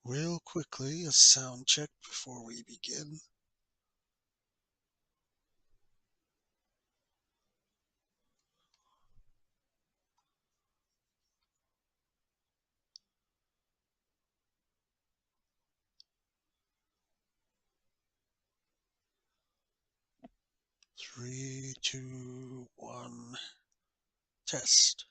Real quickly, a sound check before we begin. Three, two, one, test.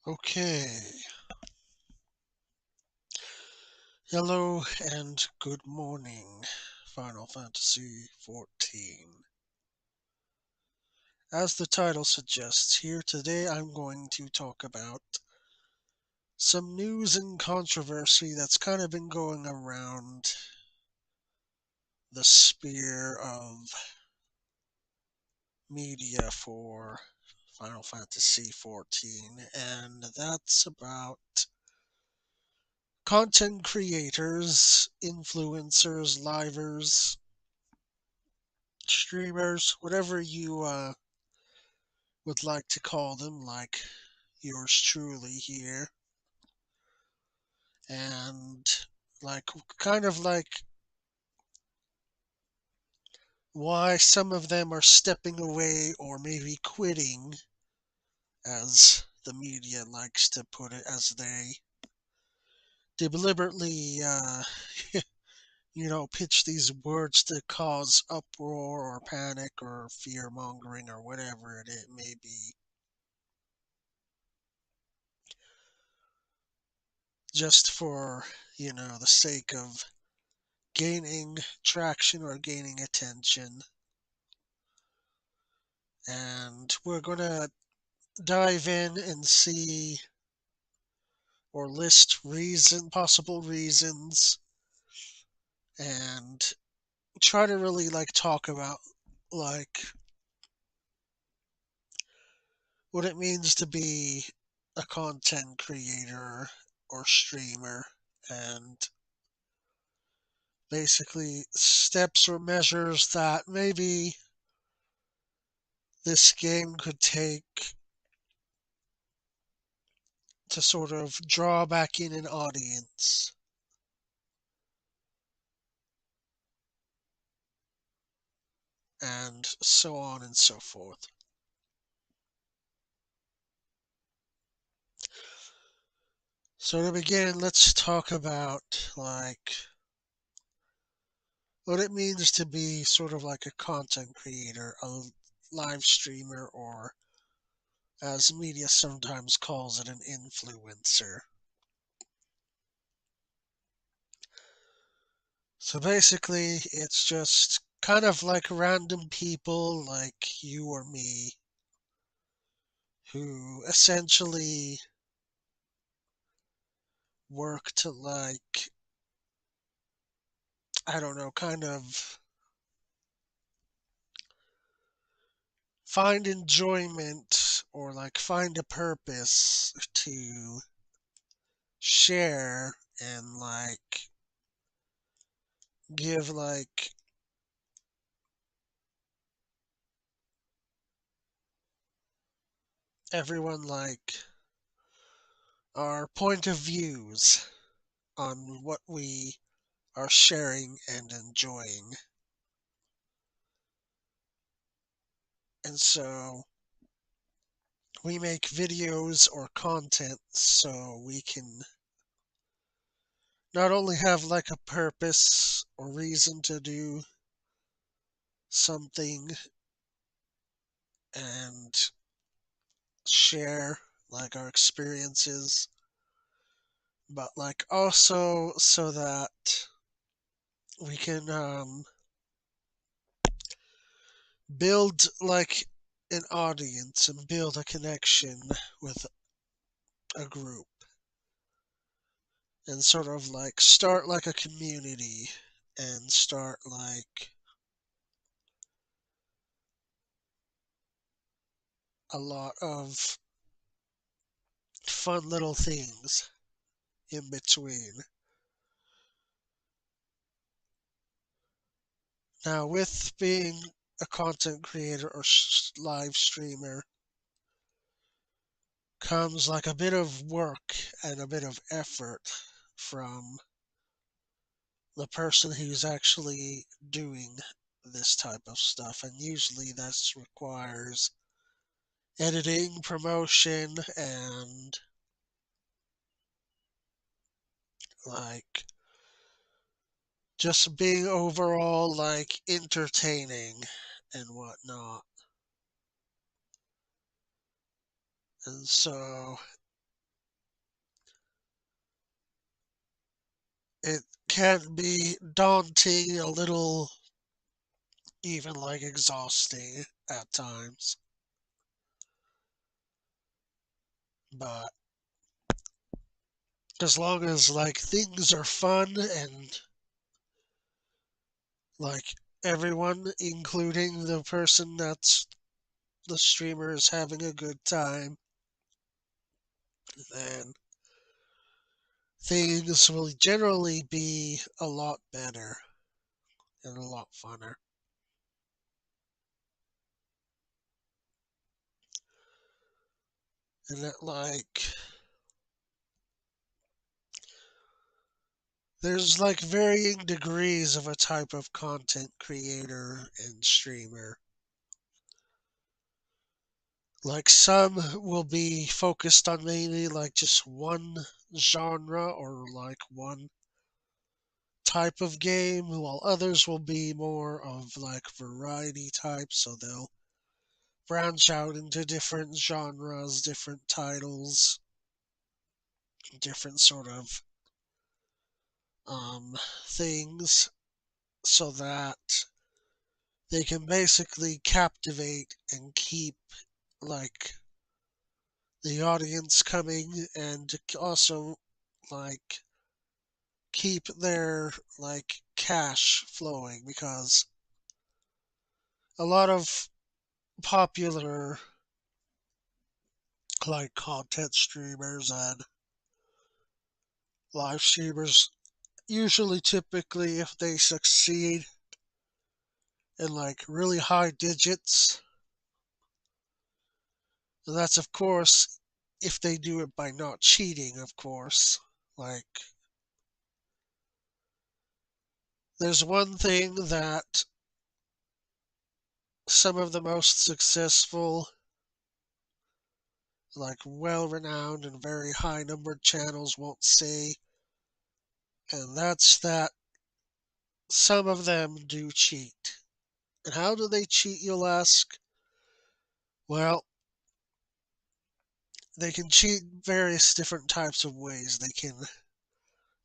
Okay. Hello and good morning, Final Fantasy XIV. As the title suggests, here today I'm going to talk about some news and controversy that's kind of been going around the sphere of media for Final Fantasy XIV, and that's about content creators, influencers, livers, streamers, whatever you would like to call them, like yours truly here, and like kind of like why some of them are stepping away or maybe quitting, as the media likes to put it, as they deliberately, pitch these words to cause uproar or panic or fear mongering or whatever it may be, just for, the sake of gaining traction or gaining attention. And we're going to dive in and see or list possible reasons, and try to really like talk about like what it means to be a content creator or streamer, and basically steps or measures that maybe this game could take to sort of draw back in an audience, and so on and so forth. So to begin, let's talk about like what it means to be sort of like a content creator, a live streamer, or as media sometimes calls it, an influencer. So basically, it's just kind of like random people like you or me who essentially work to like, I don't know, kind of find enjoyment or like find a purpose to share and like give like everyone like our point of views on what we are sharing and enjoying. And so we make videos or content so we can not only have like a purpose or reason to do something and share like our experiences, but like also so that we can build like an audience and build a connection with a group and sort of like start like a community and start like a lot of fun little things in between. Now, with being a content creator or live streamer comes like a bit of work and a bit of effort from the person who's actually doing this type of stuff, and usually that requires editing, promotion, and like just being overall like entertaining and whatnot. And so it can be daunting, a little even like exhausting at times. But as long as like things are fun and like everyone, including the person that's the streamer, is having a good time, then things will generally be a lot better and a lot funner. And that like there's like varying degrees of a type of content creator and streamer. Like some will be focused on maybe like just one genre or like one type of game, while others will be more of like variety types, so they'll branch out into different genres, different titles, different sort of um, things, so that they can basically captivate and keep like the audience coming and also like keep their like cash flowing, because a lot of popular like content streamers and live streamers usually typically, if they succeed in like really high digits, and that's of course if they do it by not cheating, of course. Like there's one thing that some of the most successful, like well renowned and very high numbered channels won't say, and that's that some of them do cheat. And how do they cheat, you'll ask? Well, they can cheat various different types of ways. They can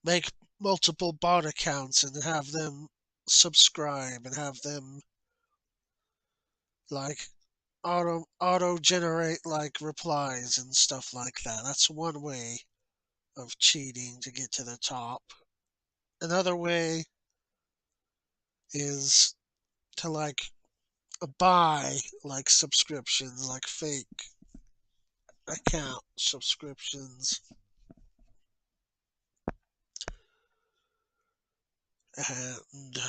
make multiple bot accounts and have them subscribe and have them like auto generate like replies and stuff like that. That's one way of cheating to get to the top. Another way is to like buy like subscriptions, like fake account subscriptions, and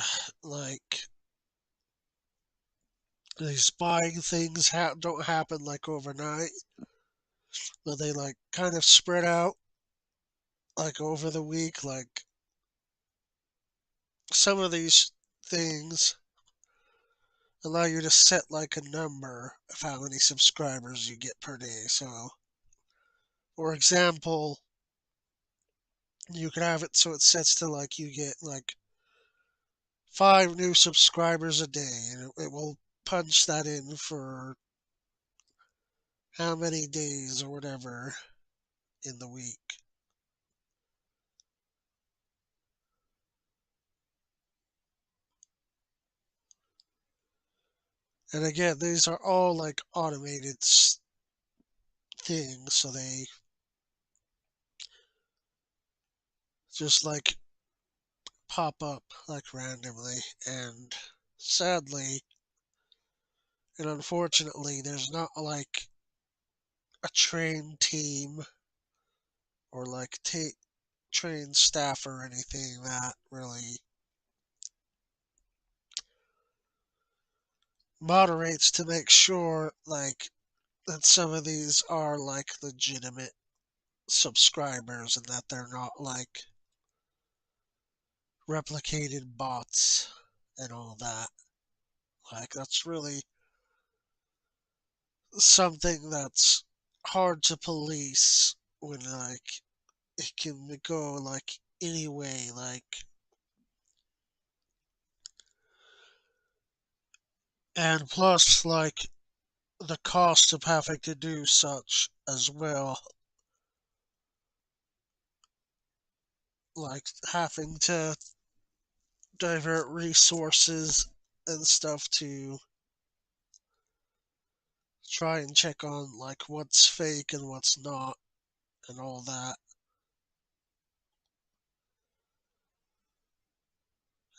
like these buying things don't happen like overnight, but they like kind of spread out like over the week, like some of these things allow you to set like a number of how many subscribers you get per day. So, for example, you could have it so it sets to like you get like 5 new subscribers a day, and it will punch that in for how many days or whatever in the week. And again, these are all like automated things, so they just like pop up like randomly. And sadly and unfortunately, there's not like a trained team or like trained staff or anything that really moderates to make sure like that some of these are like legitimate subscribers and that they're not like replicated bots and all that. Like that's really something that's hard to police when like it can go like any way, like, and plus like the cost of having to do such as well, like having to divert resources and stuff to try and check on like what's fake and what's not and all that.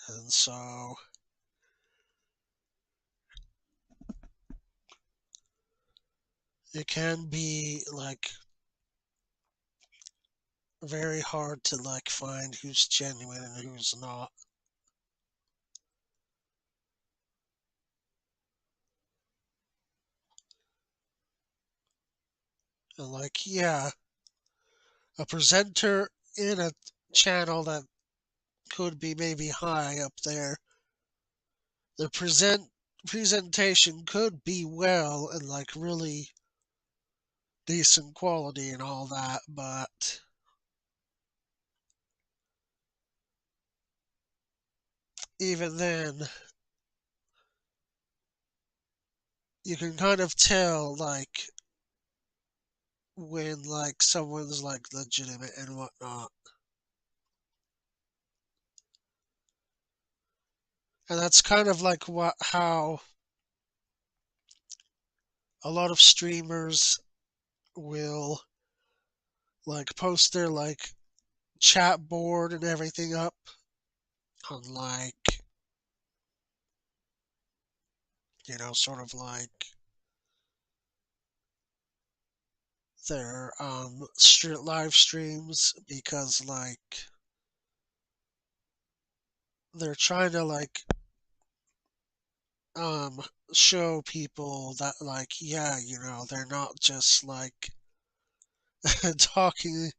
And so it can be like very hard to like find who's genuine and who's not. And like, yeah, a presenter in a channel that could be maybe high up there, the presentation could be well and like really decent quality and all that, but even then, you can kind of tell like when like someone's like legitimate and whatnot. And that's kind of like what how a lot of streamers will like post their like chat board and everything up on like, sort of like their live streams because like they're trying to like um show people that like, yeah, they're not just like talking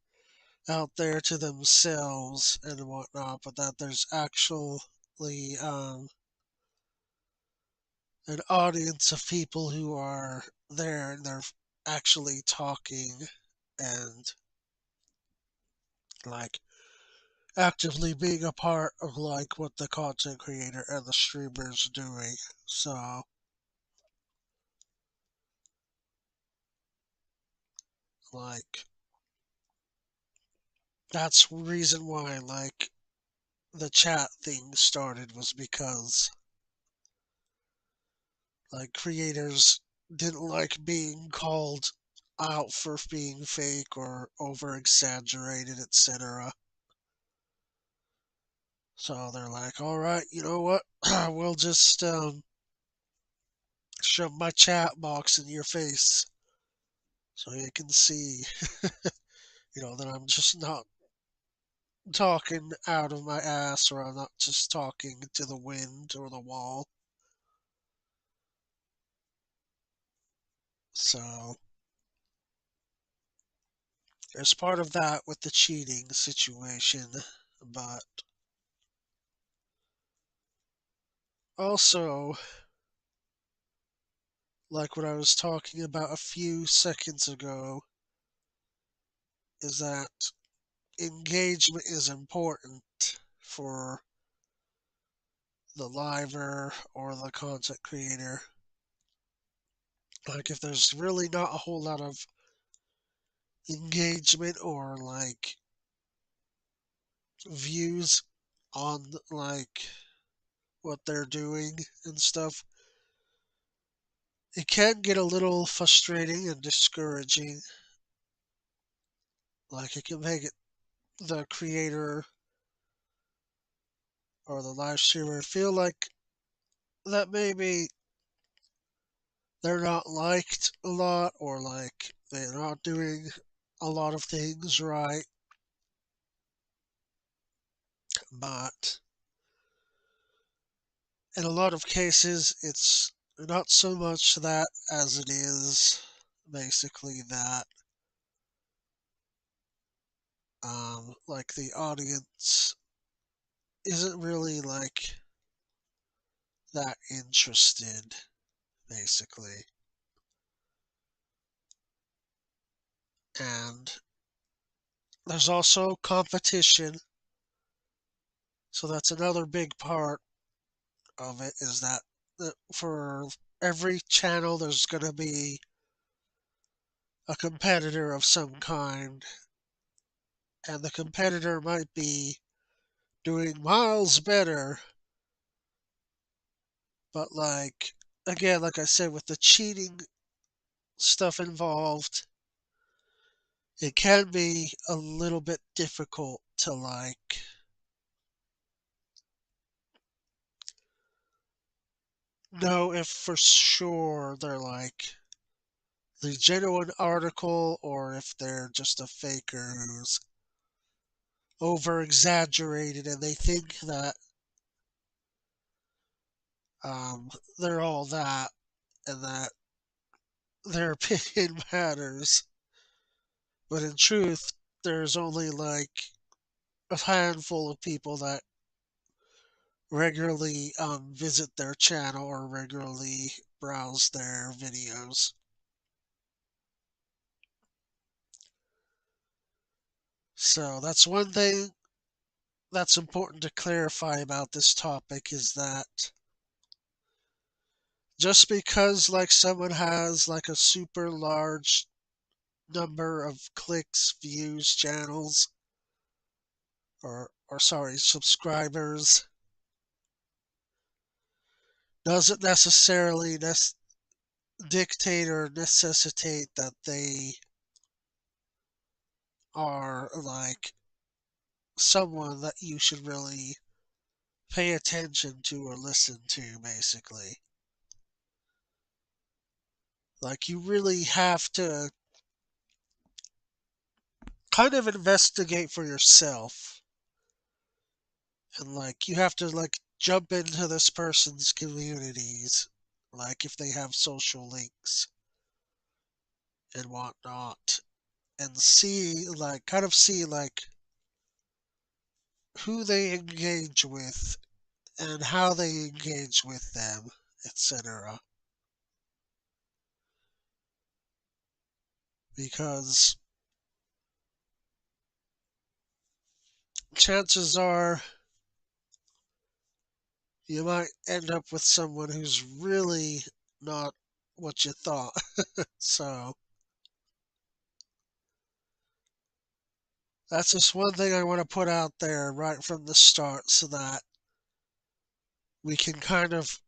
out there to themselves and whatnot, but that there's actually an audience of people who are there and they're actually talking and like actively being a part of like what the content creator and the streamer is doing. So like that's the reason why like the chat thing started was because like creators didn't like being called out for being fake or over exaggerated, etc. So they're like, all right, you know what? We'll just shove my chat box in your face so you can see, that I'm just not talking out of my ass or I'm not just talking to the wind or the wall. So There's part of that with the cheating situation, but also, like what I was talking about a few seconds ago, is that engagement is important for the liver or the content creator. Like, if there's really not a whole lot of engagement or like views on like what they're doing and stuff, it can get a little frustrating and discouraging. Like, it can make it the creator or the live streamer feel like that maybe they're not liked a lot, or like they're not doing a lot of things right. But in a lot of cases, it's not so much that as it is basically that like the audience isn't really like that interested, basically. And there's also competition. So that's another big part of it, is that for every channel there's going to be a competitor of some kind, and the competitor might be doing miles better, but like, again, like I said, with the cheating stuff involved, it can be a little bit difficult to like know if for sure they're like the genuine article, or if they're just a faker who's over exaggerated and they think that um, they're all that, and that their opinion matters. But in truth, there's only like a handful of people that regularly visit their channel or regularly browse their videos. So that's one thing that's important to clarify about this topic, is that just because like someone has like a super large number of clicks, views, channels, or sorry, subscribers, doesn't necessarily dictate or necessitate that they are like someone that you should really pay attention to or listen to, basically. Like, you really have to kind of investigate for yourself, and like you have to like jump into this person's communities, like if they have social links and whatnot, and see like kind of see like who they engage with and how they engage with them, etc. Because chances are you might end up with someone who's really not what you thought. So that's just one thing I want to put out there right from the start, so that we can kind of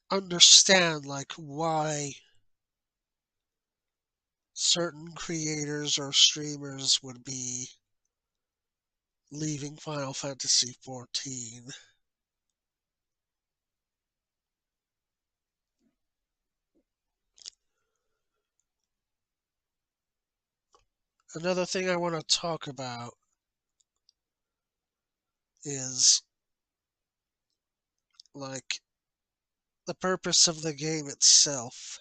understand like why certain creators or streamers would be leaving Final Fantasy XIV. Another thing I want to talk about is like the purpose of the game itself.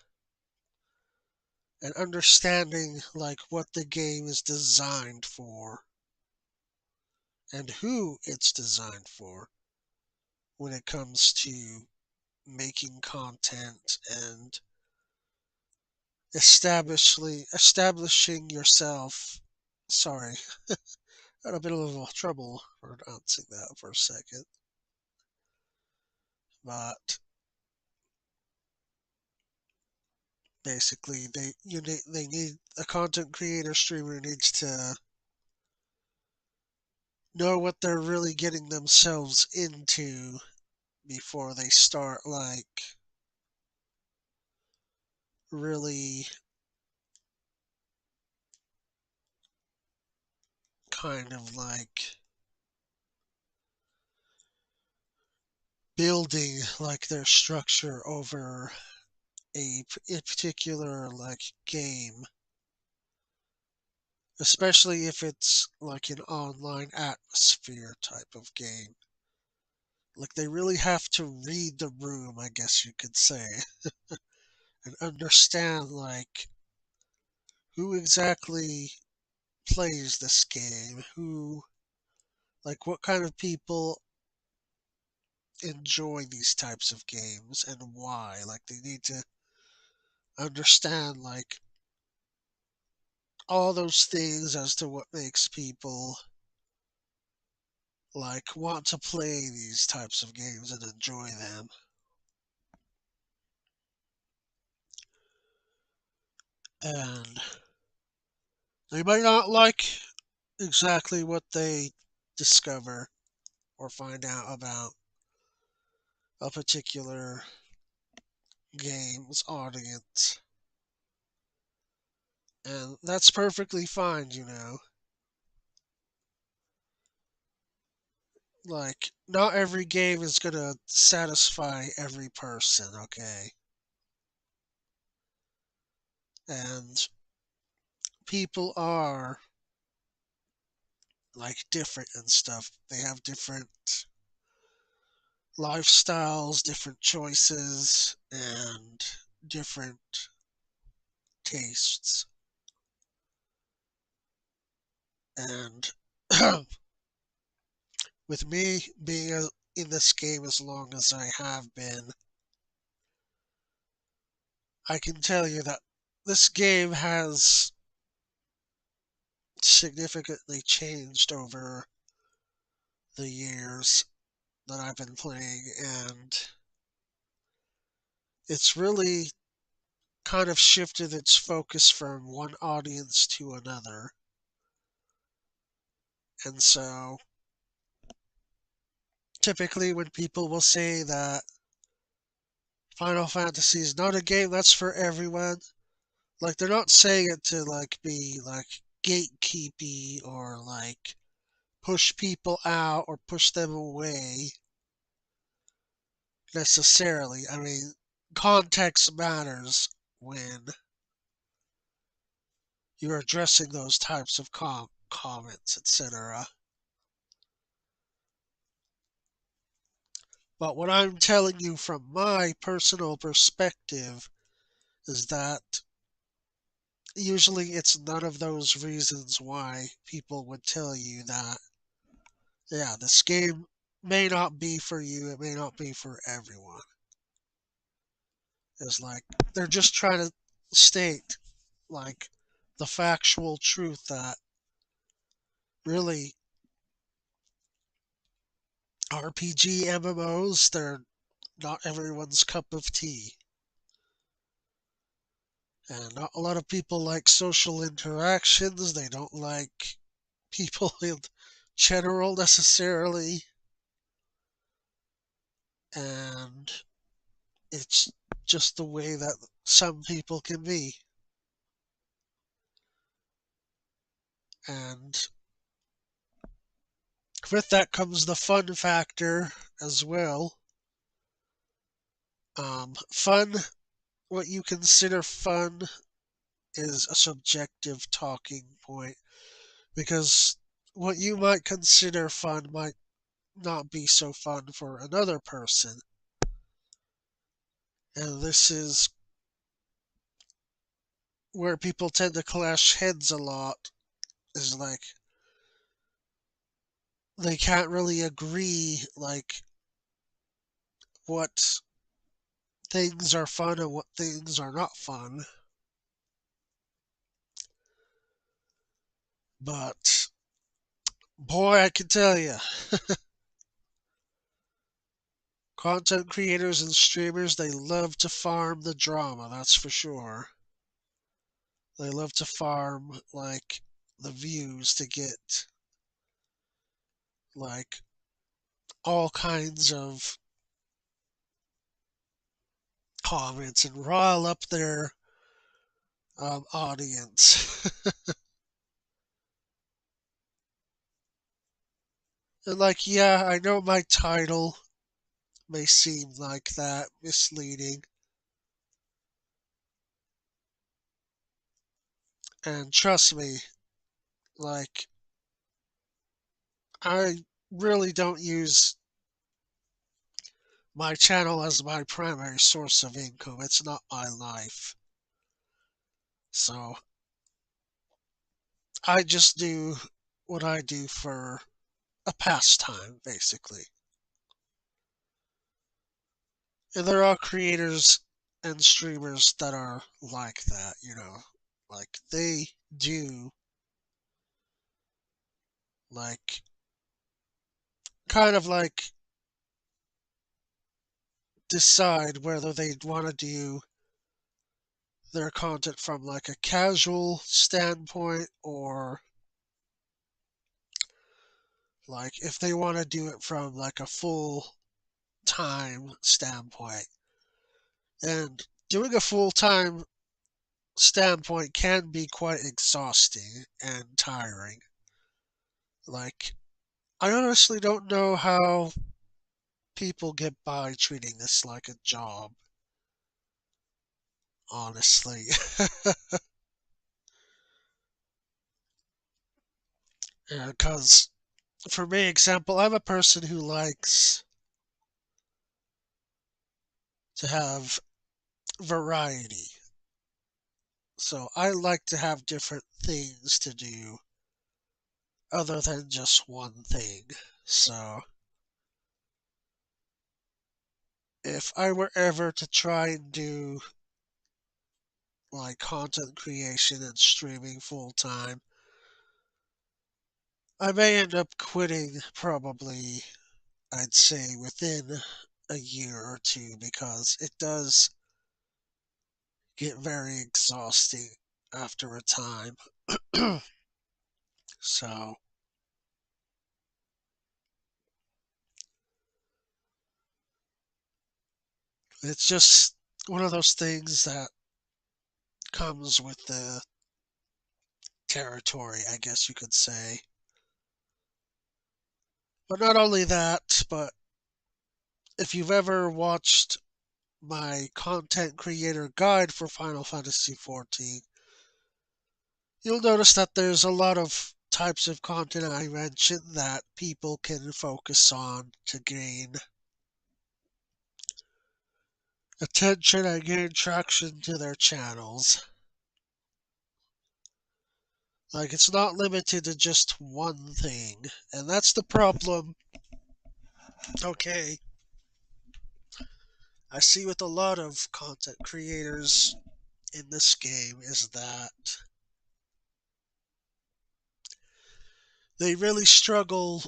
and understanding like what the game is designed for and who it's designed for when it comes to making content and establishing yourself. Sorry, I had a bit of trouble pronouncing that for a second, but basically they need a content creator streamer needs to know what they're really getting themselves into before they start like really kind of like building like their structure over a particular like game, especially if it's like an online atmosphere type of game. Like they really have to read the room, I guess you could say, and understand like who exactly plays this game, who like what kind of people enjoy these types of games and why. Like they need to understand like all those things as to what makes people like want to play these types of games and enjoy them. And they might not like exactly what they discover or find out about a particular game's audience. And that's perfectly fine, you know. Like, not every game is gonna satisfy every person, okay? And people are like different and stuff. They have different lifestyles, different choices, and different tastes. And with me being in this game as long as I have been, I can tell you that this game has significantly changed over the years that I've been playing, and it's really kind of shifted its focus from one audience to another. And so typically when people will say that Final Fantasy is not a game that's for everyone, like they're not saying it to like be like gatekeepy or like push people out or push them away necessarily. I mean, context matters when you're addressing those types of comments, etc. But what I'm telling you from my personal perspective is that usually it's none of those reasons why people would tell you that, yeah, this game may not be for you, it may not be for everyone. It's like they're just trying to state like the factual truth that really RPG MMOs, they're not everyone's cup of tea. And not a lot of people like social interactions. They don't like people in general necessarily. And it's just the way that some people can be. And with that comes the fun factor as well. Fun, what you consider fun is a subjective talking point because what you might consider fun might not be so fun for another person. And this is where people tend to clash heads a lot is like they can't really agree like what things are fun and what things are not fun. But boy, I can tell you, content creators and streamers, they love to farm the drama, that's for sure. They love to farm like the views to get like all kinds of comments and rile up their audience. And like, yeah, I know my title may seem like that misleading, and trust me, like, I really don't use my channel as my primary source of income. It's not my life. So I just do what I do for a pastime, basically. And there are creators and streamers that are like that, you know. Like they do like kind of like decide whether they want to do their content from like a casual standpoint or like if they want to do it from like a full time standpoint. And doing a full time standpoint can be quite exhausting and tiring. Like, I honestly don't know how people get by treating this like a job, honestly. Because, for me, example, I'm a person who likes to have variety. So I like to have different things to do other than just one thing. So if I were ever to try and do like content creation and streaming full time, I may end up quitting probably, I'd say, within a year or two because it does get very exhausting after a time. So it's just one of those things that comes with the territory, I guess you could say. But not only that, but if you've ever watched my content creator guide for Final Fantasy XIV, you'll notice that there's a lot of types of content I mentioned that people can focus on to gain attention and gain traction to their channels. Like, it's not limited to just one thing. And that's the problem, okay, I see with a lot of content creators in this game is that they really struggle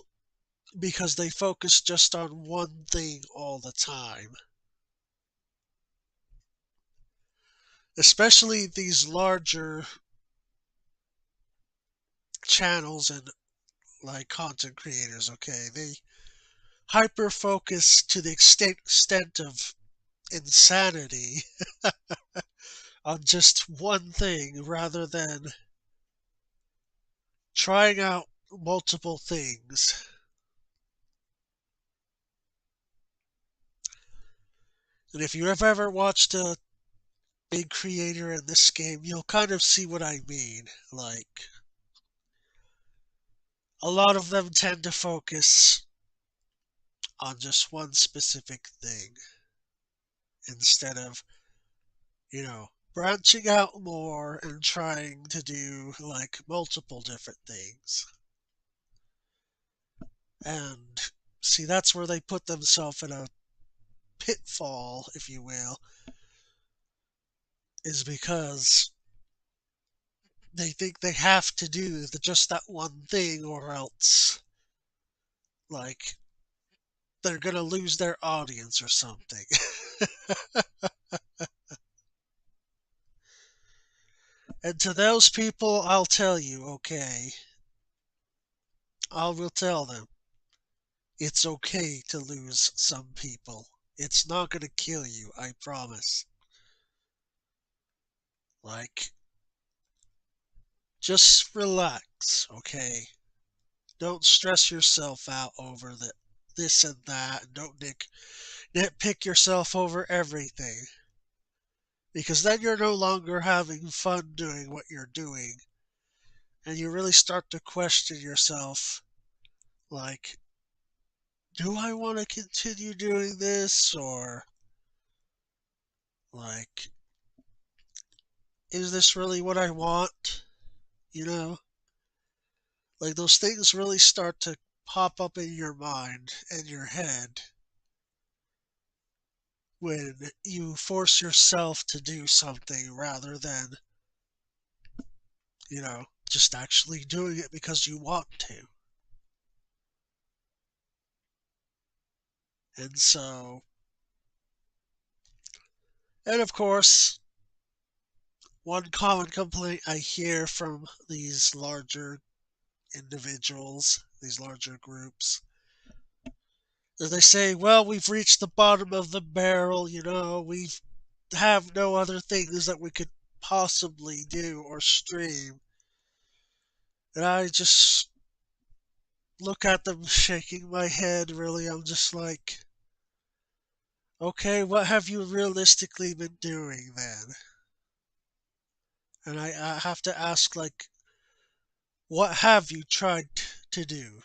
because they focus just on one thing all the time. Especially these larger channels and like content creators, okay? They hyper focus to the extent of insanity on just one thing rather than trying out multiple things. And if you have ever watched a big creator in this game, you'll kind of see what I mean. Like, a lot of them tend to focus on just one specific thing instead of, you know, branching out more and trying to do like multiple different things. And see, that's where they put themselves in a pitfall, if you will, is because they think they have to do just that one thing or else, like, they're going to lose their audience or something. And to those people, I'll tell you, okay, I will tell them it's okay to lose some people. It's not going to kill you, I promise. Like, just relax, okay? Don't stress yourself out over this and that. Don't nitpick yourself over everything. Because then you're no longer having fun doing what you're doing. And you really start to question yourself, like, do I want to continue doing this? Or, like, is this really what I want? You know? Like, those things really start to pop up in your mind and your head when you force yourself to do something rather than, just actually doing it because you want to. And so, and of course, one common complaint I hear from these larger individuals, these larger groups, is they say, well, we've reached the bottom of the barrel, we have no other things that we could possibly do or stream. And I just look at them shaking my head, really. I'm just like, okay, what have you realistically been doing then? And I have to ask, like, what have you tried to do?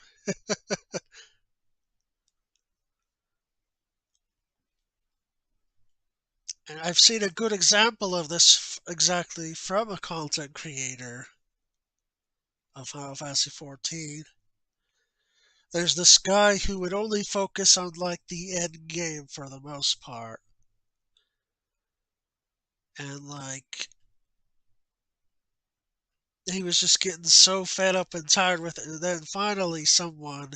And I've seen a good example of this exactly from a content creator of Final Fantasy XIV. There's this guy who would only focus on like the end game for the most part. And like he was just getting so fed up and tired with it. And then finally someone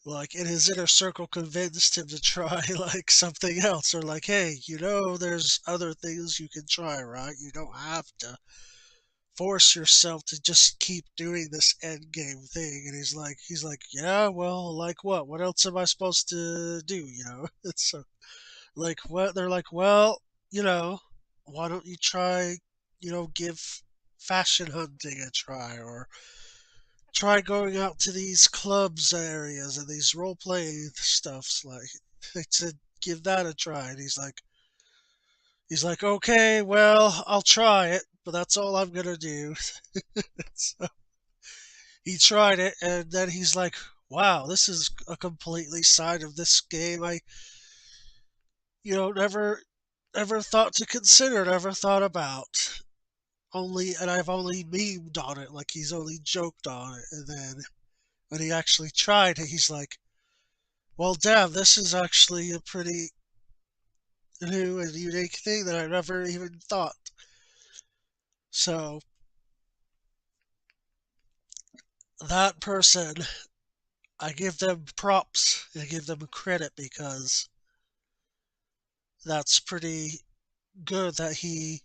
like in his inner circle convinced him to try like something else, or like, hey, there's other things you can try, right? You don't have to force yourself to just keep doing this end game thing. And he's like, yeah, well, like what else am I supposed to do? It's like, what? They're like, well, you know why don't you try, give fashion hunting a try, or try going out to these clubs areas and these role playing stuffs. Like, I said, give that a try. And he's like, okay, well, I'll try it, but that's all I'm gonna do. So he tried it, and then he's like, wow, this is a completely side of this game I, never ever thought to consider, never thought about. And I've only memed on it, like he's only joked on it, and then when he actually tried it, he's like, well, damn, this is actually a pretty new and unique thing that I never even thought. So that person, I give them props, I give them credit because that's pretty good that he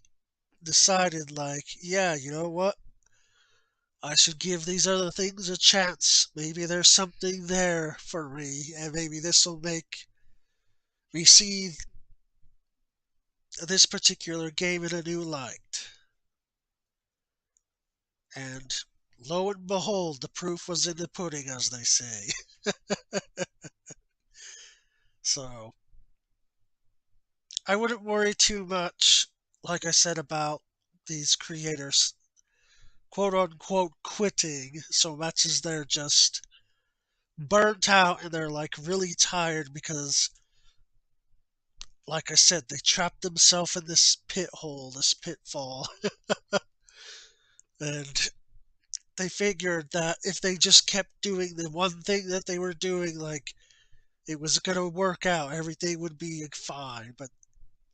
decided, like, yeah, you know what? I should give these other things a chance. Maybe there's something there for me, and maybe this will make me see this particular game in a new light. And lo and behold, the proof was in the pudding, as they say. So I wouldn't worry too much, like I said, about these creators, quote unquote, quitting so much as they're just burnt out and they're like really tired because like I said, they trapped themselves in this pit hole, this pitfall, and they figured that if they just kept doing the one thing that they were doing, like it was going to work out, everything would be fine. But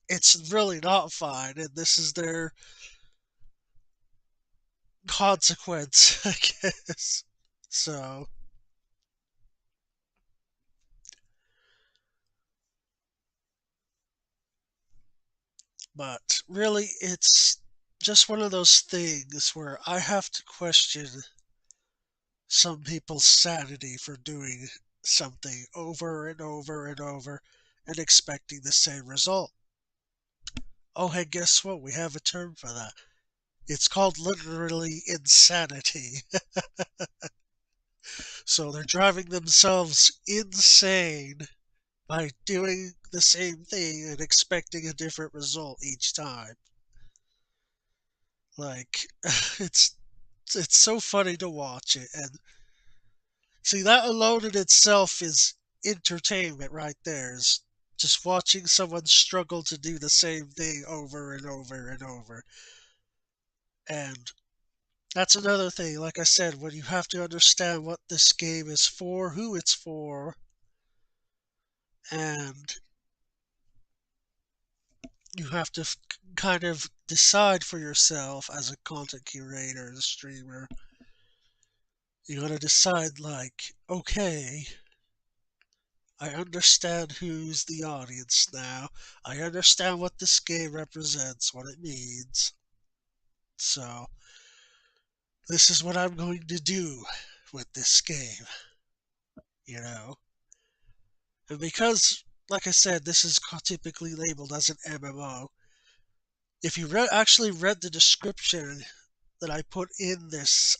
it's really not fine, and this is their consequence, I guess. So, but really, it's just one of those things where I have to question some people's sanity for doing something over and over and over and expecting the same result. Oh, hey, guess what? We have a term for that. It's called literally insanity. So they're driving themselves insane by doing the same thing and expecting a different result each time. Like it's it's so funny to watch it, and see that alone in itself is entertainment right there. Is just watching someone struggle to do the same thing over and over and over. And that's another thing, like I said, when you have to understand what this game is for, who it's for, and you have to kind of decide for yourself as a content curator and streamer. You gotta decide, like, okay, I understand who's the audience now. I understand what this game represents, what it means. So, this is what I'm going to do with this game, you know? And because, like I said, this is typically labeled as an MMO, if you actually read the description that I put in this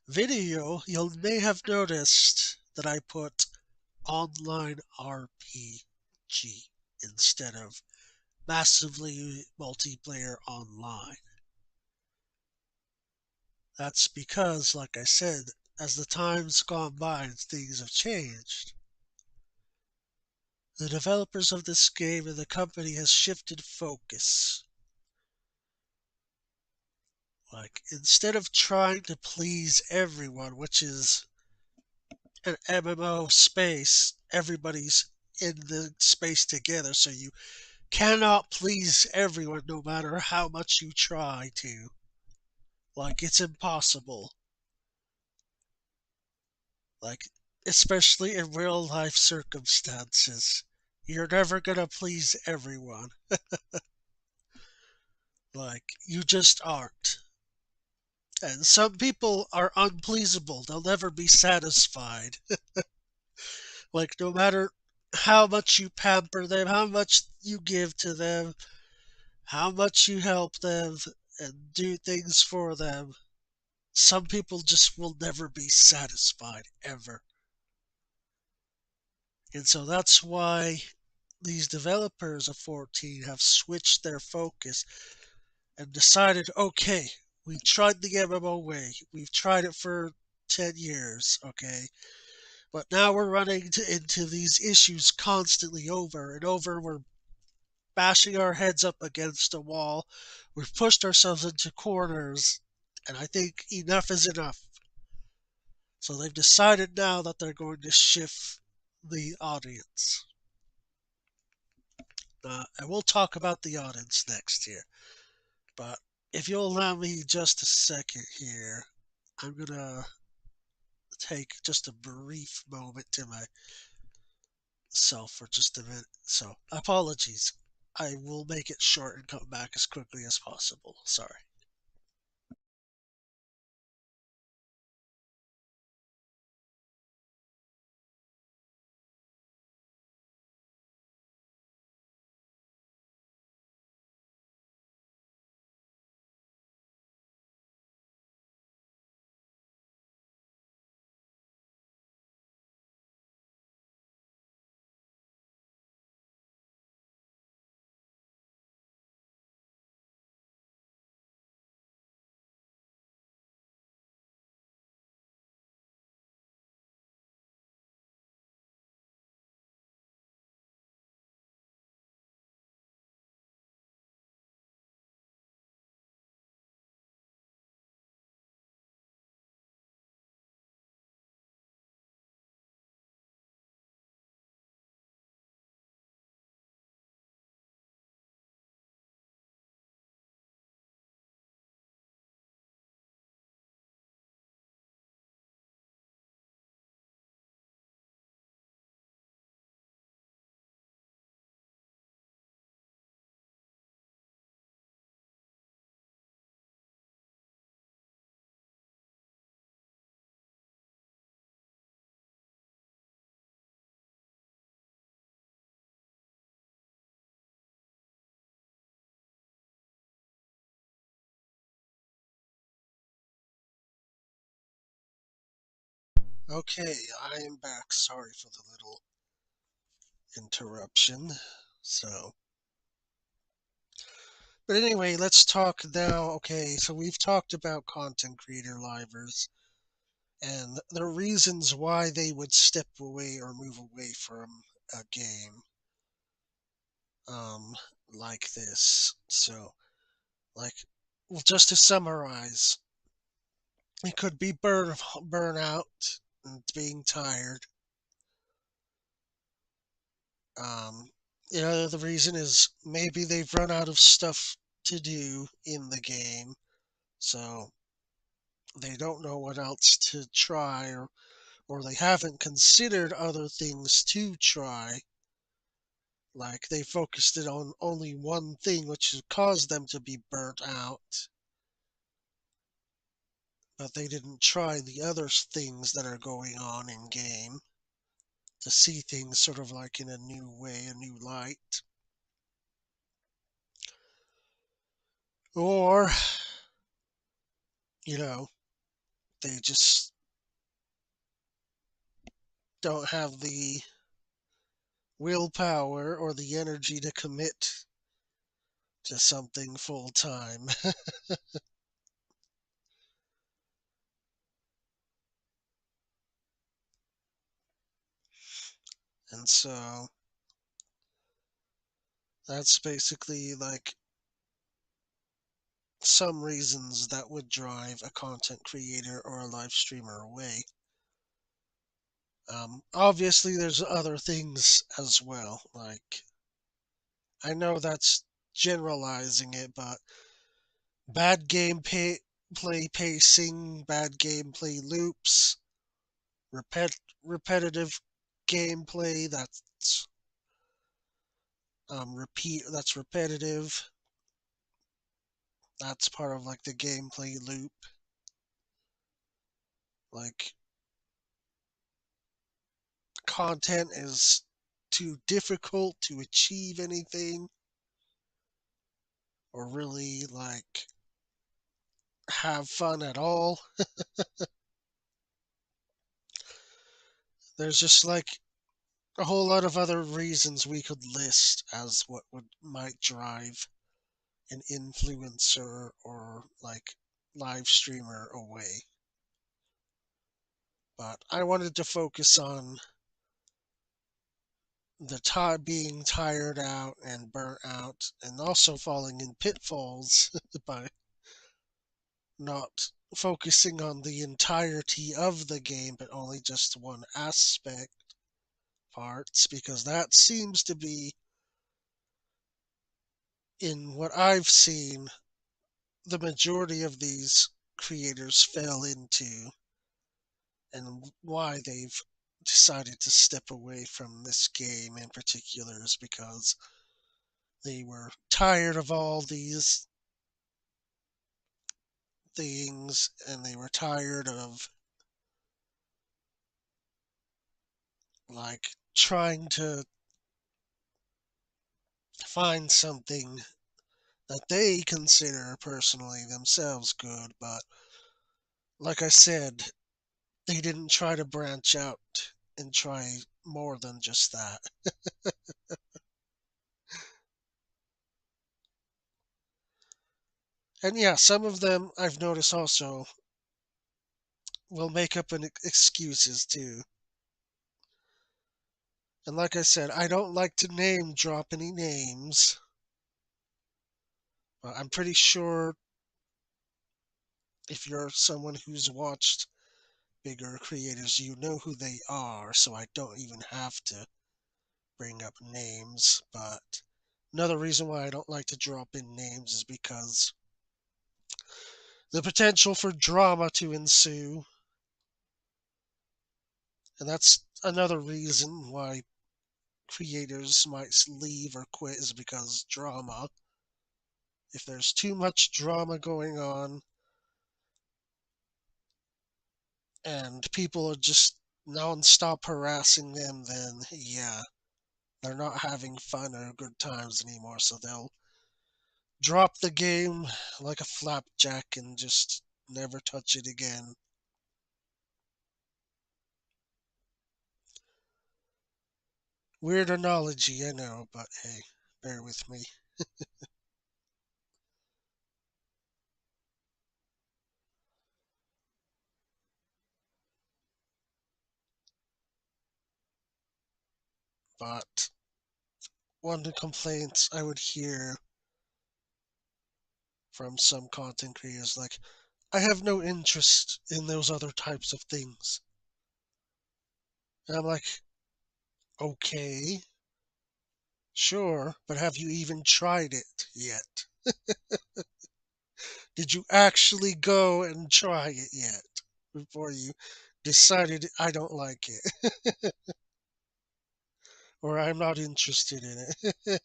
video, you may have noticed that I put online RPG instead of massively multiplayer online. That's because, like I said, as the time's gone by and things have changed, the developers of this game and the company has shifted focus. Like, instead of trying to please everyone, which is an MMO space, everybody's in the space together, so you cannot please everyone no matter how much you try to. Like, it's impossible. Like, especially in real life circumstances. You're never gonna please everyone. Like, you just aren't. And some people are unpleasable. They'll never be satisfied. Like, no matter how much you pamper them, how much you give to them, how much you help them and do things for them, some people just will never be satisfied, ever. And so that's why these developers of 14 have switched their focus and decided, okay, we've tried the MMO way. We've tried it for 10 years, okay? But now we're running into these issues constantly over and over. We're bashing our heads up against a wall. We've pushed ourselves into corners, and I think enough is enough. So they've decided now that they're going to shift the audience. And we'll talk about the audience next here. But if you'll allow me just a second here, I'm going to take just a brief moment to myself for just a minute. So, apologies. I will make it short and come back as quickly as possible. Sorry. Okay, I am back. Sorry for the little interruption. So, but anyway, let's talk now. Okay, so we've talked about content creator livers and the reasons why they would step away or move away from a game um like this. So, like well, just to summarize, it could be burnout and being tired. Um, the reason is maybe they've run out of stuff to do in the game, so they don't know what else to try, or they haven't considered other things to try. Like they focused it on only one thing, which has caused them to be burnt out, but they didn't try the other things that are going on in game to see things sort of like in a new way, a new light. Or, you know, they just don't have the willpower or the energy to commit to something full time. And so that's basically like some reasons that would drive a content creator or a live streamer away. Obviously, there's other things as well. Like, I know that's generalizing it, but bad play pacing, bad gameplay loops, repetitive gameplay that's repetitive. That's part of like the gameplay loop. Like content is too difficult to achieve anything or really like have fun at all. There's just like a whole lot of other reasons we could list as what would might drive an influencer or like live streamer away. But I wanted to focus on the being tired out and burnt out, and also falling in pitfalls by not focusing on the entirety of the game, but only just one aspect parts, because that seems to be, in what I've seen, the majority of these creators fell into, and why they've decided to step away from this game in particular is because they were tired of all these things, and they were tired of like trying to find something that they consider personally themselves good, but like I said, they didn't try to branch out and try more than just that. And yeah, some of them I've noticed also will make up an excuses too. And like I said, I don't like to name drop any names, but I'm pretty sure if you're someone who's watched bigger creators, you know who they are, so I don't even have to bring up names. But another reason why I don't like to drop in names is because the potential for drama to ensue. And that's another reason why creators might leave or quit, is because drama. If there's too much drama going on and people are just non-stop harassing them, then yeah, they're not having fun or good times anymore, so they'll drop the game like a flapjack and just never touch it again. Weird analogy, I know, but hey, bear with me. But one of the complaints I would hear from some content creators like, I have no interest in those other types of things. And I'm like, okay, sure, but have you even tried it yet? Did you actually go and try it yet before you decided I don't like it or I'm not interested in it?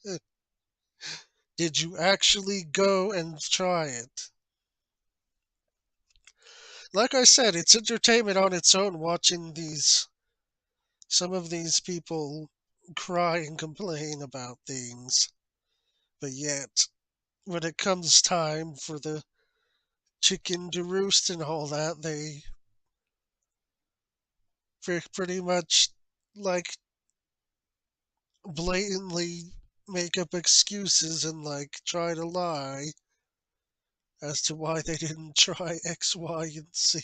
Did you actually go and try it? Like I said, it's entertainment on its own watching some of these people cry and complain about things, but yet when it comes time for the chicken to roost and all that, they pretty much like blatantly make up excuses and like try to lie as to why they didn't try X, Y, and Z.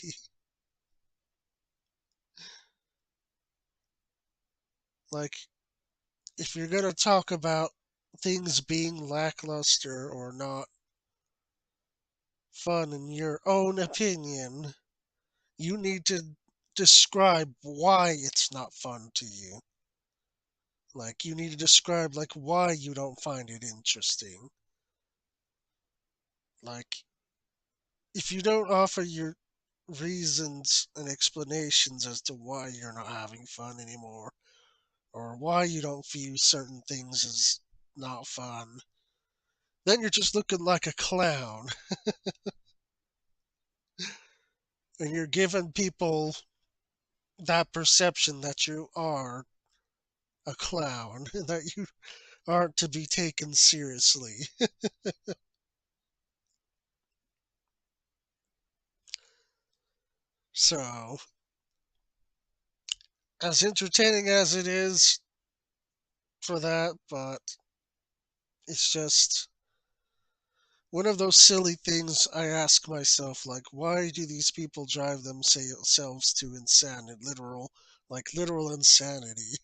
Like, if you're gonna talk about things being lackluster or not fun in your own opinion, you need to describe why it's not fun to you. Like, you need to describe like why you don't find it interesting. Like, if you don't offer your reasons and explanations as to why you're not having fun anymore, or why you don't view certain things as not fun, then you're just looking like a clown. And you're giving people that perception that you are a clown, that you aren't to be taken seriously. So, as entertaining as it is for that, but it's just one of those silly things I ask myself, like, why do these people drive themselves to insanity, literal insanity,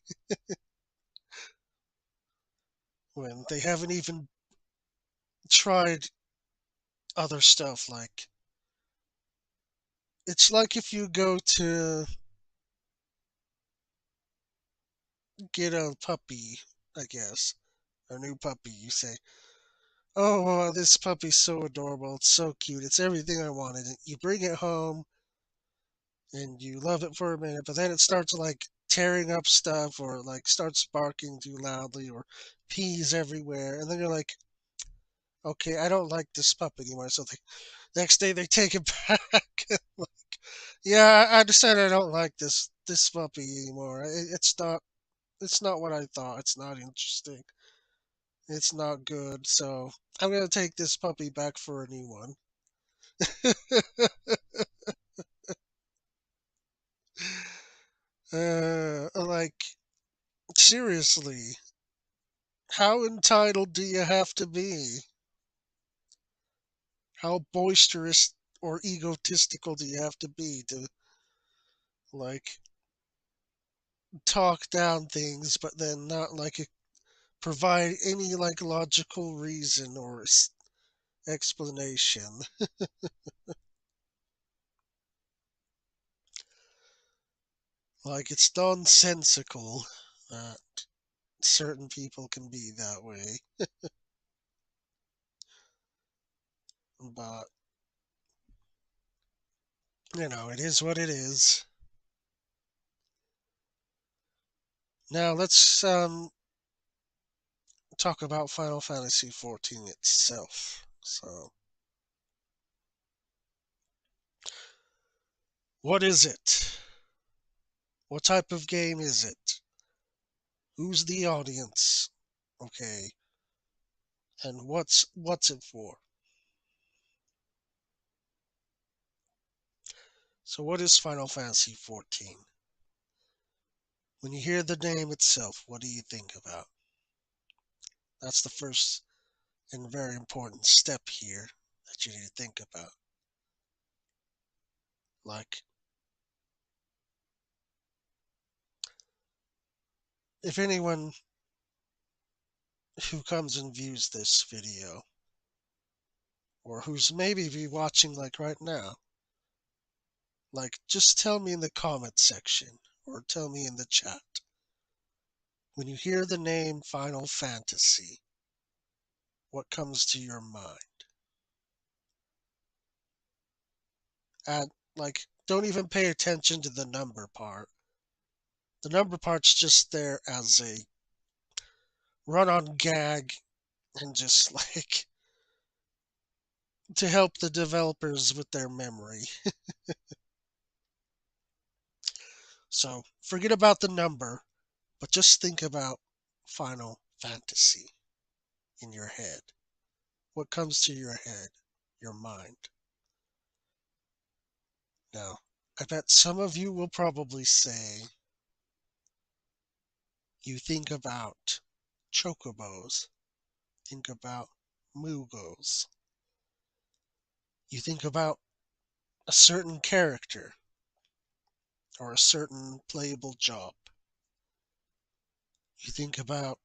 when they haven't even tried other stuff? Like, it's like if you go to get a puppy, I guess, a new puppy, you say, oh, this puppy's so adorable, it's so cute, it's everything I wanted. And you bring it home, and you love it for a minute, but then it starts like tearing up stuff or like starts barking too loudly or pees everywhere. And then you're like, okay, I don't like this pup anymore. So the next day they take it back. Like, yeah, I decided I don't like this puppy anymore. It's not what I thought. It's not interesting. It's not good. So I'm gonna take this puppy back for a new one. Like, seriously, how entitled do you have to be? How boisterous or egotistical do you have to be to like talk down things, but then not like provide any like logical reason or explanation? Like, it's nonsensical that certain people can be that way, but it is what it is. Now let's talk about Final Fantasy XIV itself. So, what is it? What type of game is it? Who's the audience? Okay, and what's it for? So, what is Final Fantasy XIV? When you hear the name itself, what do you think about? That's the first and very important step here that you need to think about. Like, if anyone who comes and views this video, or who's maybe be watching like right now, like just tell me in the comment section or tell me in the chat. When you hear the name Final Fantasy, what comes to your mind? And like, don't even pay attention to the number part. The number part's just there as a run-on gag and just like to help the developers with their memory. So forget about the number, but just think about Final Fantasy in your head. What comes to your head, your mind? Now, I bet some of you will probably say you think about chocobos, think about Moogles, you think about a certain character or a certain playable job. You think about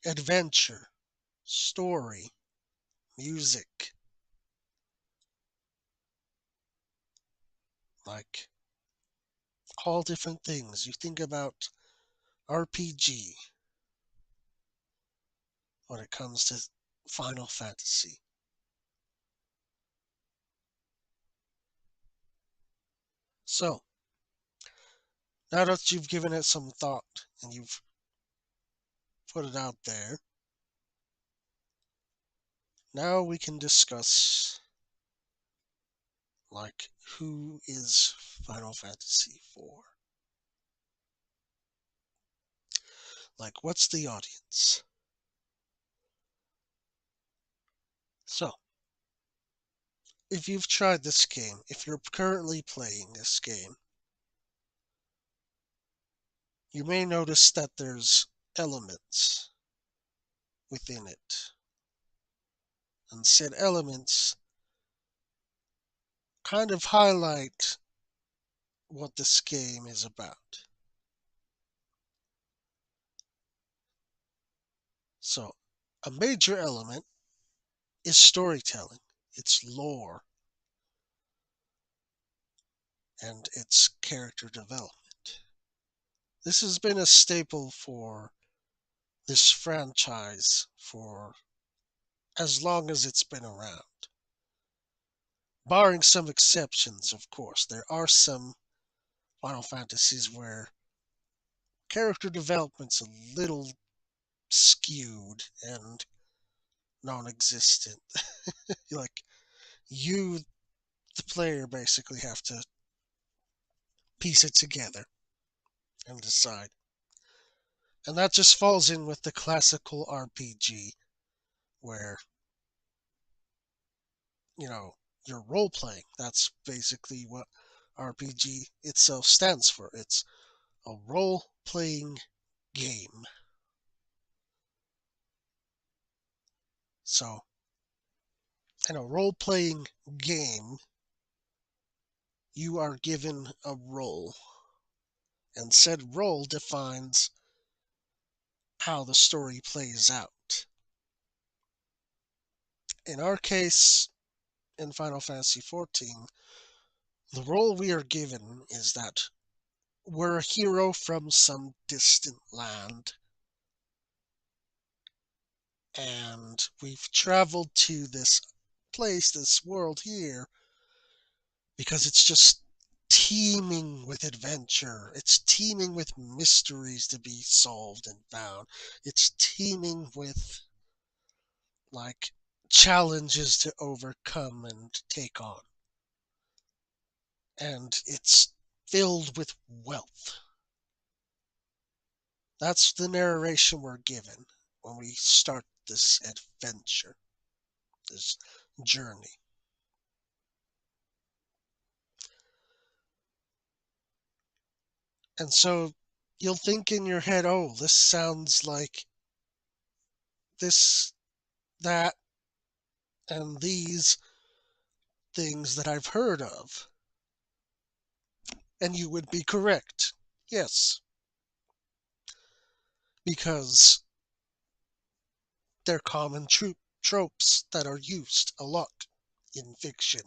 adventure, story, music, like all different things. You think about RPG when it comes to Final Fantasy. So, now that you've given it some thought and you've put it out there, now we can discuss like who is Final Fantasy for? Like what's the audience? So, if you've tried this game, if you're currently playing this game, you may notice that there's elements within it. And said elements kind of highlight what this game is about. So, a major element is storytelling, it's lore, and its character development. This has been a staple for this franchise for as long as it's been around. Barring some exceptions, of course. There are some Final Fantasies where character development's a little skewed and non-existent. Like, you, the player, basically have to piece it together and decide. And that just falls in with the classical RPG where, you know, you're role playing. That's basically what RPG itself stands for. It's a role playing game. So, in a role playing game, you are given a role, and said role defines how the story plays out. In our case, in Final Fantasy XIV, the role we are given is that we're a hero from some distant land, and we've traveled to this place, this world here, because it's just teeming with adventure. It's teeming with mysteries to be solved and found. It's teeming with, like, challenges to overcome and take on. And it's filled with wealth. That's the narration we're given when we start this adventure, this journey. And so you'll think in your head, oh, this sounds like this, that, and these things that I've heard of. And you would be correct. Yes, because they're common tropes that are used a lot in fiction,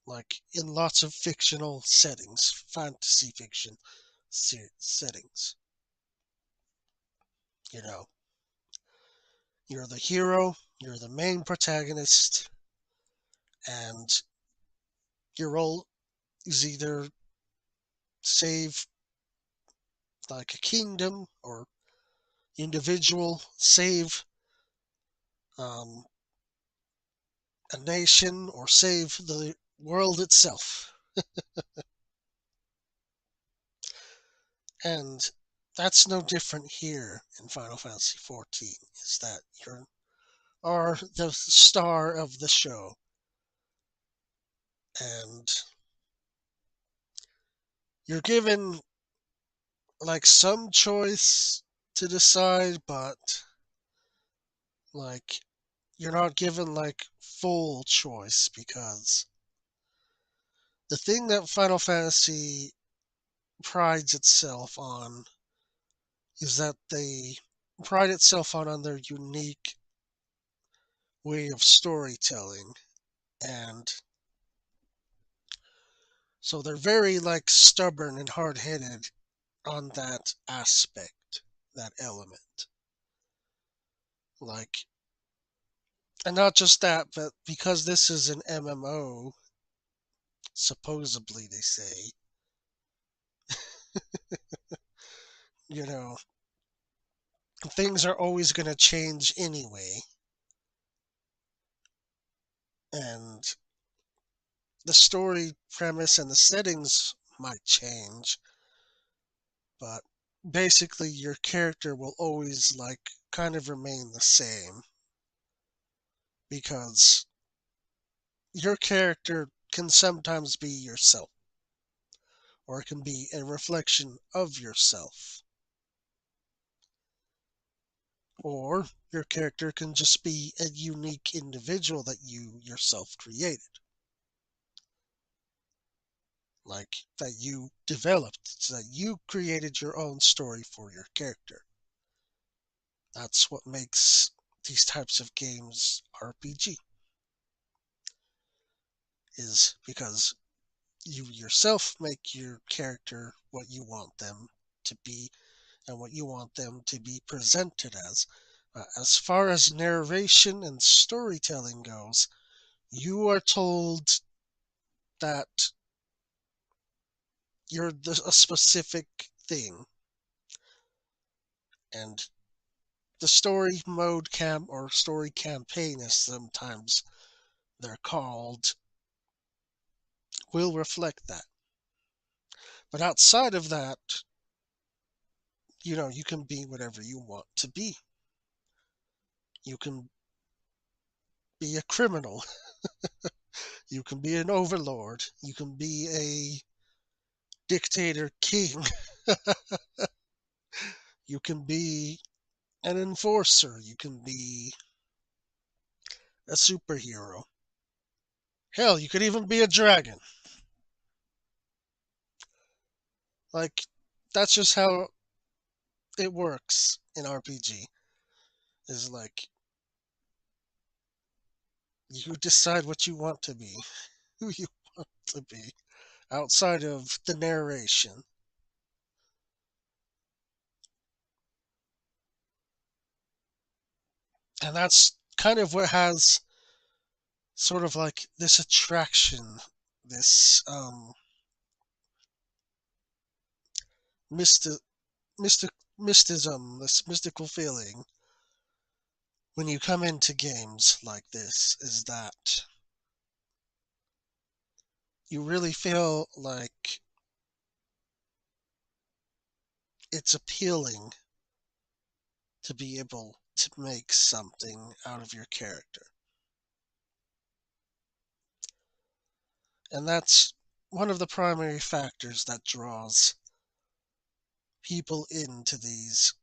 like in lots of fictional settings, fantasy fiction settings. You know, you're the hero, you're the main protagonist, and your role is either save like a kingdom or individual, save um, a nation, or save the world itself. And that's no different here in Final Fantasy XIV, is that you are the star of the show. And you're given like some choice to decide, but like you're not given like full choice, because the thing that Final Fantasy prides itself on is that they pride itself on their unique way of storytelling. And so they're very like stubborn and hard-headed on that aspect, that element. Like, and not just that, but because this is an MMO, supposedly they say, you know, things are always going to change anyway. And the story premise and the settings might change, but basically your character will always like kind of remain the same, because your character can sometimes be yourself, or it can be a reflection of yourself, or your character can just be a unique individual that you yourself created, like that you developed, so that you created your own story for your character. That's what makes these types of games RPG, is because you yourself make your character what you want them to be and what you want them to be presented as. As far as narration and storytelling goes, you are told that you're a specific thing, and the story mode or story campaign, as sometimes they're called, will reflect that. But outside of that, you can be whatever you want to be. You can be a criminal. You can be an overlord. You can be a dictator king. You can be an enforcer. You can be a superhero. Hell, you could even be a dragon. Like, that's just how it works in RPG. Is like, you decide what you want to be, who you want to be, outside of the narration. And that's kind of what has sort of like this attraction, this mystic, mysticism, this mystical feeling when you come into games like this, is that you really feel like it's appealing to be able to make something out of your character. And that's one of the primary factors that draws people into these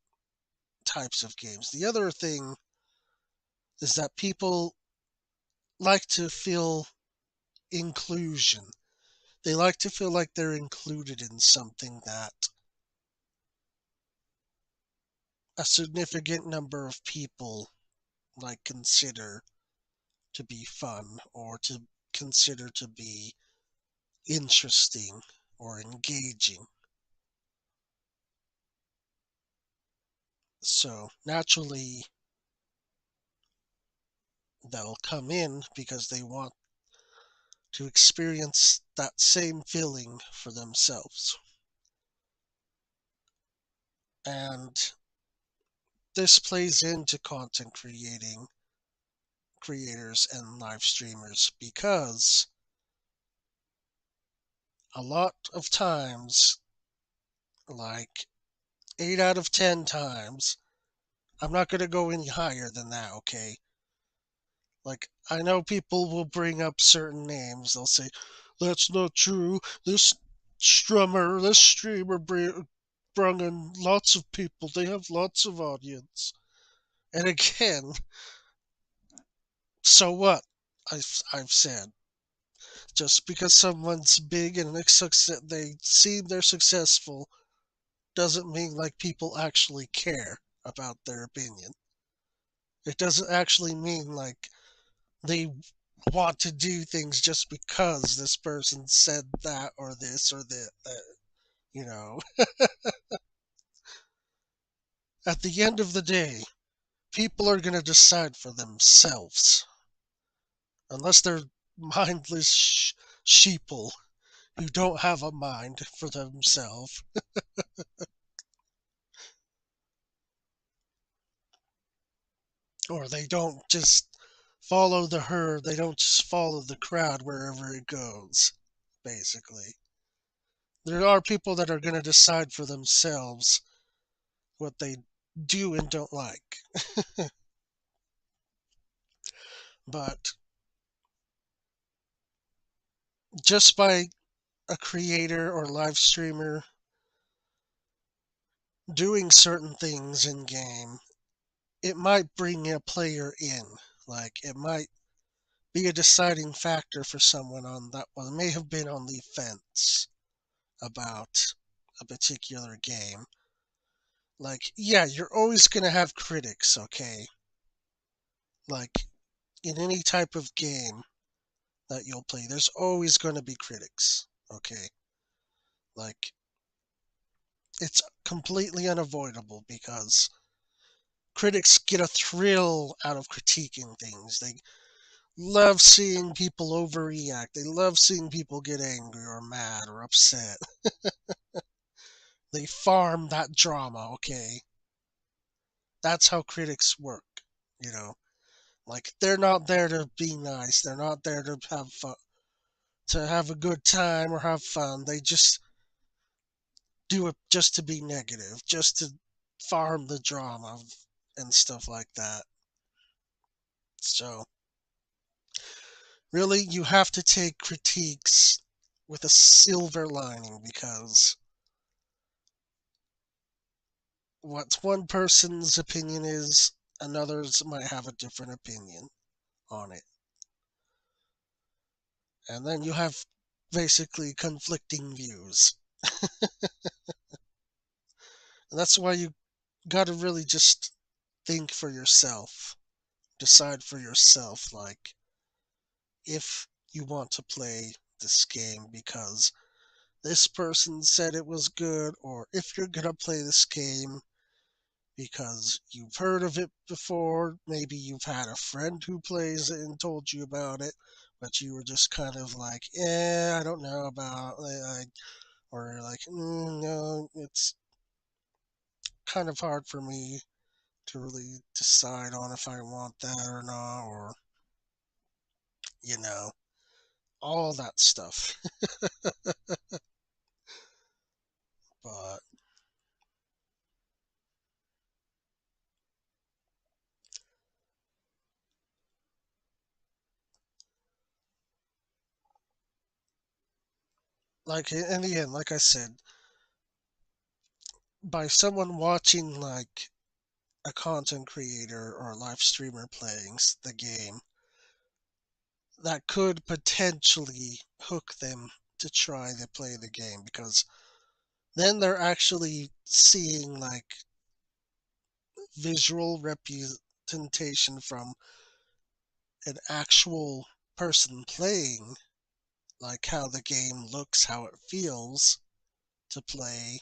types of games. The other thing is that people like to feel inclusion. They like to feel like they're included in something that a significant number of people like consider to be fun or to consider to be interesting or engaging. So naturally, they'll come in because they want to experience that same feeling for themselves. And this plays into content creating creators and live streamers because a lot of times, like 8 out of 10 times, I'm not going to go any higher than that, okay? Like, I know people will bring up certain names. They'll say, that's not true. This streamer brung in lots of people. They have lots of audience. And again, so what? I've said. Just because someone's big and they seem they're successful doesn't mean like people actually care about their opinion. It doesn't actually mean like they want to do things just because this person said that or this or that. You know, at the end of the day, people are going to decide for themselves. Unless they're mindless sheeple who don't have a mind for themselves. Or they don't just follow the herd, they don't just follow the crowd wherever it goes, basically. There are people that are going to decide for themselves what they do and don't like. But just by a creator or live streamer doing certain things in game, it might bring a player in. Like it might be a deciding factor for someone on that one may have been on the fence about a particular game. Like, yeah, you're always gonna have critics, okay? Like in any type of game that you'll play, there's always gonna be critics, okay? Like it's completely unavoidable because critics get a thrill out of critiquing things. They love seeing people overreact. They love seeing people get angry or mad or upset. They farm that drama, okay? That's how critics work, you know? Like they're not there to be nice. They're not there to have fun, to have a good time or have fun. They just do it just to be negative, just to farm the drama and stuff like that. So, really, you have to take critiques with a silver lining because what one person's opinion is, another's might have a different opinion on it. And then you have basically conflicting views. And that's why you gotta really just think for yourself. Decide for yourself, like, if you want to play this game because this person said it was good, or if you're gonna play this game because you've heard of it before. Maybe you've had a friend who plays it and told you about it, but you were just kind of like, I don't know about it. Or like, no, it's kind of hard for me to really decide on if I want that or not, or, you know, all that stuff. But, like, in the end, like I said, by someone watching like a content creator or a live streamer playing the game, that could potentially hook them to try to play the game, because then they're actually seeing like visual representation from an actual person playing, like how the game looks, how it feels to play,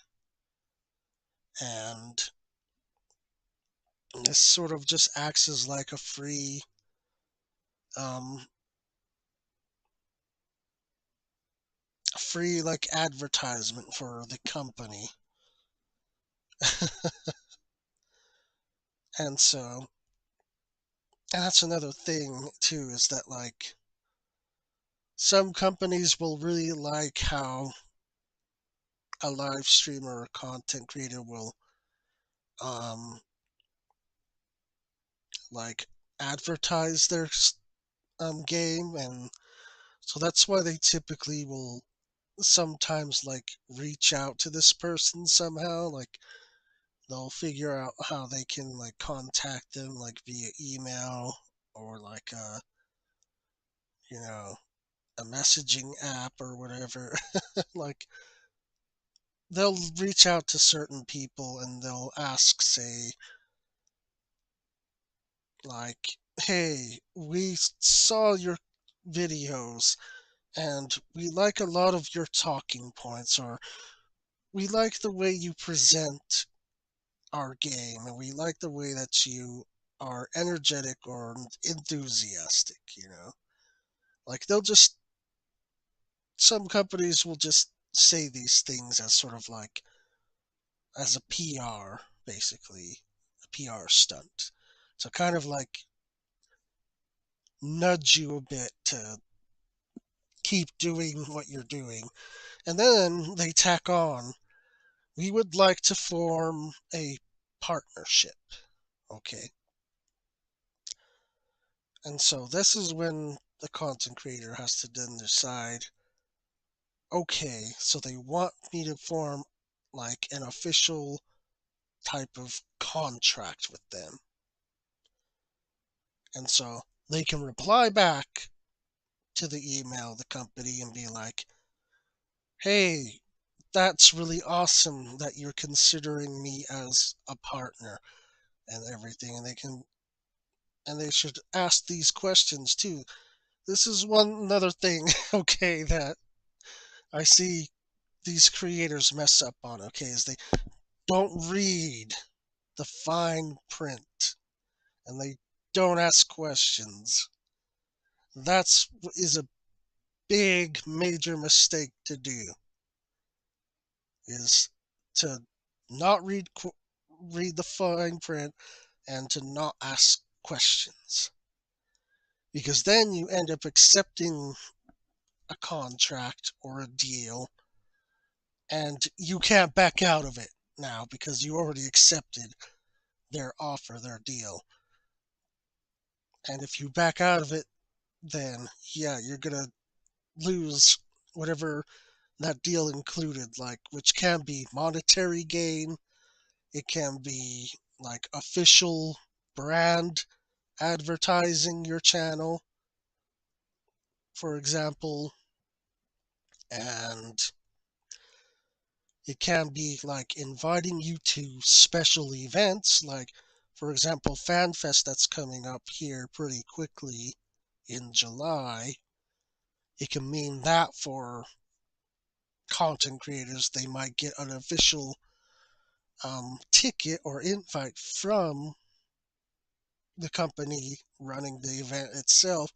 and this sort of just acts as like a um, free like advertisement for the company. And so, and that's another thing too, is that like some companies will really like how a live streamer or content creator will um like advertise their game, and so that's why they typically will sometimes like reach out to this person somehow, like they'll figure out how they can like contact them like via email or like you know a messaging app or whatever. Like they'll reach out to certain people and they'll ask, say, like, hey, we saw your videos and we like a lot of your talking points, or we like the way you present our game, and we like the way that you are energetic or enthusiastic, you know? Like they'll just, some companies will just say these things as sort of like, as a PR, basically, a PR stunt. So kind of like nudge you a bit to keep doing what you're doing. And then they tack on, we would like to form a partnership. Okay. And so this is when the content creator has to then decide, okay, so they want me to form like an official type of contract with them. And so they can reply back to the email, the company, and be like, hey, that's really awesome that you're considering me as a partner and everything. And they can, and they should ask these questions too. This is one another thing, okay, that I see these creators mess up on, okay, is they don't read the fine print and they don't ask questions. That's is a big major mistake to do, is to not read the fine print and to not ask questions, because then you end up accepting a contract or a deal and you can't back out of it now because you already accepted their offer, their deal. And if you back out of it, then yeah, you're gonna lose whatever that deal included, like, which can be monetary gain, it can be like official brand advertising your channel, for example, and it can be like inviting you to special events, like, for example, FanFest that's coming up here pretty quickly in July. It can mean that for content creators, they might get an official ticket or invite from the company running the event itself,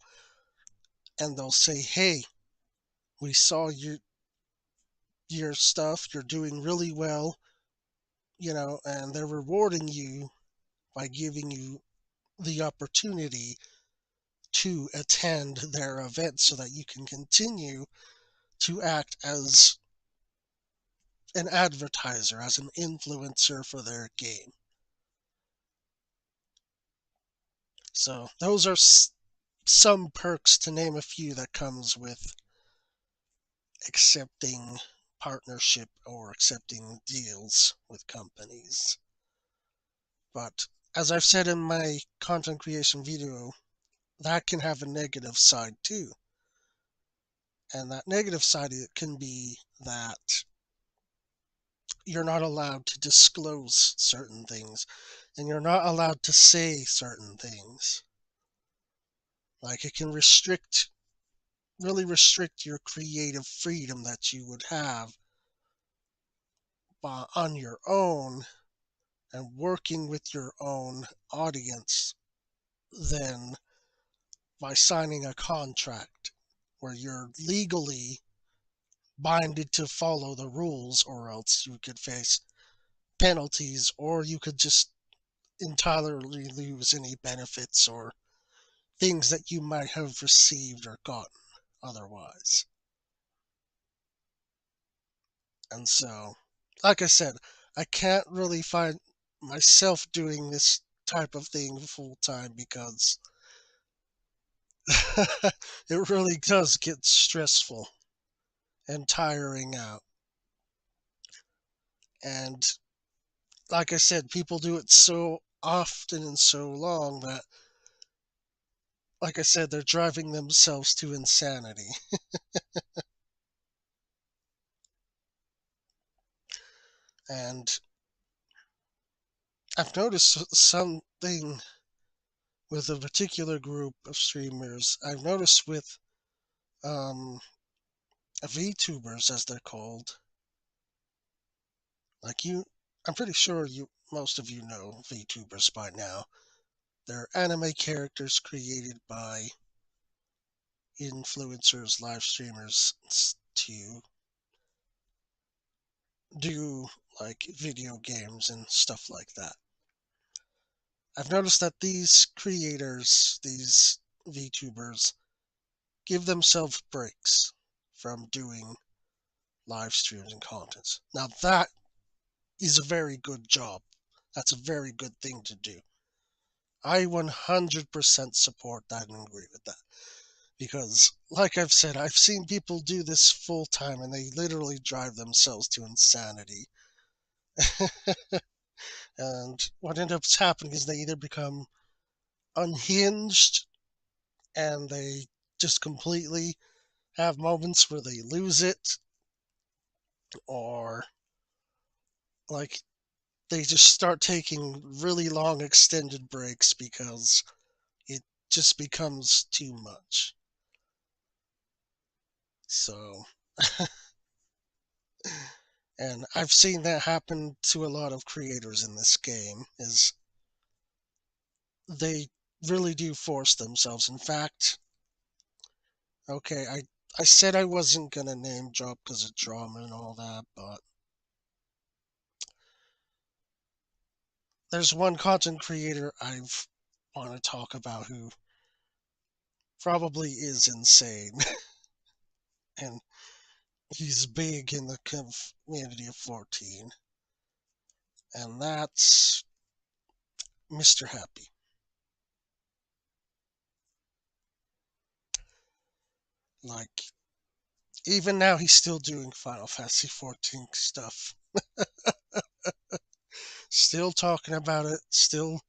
and they'll say, "Hey, we saw your stuff. You're doing really well, you know," and they're rewarding you by giving you the opportunity to attend their event so that you can continue to act as an advertiser, as an influencer for their game. So those are some perks, to name a few, that comes with accepting partnership or accepting deals with companies. But as I've said in my content creation video, that can have a negative side too. And that negative side, it can be that you're not allowed to disclose certain things and you're not allowed to say certain things. Like it can really restrict your creative freedom that you would have on your own and working with your own audience than by signing a contract where you're legally binded to follow the rules, or else you could face penalties, or you could just entirely lose any benefits or things that you might have received or gotten otherwise. And so, like I said, I can't really find myself doing this type of thing full time because it really does get stressful and tiring out. And like I said, people do it so often and so long that, like I said, they're driving themselves to insanity. And I've noticed something with a particular group of streamers. I've noticed with um, VTubers, as they're called. Like I'm pretty sure most of you know VTubers by now. They're anime characters created by influencers, live streamers to do like video games and stuff like that. I've noticed that these creators, these VTubers, give themselves breaks from doing live streams and contents. Now that is a very good job. That's a very good thing to do. I 100% support that and agree with that. Because, like I've said, I've seen people do this full time and they literally drive themselves to insanity. And what ends up happening is they either become unhinged and they just completely have moments where they lose it, or like they just start taking really long extended breaks because it just becomes too much. So, and I've seen that happen to a lot of creators in this game, is they really do force themselves. In fact, okay, I said I wasn't gonna name drop because of drama and all that, but there's one content creator I've want to talk about who probably is insane, and he's big in the community of 14, and that's Mr. Happy. Like, even now, he's still doing Final Fantasy XIV stuff, still talking about it, still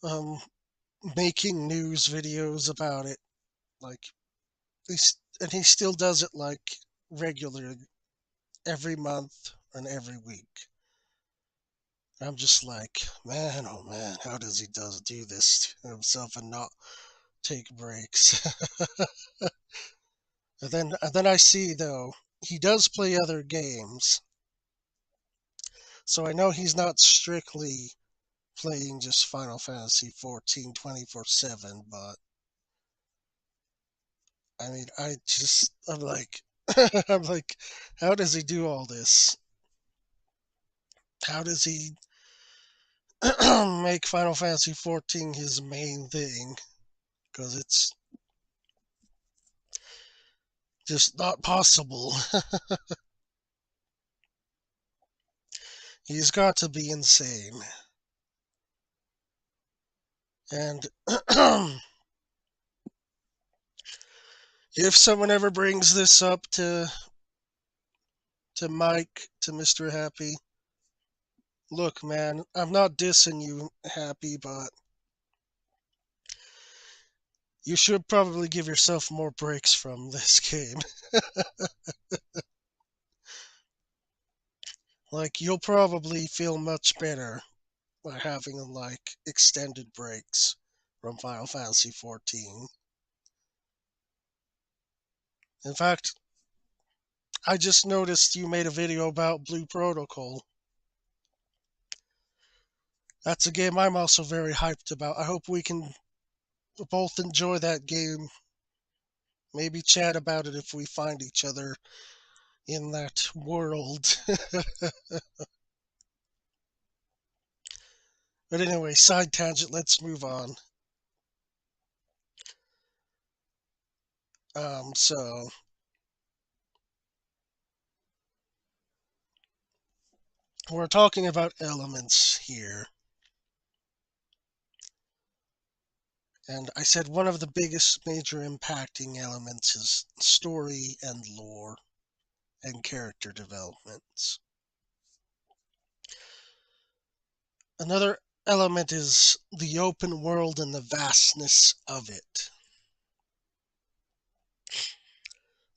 um, making news videos about it. Like, and he still does it like regularly every month and every week. I'm just like, man, oh man, how does he do this to himself and not take breaks? And then I see though he does play other games, so I know he's not strictly playing just Final Fantasy 14 24/7. But I mean, I'm like, I'm like, how does he do all this? How does he make Final Fantasy 14 his main thing? Because it's just not possible. He's got to be insane. And if someone ever brings this up to to Mike, to Mr. Happy. Look, man, I'm not dissing you, Happy, but you should probably give yourself more breaks from this game. Like, you'll probably feel much better by having, like, extended breaks from Final Fantasy XIV. In fact, I just noticed you made a video about Blue Protocol. That's a game I'm also very hyped about. I hope we can both enjoy that game. Maybe chat about it if we find each other in that world. But anyway, side tangent, let's move on. So we're talking about elements here. And I said one of the biggest major impacting elements is story and lore and character developments. Another element is the open world and the vastness of it.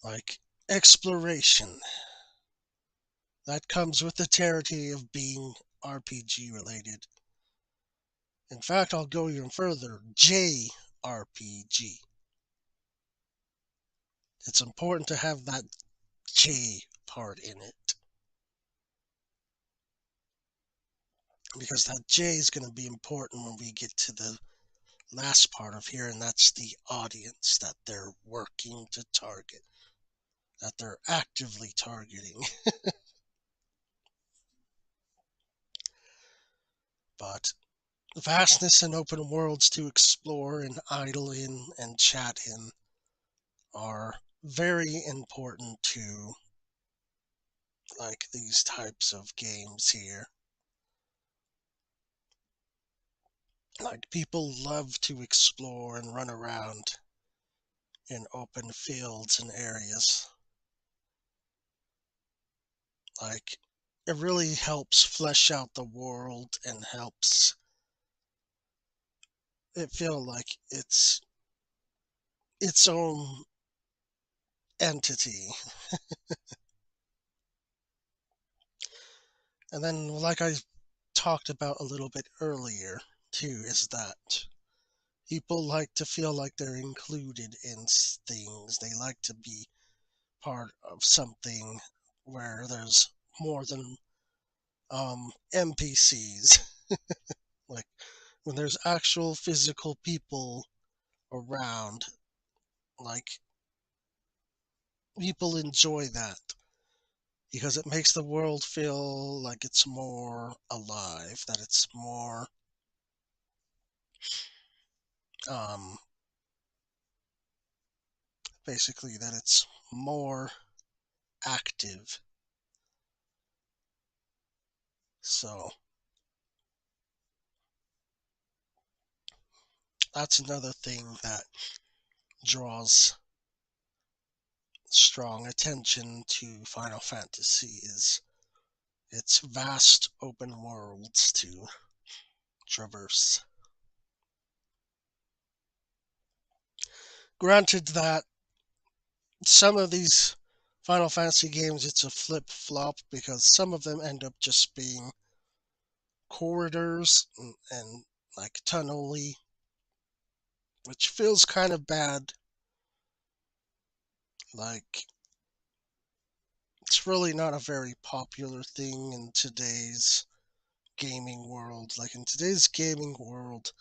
Like exploration. That comes with the territory of being RPG related. In fact, I'll go even further. JRPG. It's important to have that J part in it. Because that J is going to be important when we get to the last part of here, and that's the audience that they're working to target, that they're actively targeting. But vastness and open worlds to explore and idle in and chat in are very important to like these types of games here. Like people love to explore and run around in open fields and areas. Like it really helps flesh out the world and helps it feel like it's its own entity. And then, like I talked about a little bit earlier, too, is that people like to feel like they're included in things. They like to be part of something where there's more than NPCs. Like when there's actual physical people around, like people enjoy that because it makes the world feel like it's more alive, that it's more um, basically that it's more active. So that's another thing that draws strong attention to Final Fantasy is its vast open worlds to traverse. Granted that some of these Final Fantasy games it's a flip flop because some of them end up just being corridors and like tunnely, which feels kind of bad. Like it's really not a very popular thing in today's gaming world. Like in today's gaming world,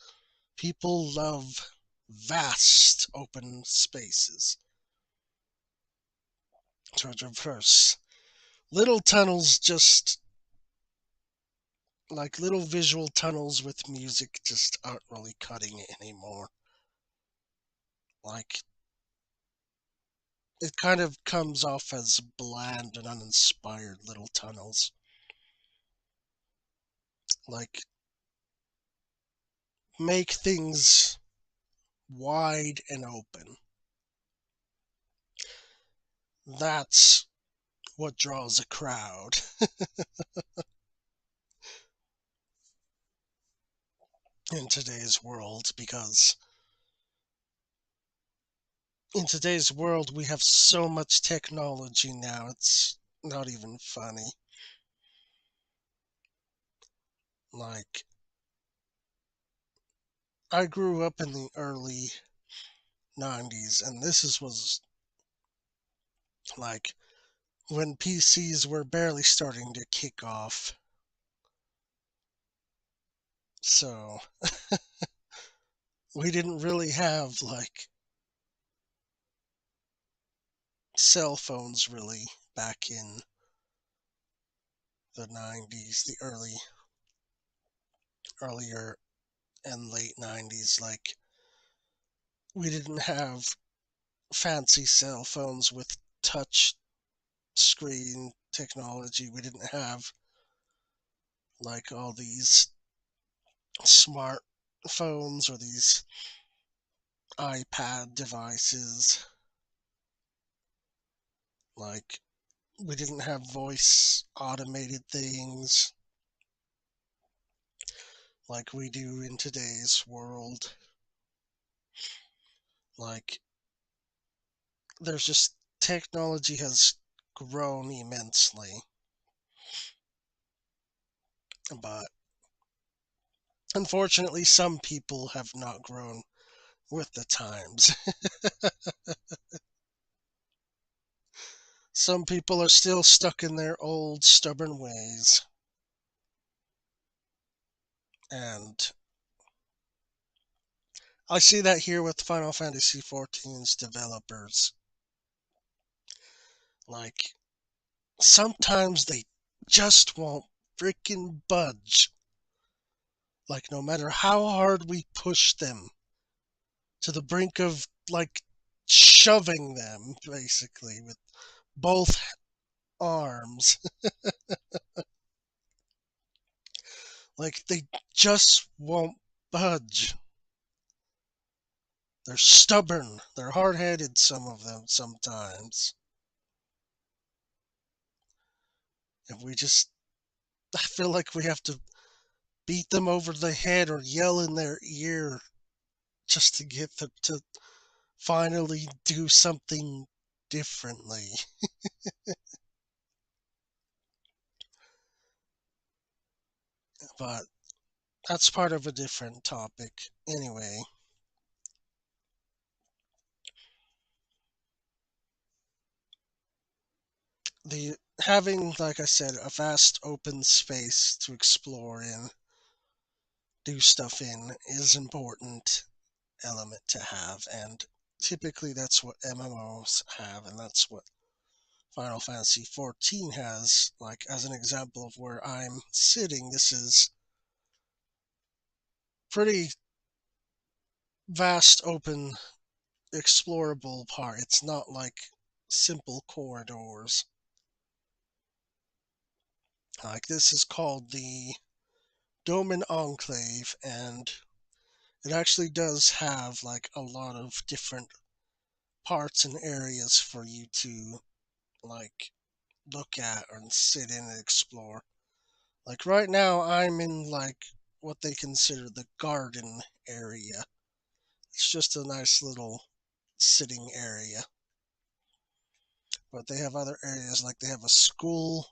people love vast open spaces to traverse. Little tunnels just like little visual tunnels with music just aren't really cutting it anymore. Like it kind of comes off as bland and uninspired little tunnels. Like make things wide and open. That's what draws a crowd in today's world, because in today's world we have so much technology now, it's not even funny. Like, I grew up in the early 90s, and was like when PCs were barely starting to kick off. So we didn't really have like cell phones really back in the 90s, the earlier and late 90s. Like, we didn't have fancy cell phones with touch screen technology. We didn't have like all these smart phones or these iPad devices. Like, we didn't have voice automated things like we do in today's world. Like, there's just technology has grown immensely, but unfortunately, some people have not grown with the times. Some people are still stuck in their old stubborn ways, and I see that here with Final Fantasy XIV's developers. Like, sometimes they just won't freaking budge. Like, no matter how hard we push them to the brink of, like, shoving them, basically, with both arms. Like, they just won't budge. They're stubborn. They're hard headed, some of them, sometimes. And I feel like we have to beat them over the head or yell in their ear just to get them to finally do something differently. But that's part of a different topic. Anyway, the having, like I said, a vast open space to explore in, do stuff in, is important element to have, and typically that's what MMOs have, and that's what Final Fantasy XIV has. Like, as an example of where I'm sitting, this is pretty vast open explorable part. It's not like simple corridors. Like, this is called the Doman Enclave, and it actually does have like a lot of different parts and areas for you to like look at and sit in and explore. Like, right now I'm in like what they consider the garden area. It's just a nice little sitting area. But they have other areas, like they have a school,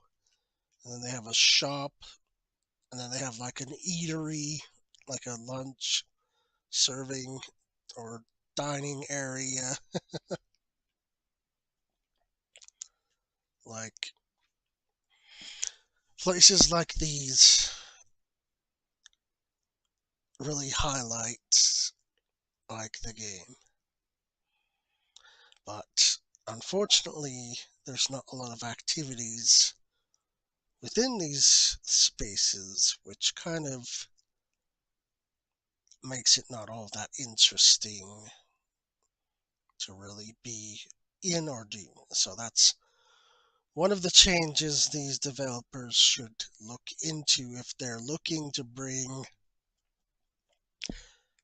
and then they have a shop, and then they have like an eatery, like a lunch serving or dining area. Like, places like these really highlight like the game. But unfortunately, there's not a lot of activities within these spaces, which kind of makes it not all that interesting to really be in or do. So that's one of the changes these developers should look into if they're looking to bring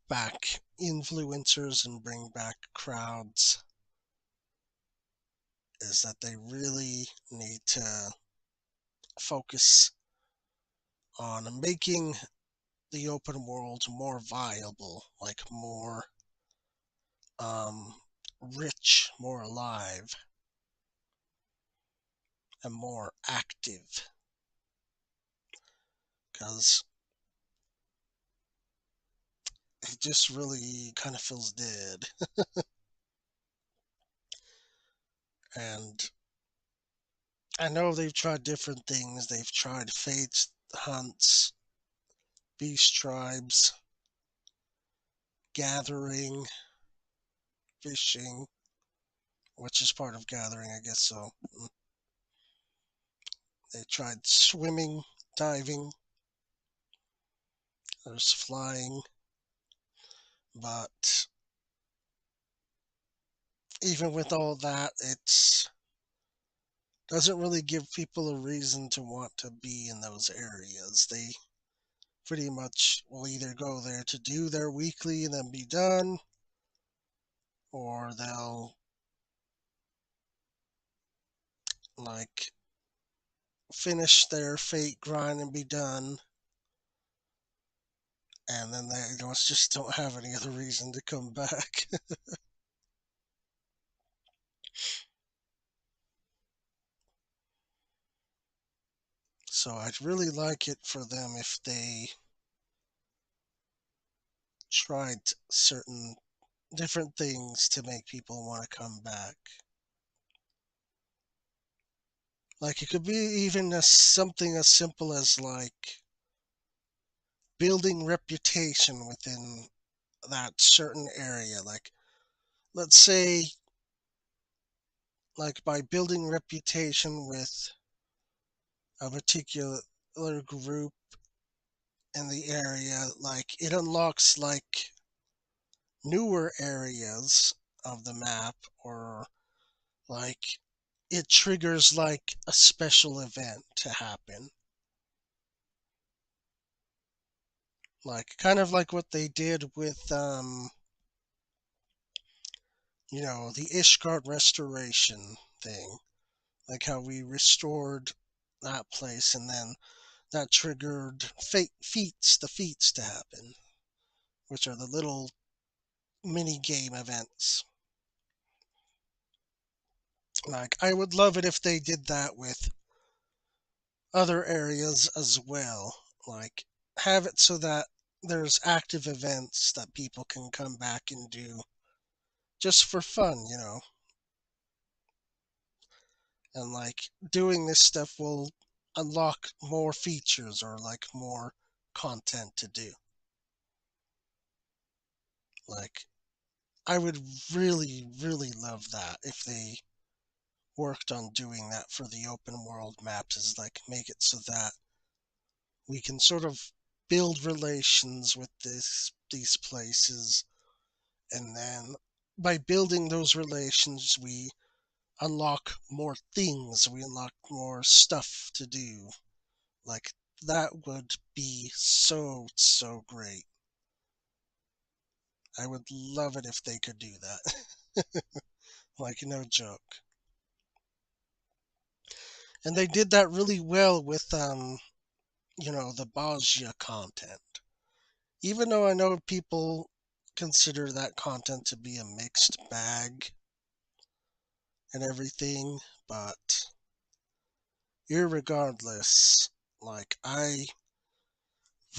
back influencers and bring back crowds. is that they really need to focus on making the open world more viable, like more um, rich, more alive, and more active. Because it just really kind of feels dead. And I know they've tried different things. They've tried fates, hunts, beast tribes, gathering, fishing, which is part of gathering, I guess so. They tried swimming, diving, there's flying, but even with all that, it doesn't really give people a reason to want to be in those areas. They pretty much will either go there to do their weekly and then be done, or they'll like finish their fate grind and be done, and then they just don't have any other reason to come back. So I'd really like it for them if they tried certain different things to make people want to come back. Like it could be even something as simple as like building reputation within that certain area. Like let's say like by building reputation with a particular group in the area, like it unlocks like newer areas of the map, or like it triggers like a special event to happen. Like kind of like what they did with the Ishgard restoration thing. Like how we restored that place and then that triggered the feats to happen, which are the little mini game events. Like I would love it if they did that with other areas as well. Like have it so that there's active events that people can come back and do just for fun. And like doing this stuff will unlock more features or like more content to do. Like I would really, really love that if they worked on doing that for the open world maps, is like make it so that we can sort of build relations with these places, and then by building those relations we unlock more things, we unlock more stuff to do. Like that would be so so great. I would love it if they could do that. Like no joke. And they did that really well with the Bajia content. Even though I know people consider that content to be a mixed bag and everything, but irregardless, like I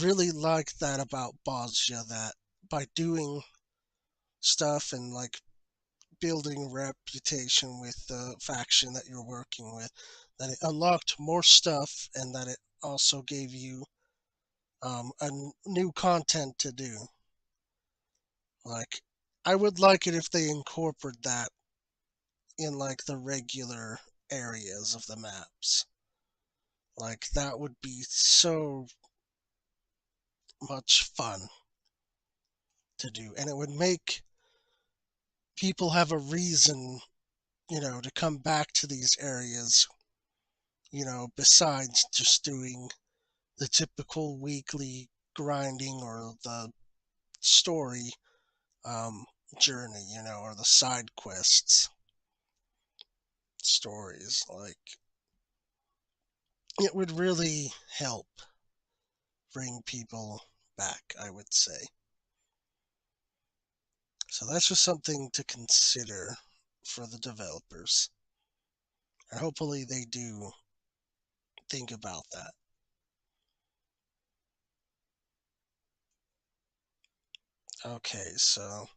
really like that about Bajia, that by doing stuff and like building reputation with the faction that you're working with, that it unlocked more stuff and that it also gave you new content to do. Like, I would like it if they incorporate that in like the regular areas of the maps. Like, that would be so much fun to do, and it would make people have a reason, to come back to these areas, besides just doing the typical weekly grinding or the story um, journey, or the side quests. stories. Like, it would really help bring people back, I would say. So that's just something to consider for the developers. And hopefully they do think about that. Okay, so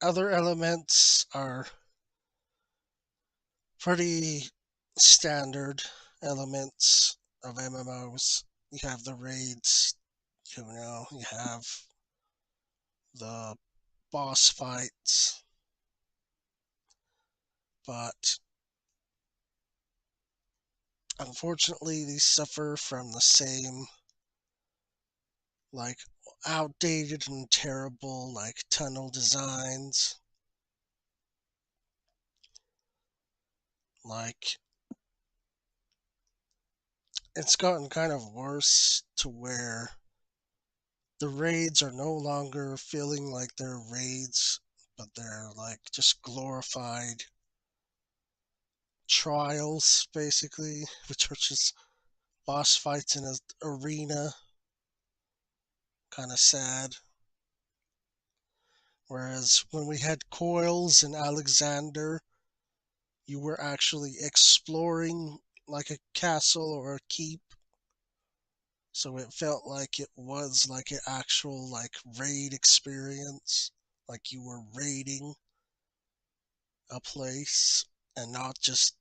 other elements are pretty standard elements of MMOs. You have the raids, you have the boss fights, but unfortunately these suffer from the same, like, outdated and terrible, like, tunnel designs. Like, it's gotten kind of worse to where the raids are no longer feeling like they're raids, but they're like just glorified trials, basically, which are just boss fights in an arena. Kind of sad. Whereas when we had Coils and Alexander, you were actually exploring like a castle or a keep. So it felt like it was like an actual like raid experience. Like you were raiding a place and not just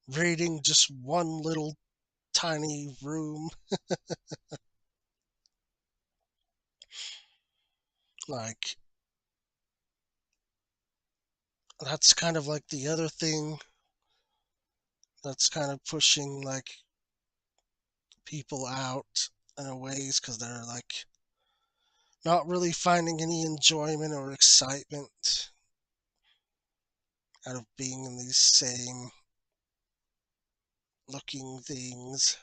raiding just one little tiny room. Like, that's kind of like the other thing that's kind of pushing like people out in a ways, because they're like not really finding any enjoyment or excitement out of being in these same looking things.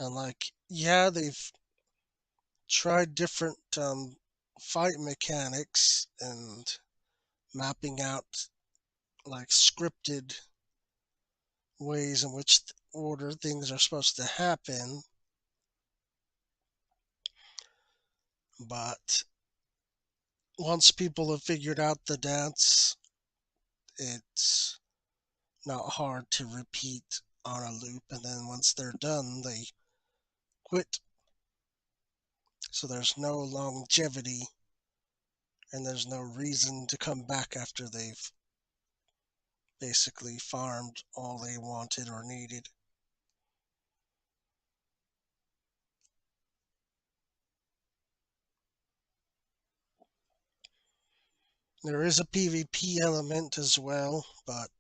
And like, yeah, they've tried different fight mechanics and mapping out like scripted ways in which order things are supposed to happen, but once people have figured out the dance, it's not hard to repeat on a loop, and then once they're done, they quit. So there's no longevity, and there's no reason to come back after they've basically farmed all they wanted or needed. There is a PvP element as well, but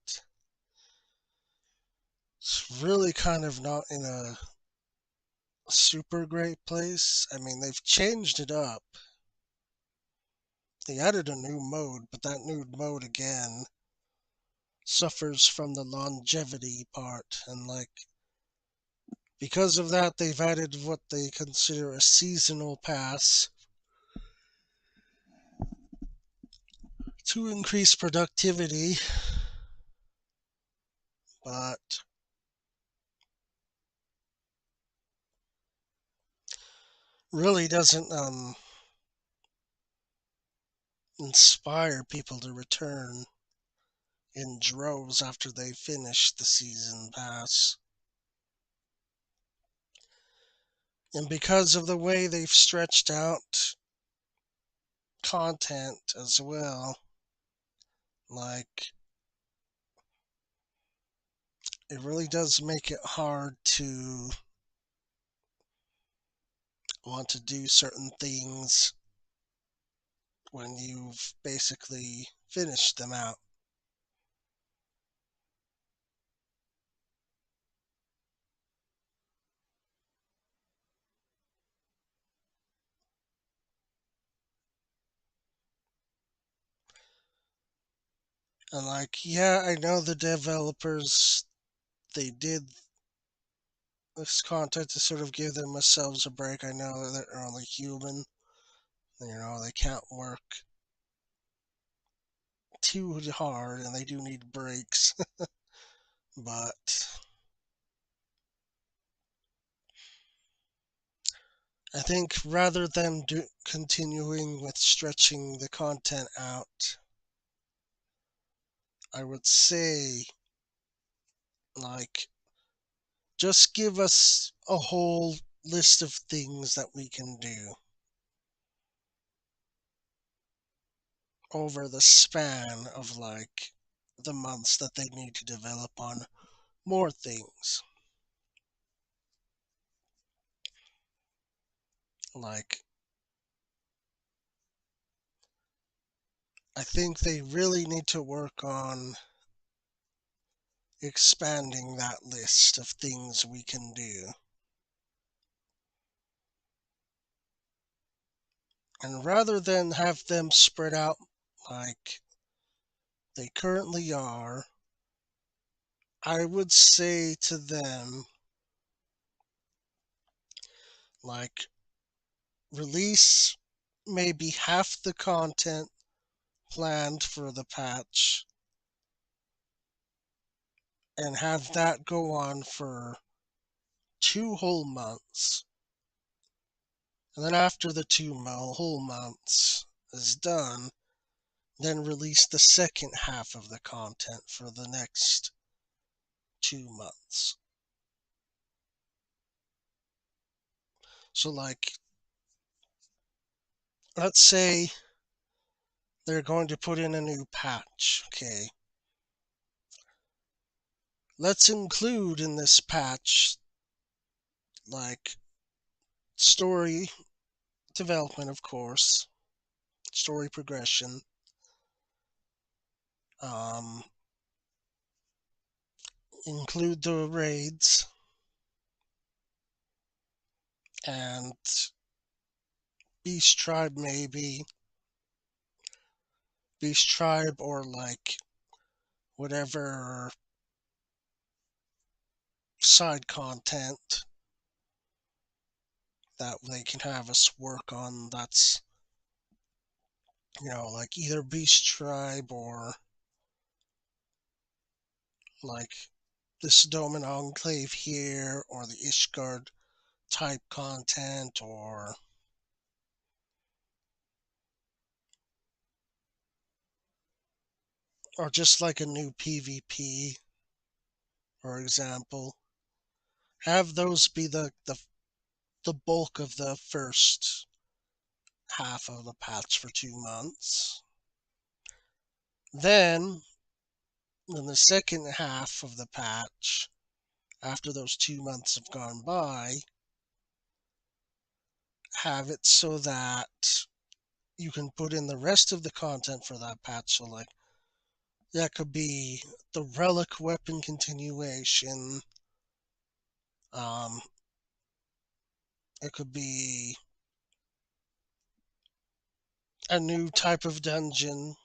it's really kind of not in a super great place. I mean, they've changed it up. They added a new mode, but that new mode again suffers from the longevity part. And like, because of that, they've added what they consider a seasonal pass to increase productivity, but really doesn't inspire people to return in droves after they finish the season pass. And because of the way they've stretched out content as well, like, it really does make it hard to want to do certain things when you've basically finished them out. And like, yeah, I know the developers, they did this content to sort of give themselves a break. I know that they're only human. They can't work too hard and they do need breaks. But I think rather than continuing with stretching the content out, I would say, like, just give us a whole list of things that we can do over the span of, like, the months that they need to develop on more things. Like, I think they really need to work on expanding that list of things we can do. And rather than have them spread out like they currently are, I would say to them, like, release maybe half the content planned for the patch and have that go on for 2 whole months. And then after the whole months is done, then release the second half of the content for the next 2 months. So, like, let's say they're going to put in a new patch, okay? Let's include in this patch, like, story development, of course, story progression, um, include the raids, and Beast Tribe maybe, Beast Tribe or, like, whatever side content that they can have us work on that's, like, either Beast Tribe or, like, this Doman Enclave here or the Ishgard type content, or just like a new PvP, for example. Have those be the bulk of the first half of the patch for 2 months. Then, in the second half of the patch, after those 2 months have gone by, have it so that you can put in the rest of the content for that patch. So, like, that could be the relic weapon continuation. It could be a new type of dungeon,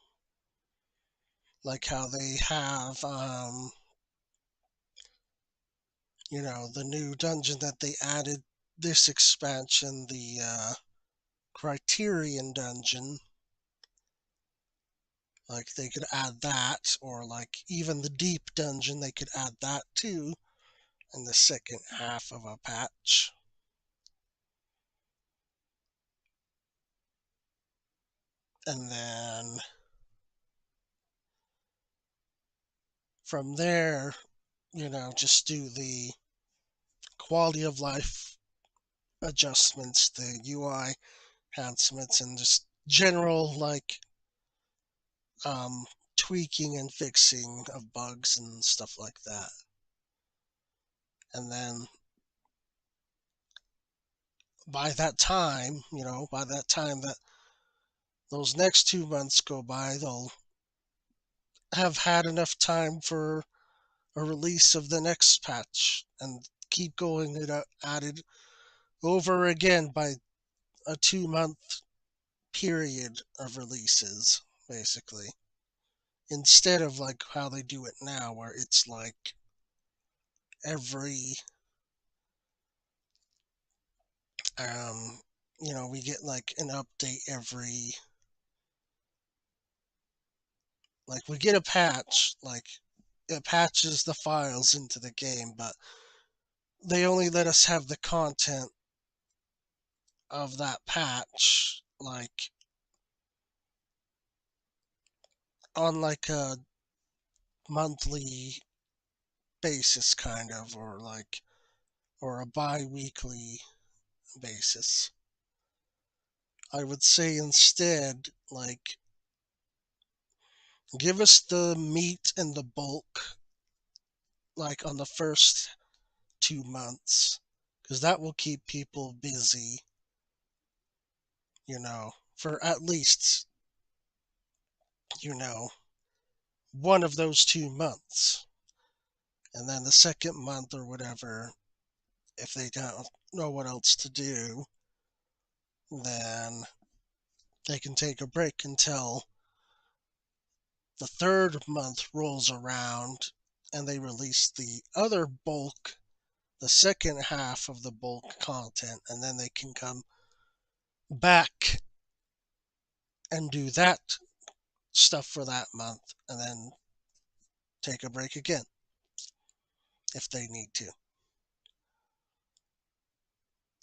like how they have, the new dungeon that they added this expansion, the Criterion dungeon. Like, they could add that, or, like, even the deep dungeon, they could add that too in the second half of a patch. And then from there, just do the quality of life adjustments, the UI enhancements, and just general, like, um, tweaking and fixing of bugs and stuff like that. And then by that time that those next 2 months go by, they'll have had enough time for a release of the next patch and keep going it at it over again by a 2 month period of releases, basically. Instead of, like, how they do it now, where it's like every um we get like an update every, like we get a patch, like it patches the files into the game, but they only let us have the content of that patch like on like a monthly basis kind of, or like, or a bi-weekly basis. I would say instead, like, give us the meat and the bulk like on the first 2 months, because that will keep people busy, for at least, you know, one of those 2 months. And then the second month or whatever, if they don't know what else to do, then they can take a break until the third month rolls around and they release the other bulk, the second half of the bulk content, and then they can come back and do that stuff for that month and then take a break again if they need to.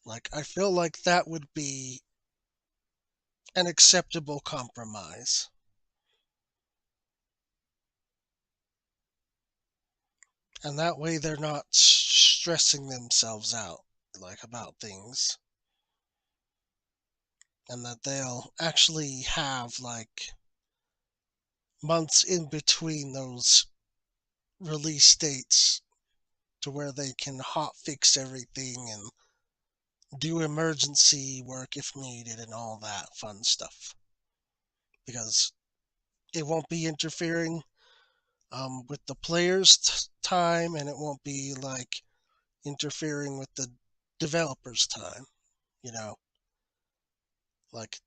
Like, I feel like that would be an acceptable compromise. And that way they're not stressing themselves out like about things. And that they'll actually have like months in between those release dates to where they can hot fix everything and do emergency work if needed and all that fun stuff. Because it won't be interfering with the player's time, and it won't be like interfering with the developer's time. You know, like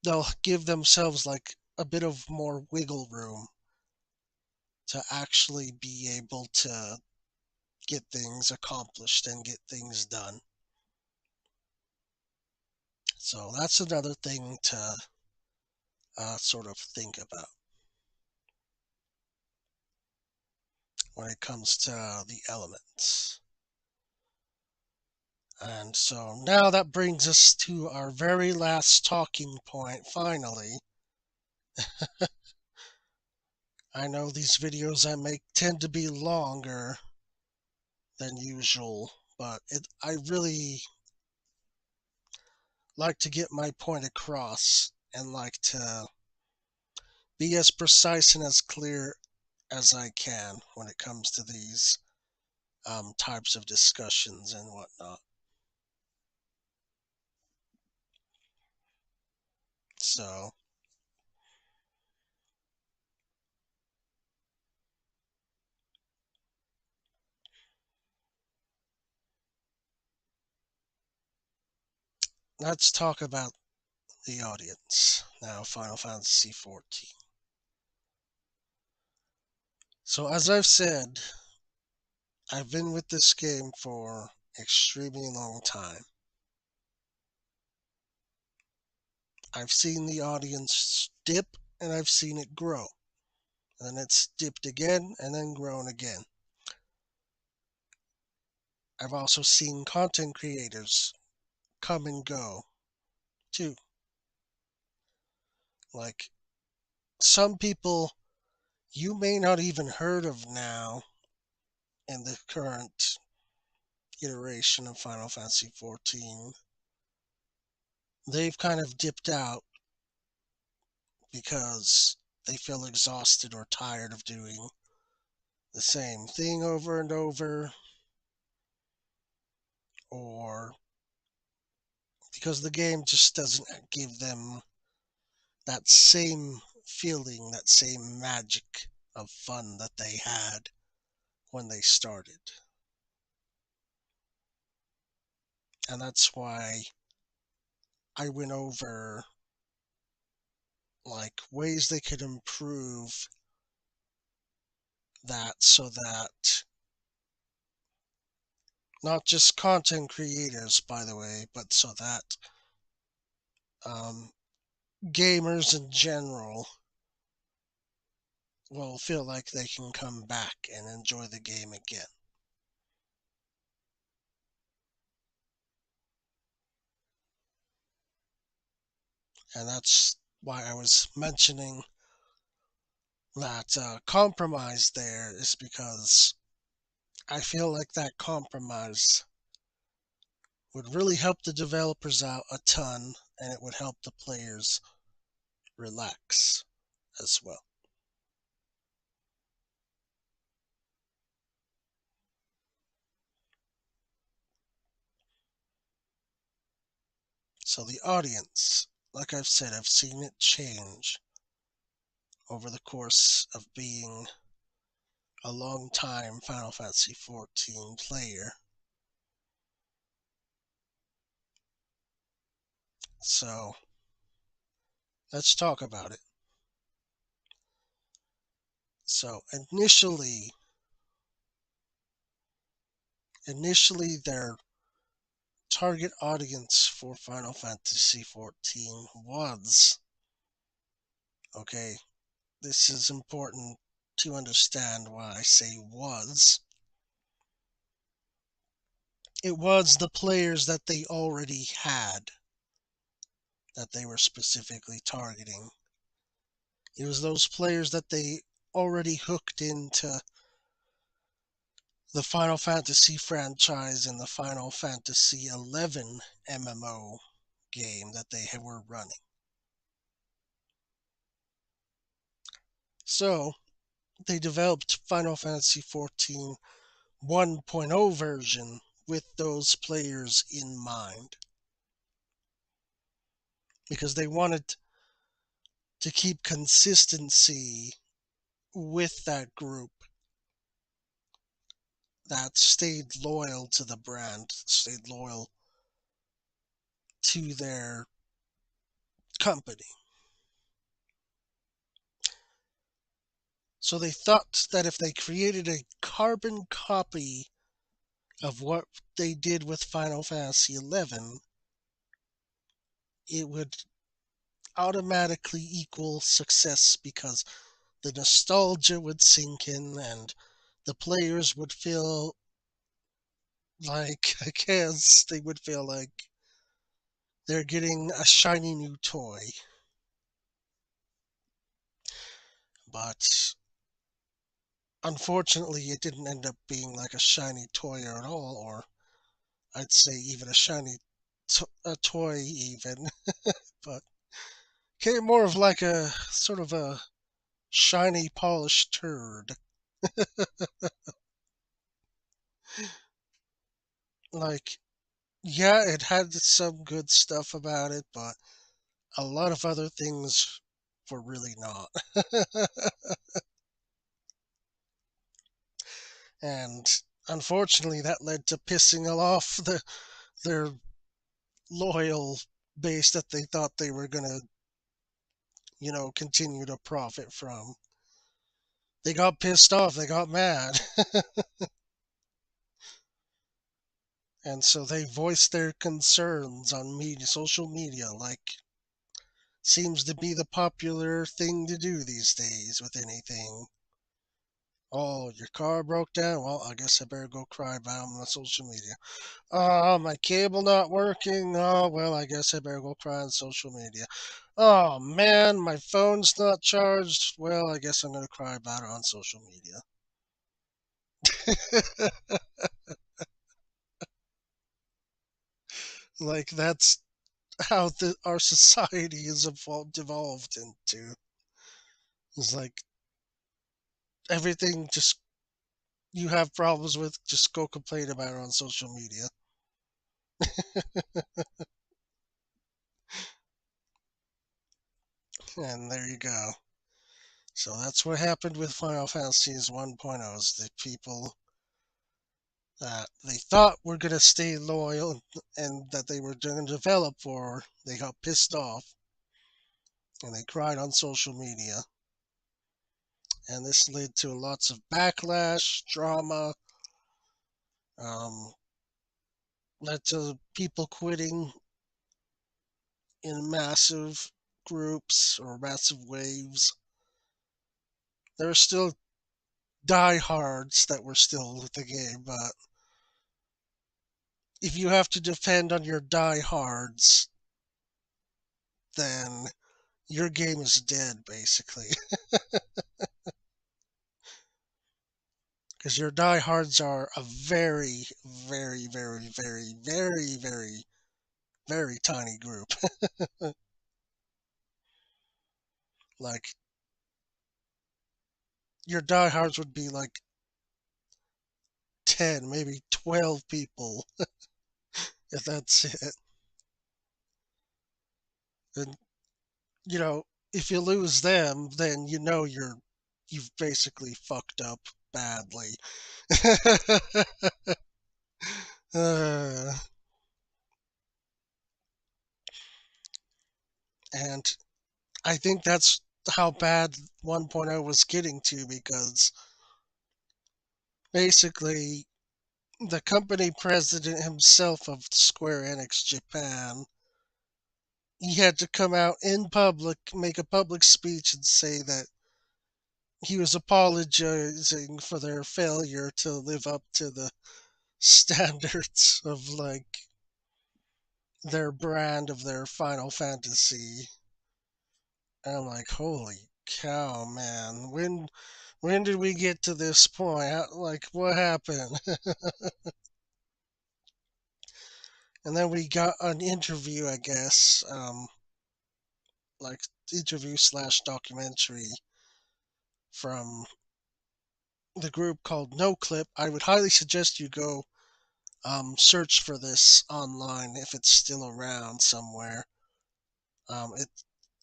they'll give themselves like a bit of more wiggle room to actually be able to get things accomplished and get things done. So that's another thing to sort of think about when it comes to the elements. And so now that brings us to our very last talking point, finally. I know these videos I make tend to be longer than usual, but I really like to get my point across and like to be as precise and as clear as I can when it comes to these types of discussions and whatnot. So let's talk about the audience now, Final Fantasy XIV. So as I've said, I've been with this game for extremely long time. I've seen the audience dip and I've seen it grow. And then it's dipped again and then grown again. I've also seen content creators come and go too. Like some people you may not even heard of now in the current iteration of Final Fantasy XIV. They've kind of dipped out because they feel exhausted or tired of doing the same thing over and over, or because the game just doesn't give them that same feeling, that same magic of fun that they had when they started. And that's why I went over like ways they could improve that so that Not just content creators, by the way, but so that um, gamers in general will feel like they can come back and enjoy the game again. And that's why I was mentioning that compromise there, is because I feel like that compromise would really help the developers out a ton, and it would help the players relax as well. So the audience, like I've said, I've seen it change over the course of being a long time Final Fantasy XIV player. So let's talk about it. So initially their target audience for Final Fantasy XIV was, okay, this is important to understand why I say was. It was the players that they already had that they were specifically targeting. It was those players that they already hooked into the Final Fantasy franchise and the Final Fantasy XI MMO game that they were running. So they developed Final Fantasy XIV 1.0 version with those players in mind, because they wanted to keep consistency with that group that stayed loyal to the brand, stayed loyal to their company. So they thought that if they created a carbon copy of what they did with Final Fantasy XI, it would automatically equal success, because the nostalgia would sink in and the players would feel like, I guess, they would feel like they're getting a shiny new toy. But unfortunately, it didn't end up being like a shiny toy at all, or I'd say even a shiny a toy, even. But came more of like a sort of a shiny, polished turd. Like, yeah, it had some good stuff about it, but a lot of other things were really not. And unfortunately, that led to pissing off their loyal base that they thought they were gonna, continue to profit from. They got pissed off. They got mad. And so they voiced their concerns on social media, like seems to be the popular thing to do these days with anything. Oh, your car broke down? Well, I guess I better go cry about it on social media. Oh, my cable not working? Oh, well, I guess I better go cry on social media. Oh, man, my phone's not charged? Well, I guess I'm going to cry about it on social media. Like, that's how our society is devolved into. It's like everything just you have problems with, just go complain about it on social media. And there you go. So that's what happened with Final Fantasies 1.0's. The people that they thought were going to stay loyal and that they were going to develop for, they got pissed off and they cried on social media. And this led to lots of backlash, drama, um, led to people quitting in massive groups or massive waves. There are still diehards that were still with the game, but if you have to depend on your diehards, then your game is dead, basically. Because your diehards are a very, very, very, very, very, very, very tiny group. Like, your diehards would be like 10, maybe 12 people, if that's it. And, you know, if you lose them, then you've basically fucked up badly. uh, and I think that's how bad 1.0 was getting to, because basically the company president himself of Square Enix Japan, he had to come out in public, make a public speech and say that he was apologizing for their failure to live up to the standards of like their brand of their Final Fantasy. And I'm like, holy cow, man! When did we get to this point? Like, what happened? And then we got an interview, I guess, like interview slash documentary from the group called No Clip. I would highly suggest you go search for this online if it's still around somewhere.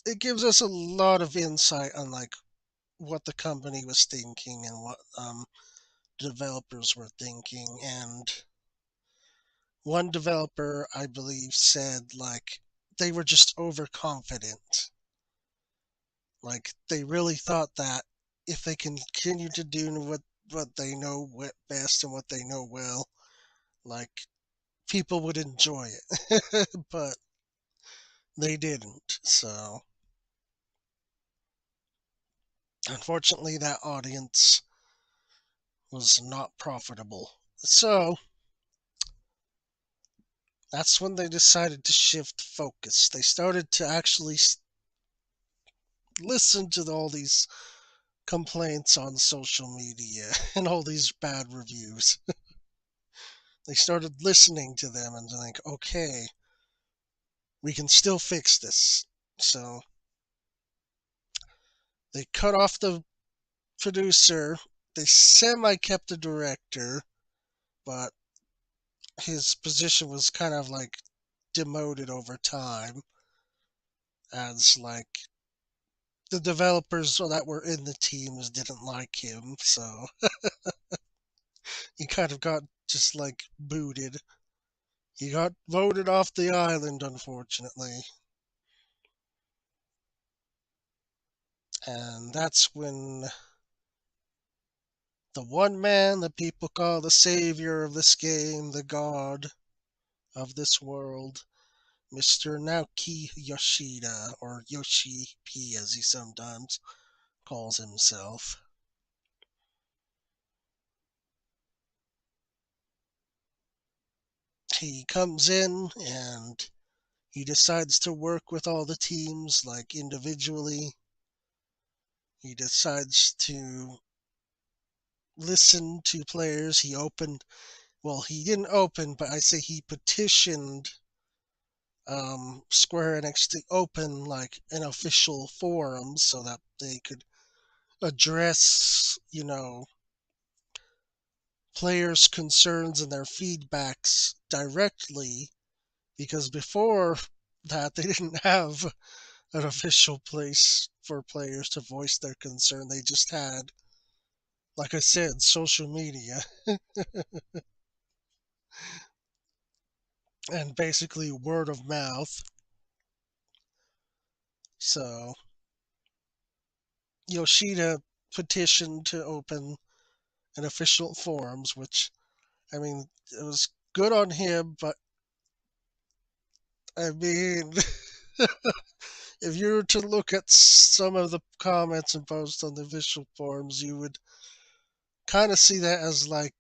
It gives us a lot of insight on like what the company was thinking and what developers were thinking. And one developer, I believe, said like they were just overconfident. Like they really thought that if they continue to do what they know best and what they know well, like people would enjoy it. But they didn't. So unfortunately, that audience was not profitable. So that's when they decided to shift focus. They started to actually listen to all these complaints on social media and all these bad reviews. They started listening to them and think, okay, we can still fix this. So they cut off the producer. They semi kept the director, but his position was kind of like demoted over time, as like the developers that were in the teams didn't like him, so he kind of got just like booted. He got voted off the island, unfortunately. And that's when the one man that people call the savior of this game, the god of this world, Mr. Naoki Yoshida, or Yoshi P as he sometimes calls himself. He comes in and he decides to work with all the teams like individually. He decides to listen to players. He didn't open, but I say he petitioned Square Enix to open like an official forum so that they could address, players' concerns and their feedbacks directly, because before that they didn't have an official place for players to voice their concern. They just had, like I said, social media and basically word of mouth. So Yoshida petitioned to open an official forums, which, I mean, it was good on him, but I mean, if you were to look at some of the comments and posts on the official forums, you would kind of see that as like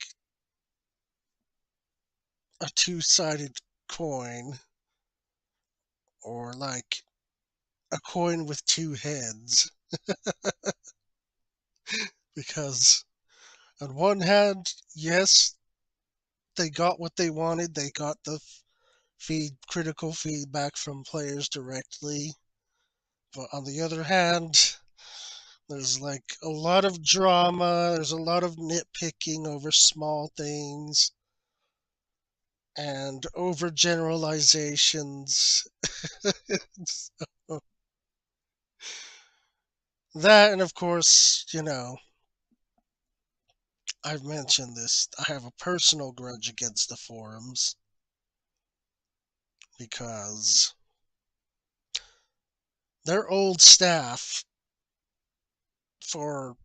a two-sided coin, or like a coin with two heads. Because on one hand, yes, they got what they wanted. They got the critical feedback from players directly. But on the other hand, there's like a lot of drama. There's a lot of nitpicking over small things and overgeneralizations. So, that, and of course, I've mentioned this. I have a personal grudge against the forums because their old staff, for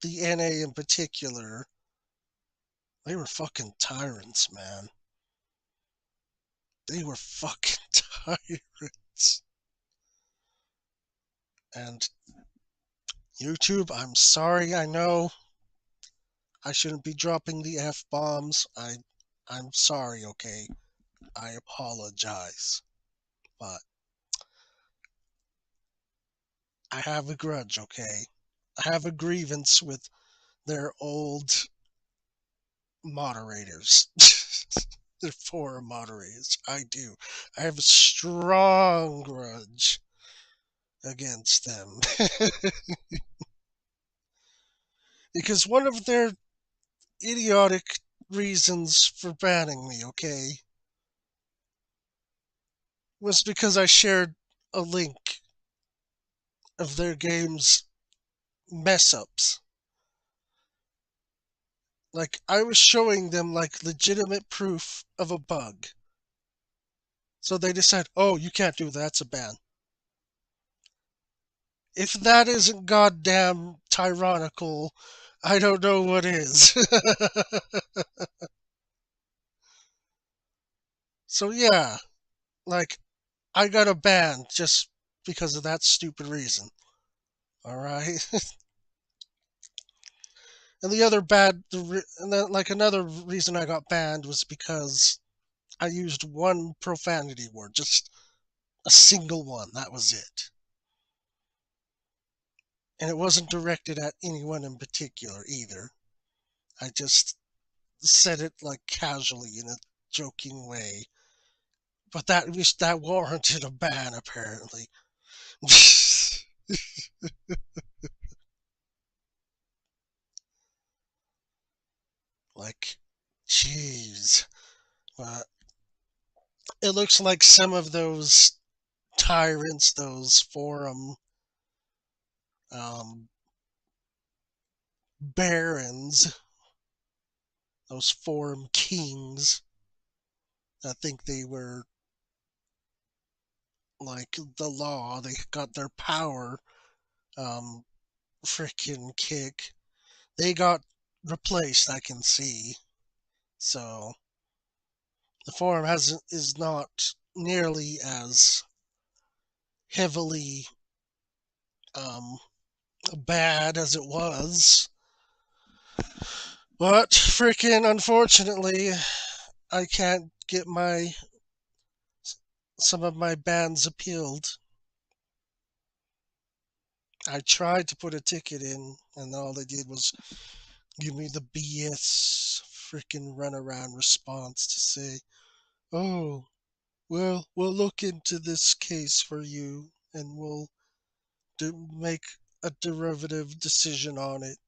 the NA in particular, they were fucking tyrants, man. They were fucking tyrants. And YouTube, I'm sorry, I know I shouldn't be dropping the F bombs. I'm sorry, okay? I apologize. But I have a grudge, okay? I have a grievance with their old moderators. Their forum moderators. I do. I have a strong grudge against them. Because one of their idiotic reasons for banning me, okay, was because I shared a link of their game's mess ups. Like, I was showing them, like, legitimate proof of a bug. So they decide, oh, you can't do that, it's a ban. If that isn't goddamn tyrannical, I don't know what is. So yeah, like, I got a ban just because of that stupid reason. Alright? And the other and then, like, another reason I got banned was because I used one profanity word, just a single one. That was it. And it wasn't directed at anyone in particular either. I just said it like casually in a joking way. But that warranted a ban apparently. Like, jeez. But it looks like some of those tyrants, those forum um, barons, those forum kings, I think they were like the law. They got their power um, freaking kick. They got replaced, I can see. So the forum is not nearly as heavily um, bad as it was. But freaking unfortunately, I can't get some of my bans appealed. I tried to put a ticket in, and all they did was give me the BS freaking runaround response to say, "Oh, well, we'll look into this case for you, and we'll make a derivative decision on it."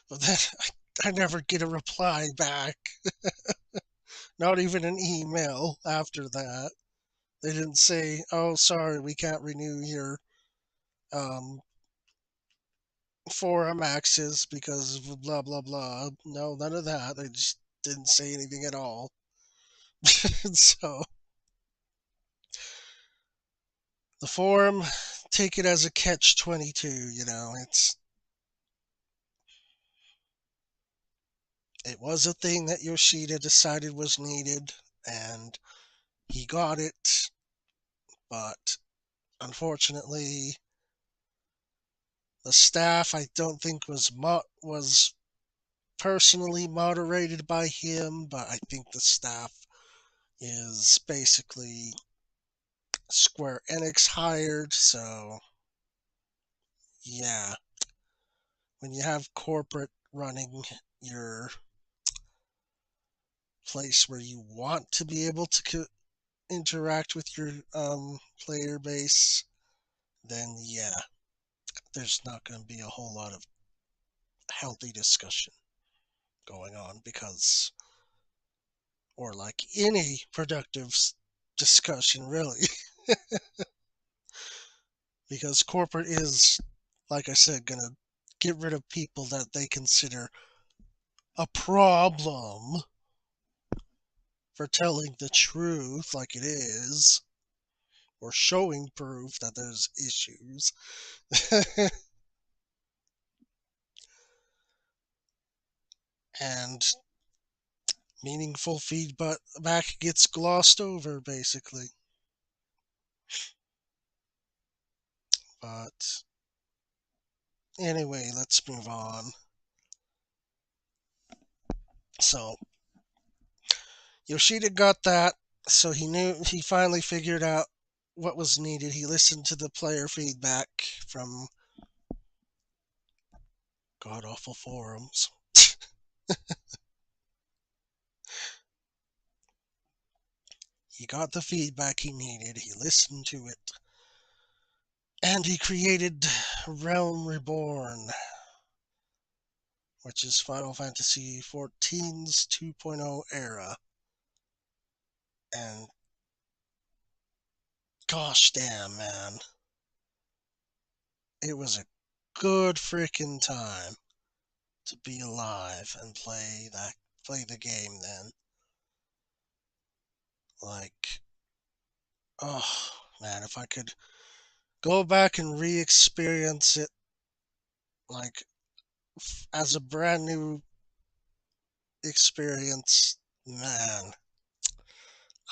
But then I never get a reply back, not even an email after that. They didn't say, "Oh, sorry, we can't renew your um, forum access because of blah blah blah." No, none of that. They just didn't say anything at all. So the forum, take it as a catch 22. It was a thing that Yoshida decided was needed, and He got it, but unfortunately, the staff I don't think was personally moderated by him, but I think the staff is basically Square Enix hired, so yeah. When you have corporate running your place where you want to be able to interact with your player base, then yeah, there's not going to be a whole lot of healthy discussion going on because, or like any productive discussion really, because corporate is, like I said, going to get rid of people that they consider a problem for telling the truth like it is, or showing proof that there's issues. And meaningful feedback gets glossed over, basically. But anyway, let's move on. So, Yoshida got that, so he finally figured out what was needed. He listened to the player feedback from god awful forums. He got the feedback he needed, he listened to it, and he created Realm Reborn, which is Final Fantasy XIV's 2.0 era. And gosh damn, man, it was a good freaking time to be alive and play the game then. Like, oh man, if I could go back and re-experience it like as a brand new experience, man,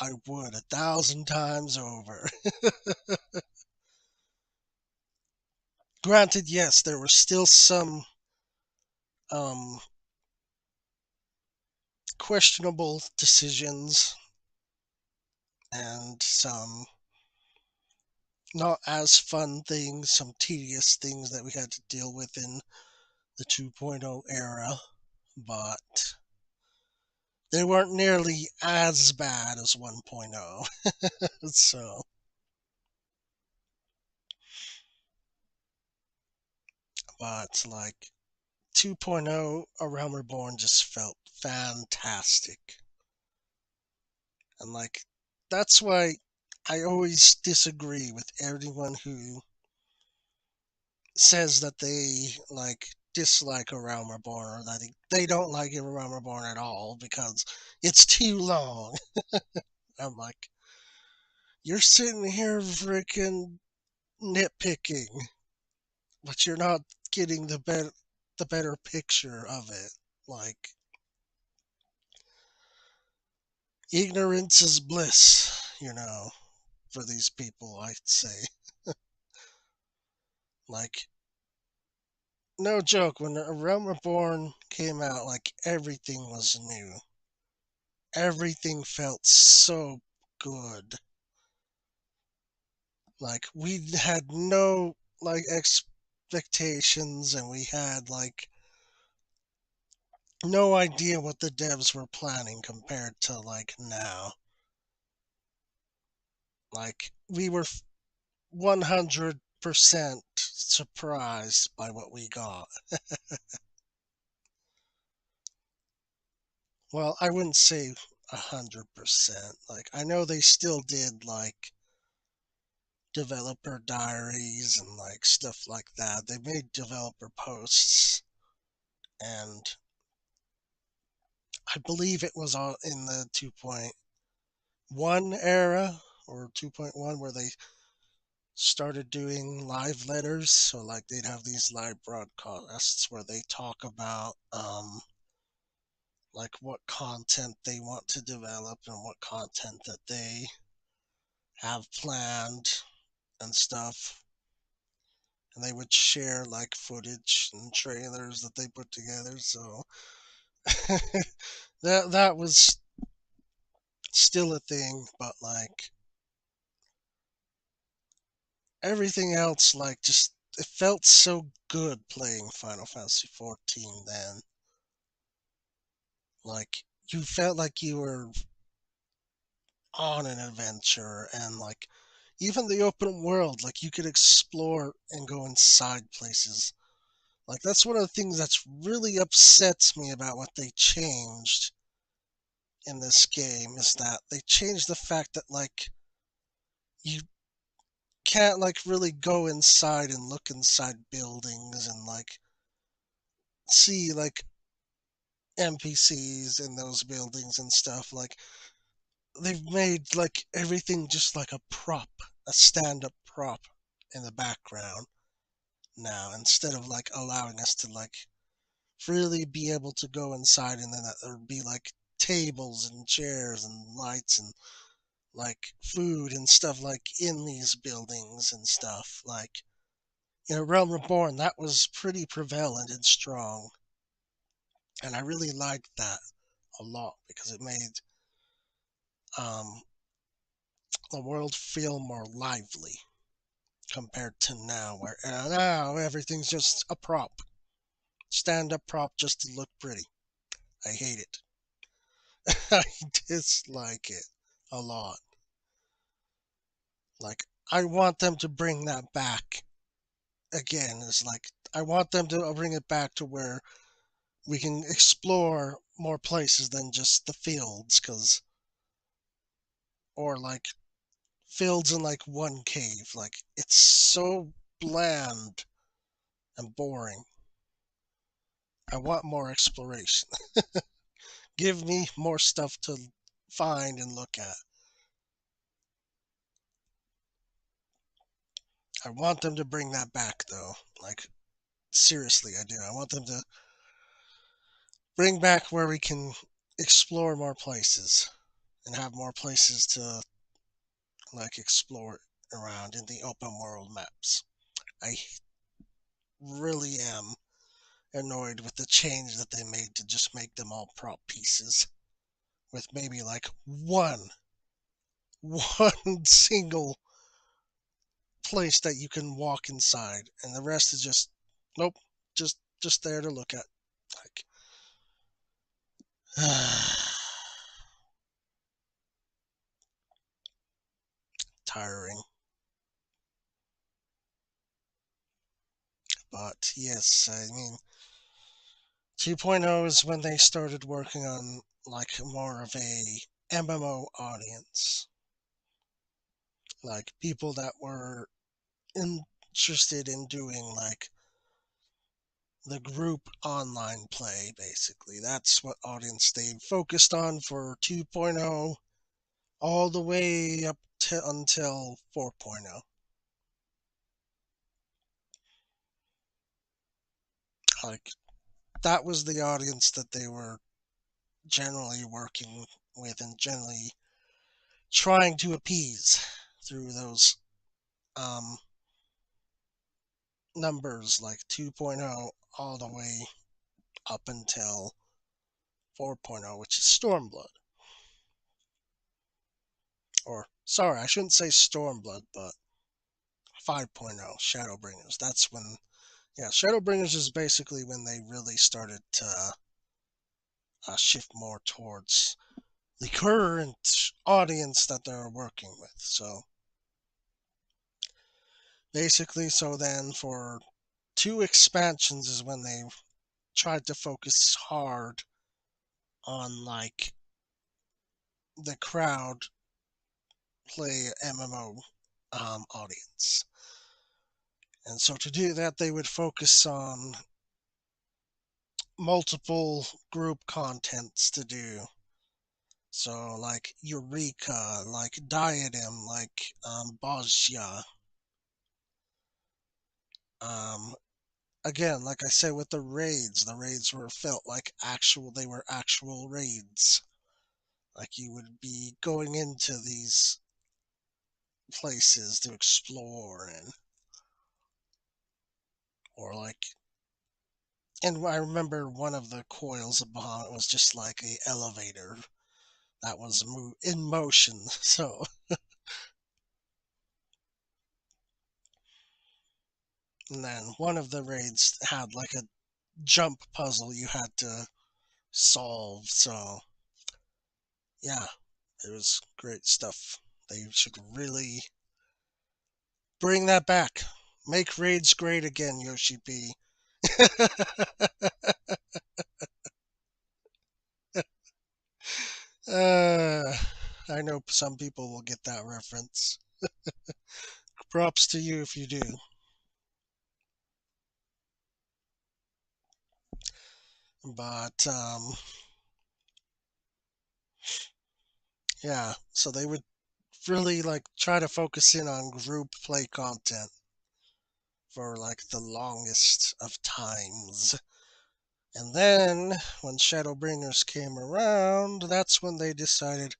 I would 1,000 times over. Granted, yes, there were still some um, questionable decisions and some not as fun things, some tedious things that we had to deal with in the 2.0 era, but they weren't nearly as bad as 1.0. So, but like 2.0 A Realm Reborn just felt fantastic. And like that's why I always disagree with anyone who says that they like dislike A Realm Reborn or that they don't like A Realm Reborn at all because it's too long. I'm like, you're sitting here freaking nitpicking, but you're not getting the better picture of it. Like, ignorance is bliss, for these people, I'd say. Like, no joke, when A Realm Reborn came out, like, everything was new. Everything felt so good. Like, we had no, like, expectations, and we had, like, no idea what the devs were planning compared to, like, now. Like, we were 100% surprised by what we got. Well, I wouldn't say 100%. Like, I know they still did, like, developer diaries and, like, stuff like that. They made developer posts, and I believe it was all in the 2.1 era or 2.1 where they started doing live letters. So, like, they'd have these live broadcasts where they talk about, like, what content they want to develop and what content that they have planned and stuff. And they would share like footage and trailers that they put together. So that was still a thing, but like everything else, like just it felt so good playing Final Fantasy XIV then. Like you felt like you were on an adventure, and like even the open world, like you could explore and go inside places. Like that's one of the things that's really upsets me about what they changed in this game is that they changed the fact that like you can't like really go inside and look inside buildings and like see like NPCs in those buildings and stuff. Like they've made like everything just like a prop, a stand-up prop in the background now, instead of like allowing us to like freely be able to go inside, and then there'd be like tables and chairs and lights and like food and stuff like in these buildings and stuff. Like, Realm Reborn, that was pretty prevalent and strong. And I really liked that a lot because it made um, the world feel more lively compared to now, where now everything's just a prop, stand up prop just to look pretty. I hate it. I dislike it a lot. Like, I want them to bring that back again. It's like, I want them to bring it back to where we can explore more places than just the fields, cause or like fields in like one cave. Like it's so bland and boring. I want more exploration. Give me more stuff to find and look at. I want them to bring that back though. Like seriously, I do. I want them to bring back where we can explore more places and have more places to like explore around in the open world maps. I really am annoyed with the change that they made to just make them all prop pieces with maybe like one single place that you can walk inside, and the rest is just nope, just there to look at. Like tiring. But yes, I mean 2.0 is when they started working on like more of a MMO audience, like people that were interested in doing like the group online play. Basically that's what audience they focused on for 2.0 all the way up to until 4.0. Like that was the audience that they were generally working with and generally trying to appease through those um, numbers like 2.0 all the way up until 4.0, which is Stormblood. Or, sorry, I shouldn't say Stormblood, but 5.0, Shadowbringers. That's when, yeah, Shadowbringers is basically when they really started to shift more towards the current audience that they're working with. So, basically, so then for two expansions is when they tried to focus hard on like the crowd play MMO audience. And so to do that, they would focus on multiple group contents to do. So like Eureka, like Diadem, like Bosnia. Um, Again, like I said with the raids were felt like actual. They were actual raids. Like you would be going into these places to explore and or like and I remember one of the coils of Bahamut was just like a elevator that was in motion. So and then one of the raids had like a jump puzzle you had to solve. So yeah, it was great stuff. They should really bring that back. Make raids great again, Yoshi P. uh, I know some people will get that reference. Props to you if you do. But yeah, so they would really like try to focus in on group play content for like the longest of times. And then when Shadowbringers came around, that's when they decided,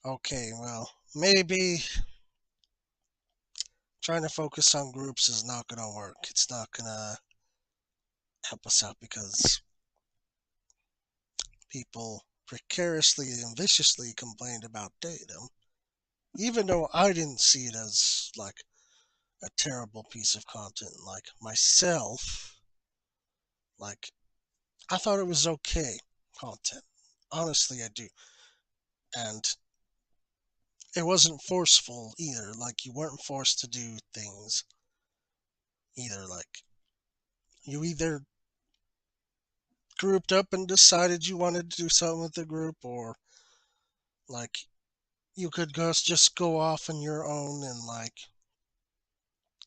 okay, well, maybe trying to focus on groups is not going to work. It's not going to help us out because people precariously and viciously complained about datum, even though I didn't see it as like a terrible piece of content. Like myself, like I thought it was okay content. Honestly, I do. And it wasn't forceful either. Like you weren't forced to do things either. Like you either grouped up and decided you wanted to do something with the group, or like you could just go off on your own and like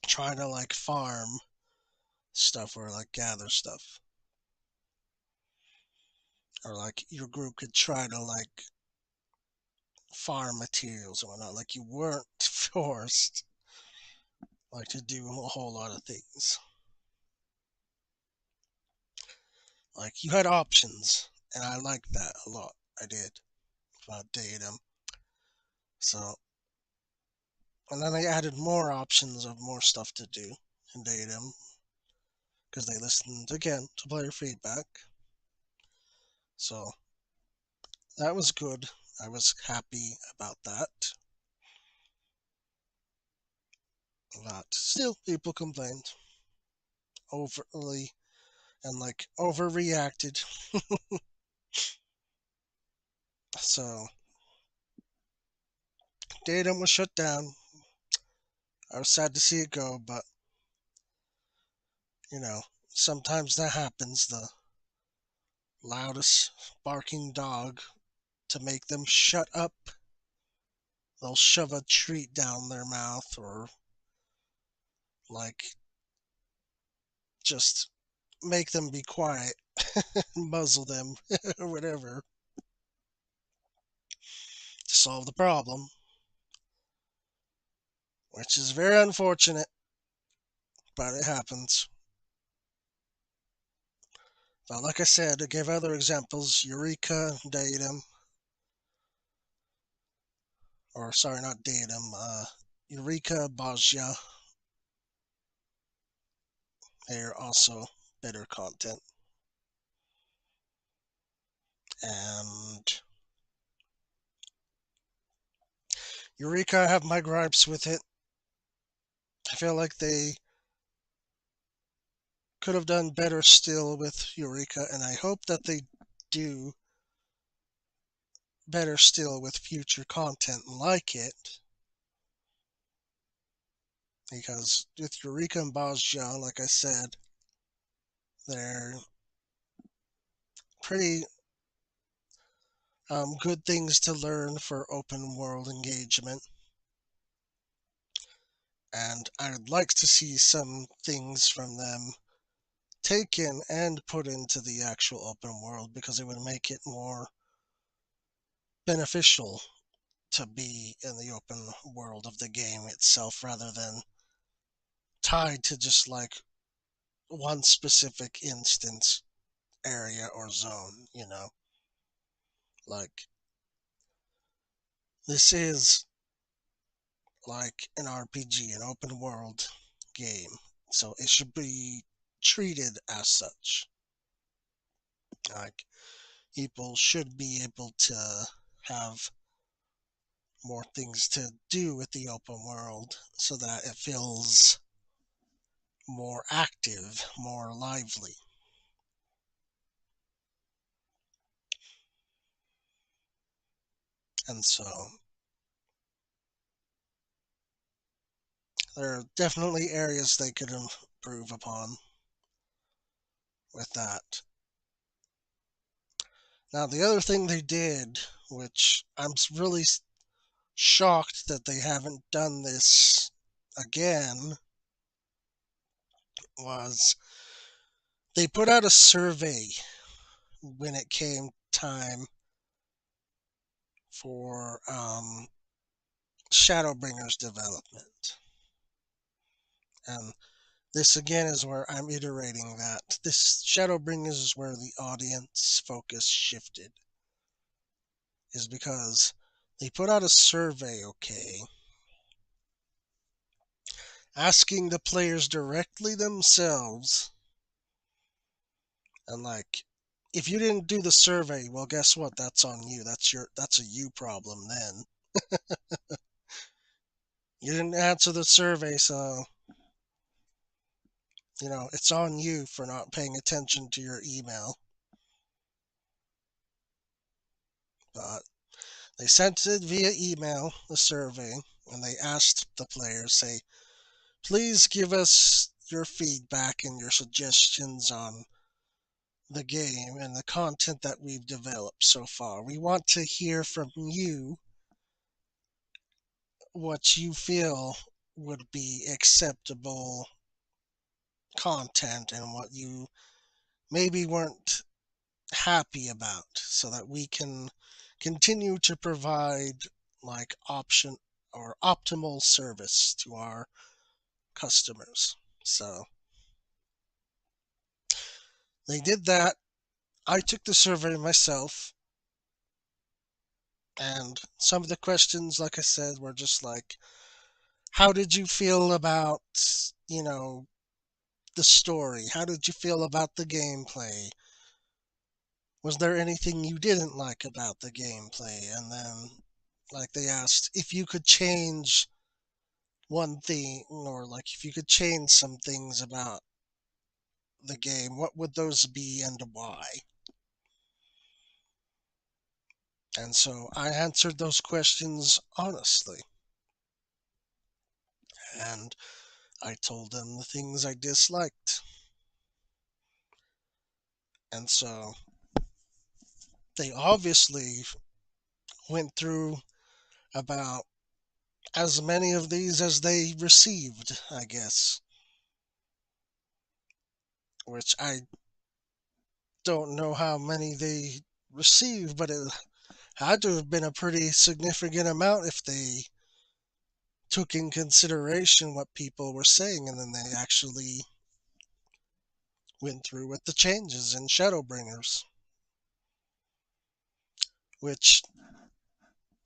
try to like farm stuff or like gather stuff, or like your group could try to like farm materials or whatnot. Like you weren't forced like to do a whole lot of things. Like you had options, and I liked that a lot. I did about dating. So, and then they added more options of more stuff to do in dating because they listened again to player feedback. So that was good. I was happy about that. But still, people complained overly and like overreacted. So datum was shut down. I was sad to see it go, but you know, sometimes that happens. The loudest barking dog to make them shut up. They'll shove a treat down their mouth or like just make them be quiet, muzzle them, or whatever to solve the problem, which is very unfortunate, but it happens. But like I said, I gave other examples Eureka, Datum, or sorry, not Datum, Eureka, Bajia. They're also better content. And Eureka, I have my gripes with it. I feel like they could have done better still with Eureka, and I hope that they do better still with future content like it. Because with Eureka and Bajia, like I said, they're pretty good things to learn for open world engagement. And I'd like to see some things from them taken and put into the actual open world because it would make it more beneficial to be in the open world of the game itself rather than tied to just like one specific instance, area, or zone, you know? Like, this is like an RPG, an open world game. So it should be treated as such. Like people should be able to have more things to do with the open world so that it feels more active, more lively. And so there are definitely areas they could improve upon with that. Now, the other thing they did, which I'm really shocked that they haven't done this again, was they put out a survey when it came time for Shadowbringers development. And this again is where I'm iterating that. This Shadowbringers is where the audience focus shifted. Is because they put out a survey, okay, asking the players directly themselves, and like, if you didn't do the survey, well, guess what? That's on you. That's a you problem then. You didn't answer the survey, so it's on you for not paying attention to your email. But they sent it via email, the survey, and they asked the players, say, please give us your feedback and your suggestions on the game and the content that we've developed so far. We want to hear from you what you feel would be acceptable content and what you maybe weren't happy about so that we can continue to provide like option or optimal service to our customers. So they did that. I took the survey myself, and some of the questions, like I said, were just like, how did you feel about, you know, the story? How did you feel about the gameplay? Was there anything you didn't like about the gameplay? And then, like, they asked if you could change one thing, or like if you could change some things about the game, what would those be and why? And so I answered those questions honestly. And I told them the things I disliked. And so they obviously went through about as many of these as they received, I guess. Which I don't know how many they received, but it had to have been a pretty significant amount if they took in consideration what people were saying and then they actually went through with the changes in Shadowbringers. Which,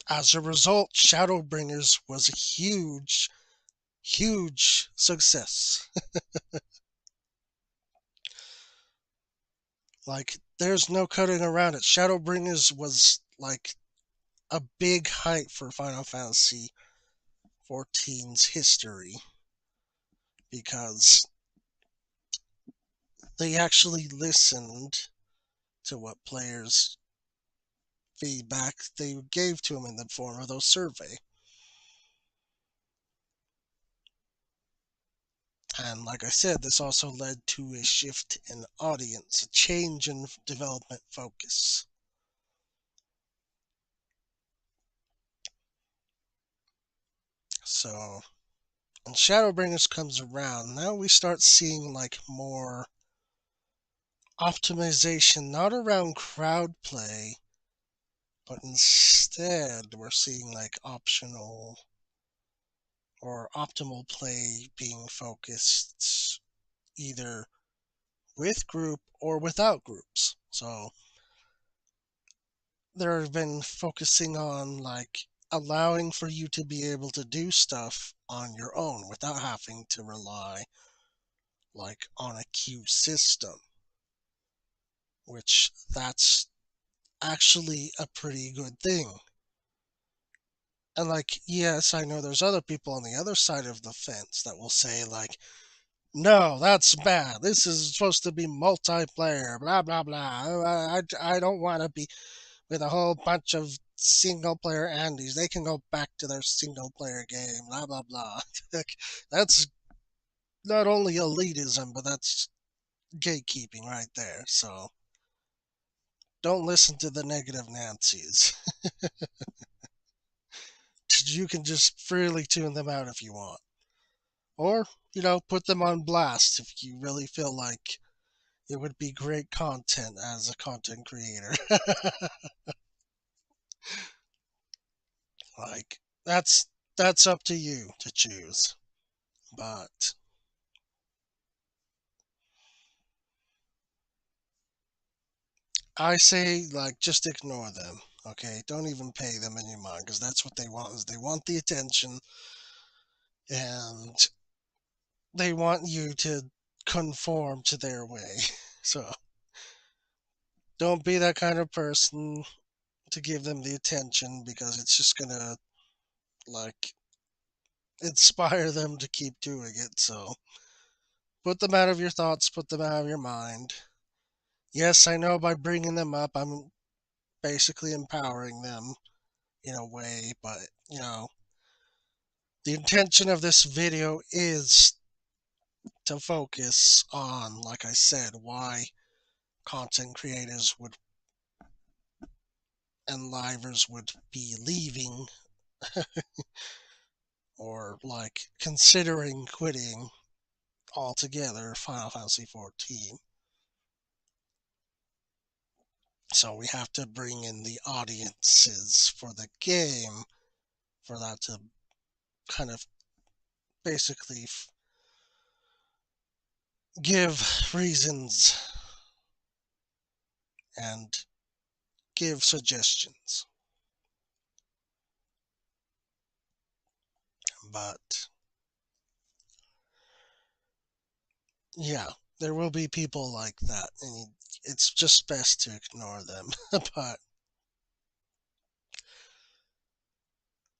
as a result, Shadowbringers was a huge, huge success. Like, there's no cutting around it. Shadowbringers was like a big hype for Final Fantasy XIV's history because they actually listened to what players' feedback they gave to them in the form of those survey. And like I said, this also led to a shift in audience, a change in development focus. So when Shadowbringers comes around, now we start seeing like more optimization, not around crowd play, but instead we're seeing like optional or optimal play being focused either with group or without groups. So they've been focusing on like allowing for you to be able to do stuff on your own without having to rely like on a queue system, which that's actually a pretty good thing. And like, yes, I know there's other people on the other side of the fence that will say like, no, that's bad. This is supposed to be multiplayer, blah blah blah. I don't want to be with a whole bunch of single player Andes. They can go back to their single player game, blah blah blah. Like, that's not only elitism, but that's gatekeeping right there. So don't listen to the negative Nancy's. You can just freely tune them out if you want. Or, put them on blast if you really feel like it would be great content as a content creator. Like, that's up to you to choose. But I say, like, just ignore them. Okay, don't even pay them any mind because that's what they want. Is they want the attention, and they want you to conform to their way. So don't be that kind of person to give them the attention because it's just gonna like inspire them to keep doing it. So put them out of your thoughts, put them out of your mind. Yes, I know by bringing them up, I'm basically empowering them in a way, but the intention of this video is to focus on, like I said, why content creators would and livers would be leaving or like considering quitting altogether Final Fantasy XIV. So we have to bring in the audiences for the game for that to kind of basically give reasons and give suggestions. But yeah, there will be people like that, and it's just best to ignore them. But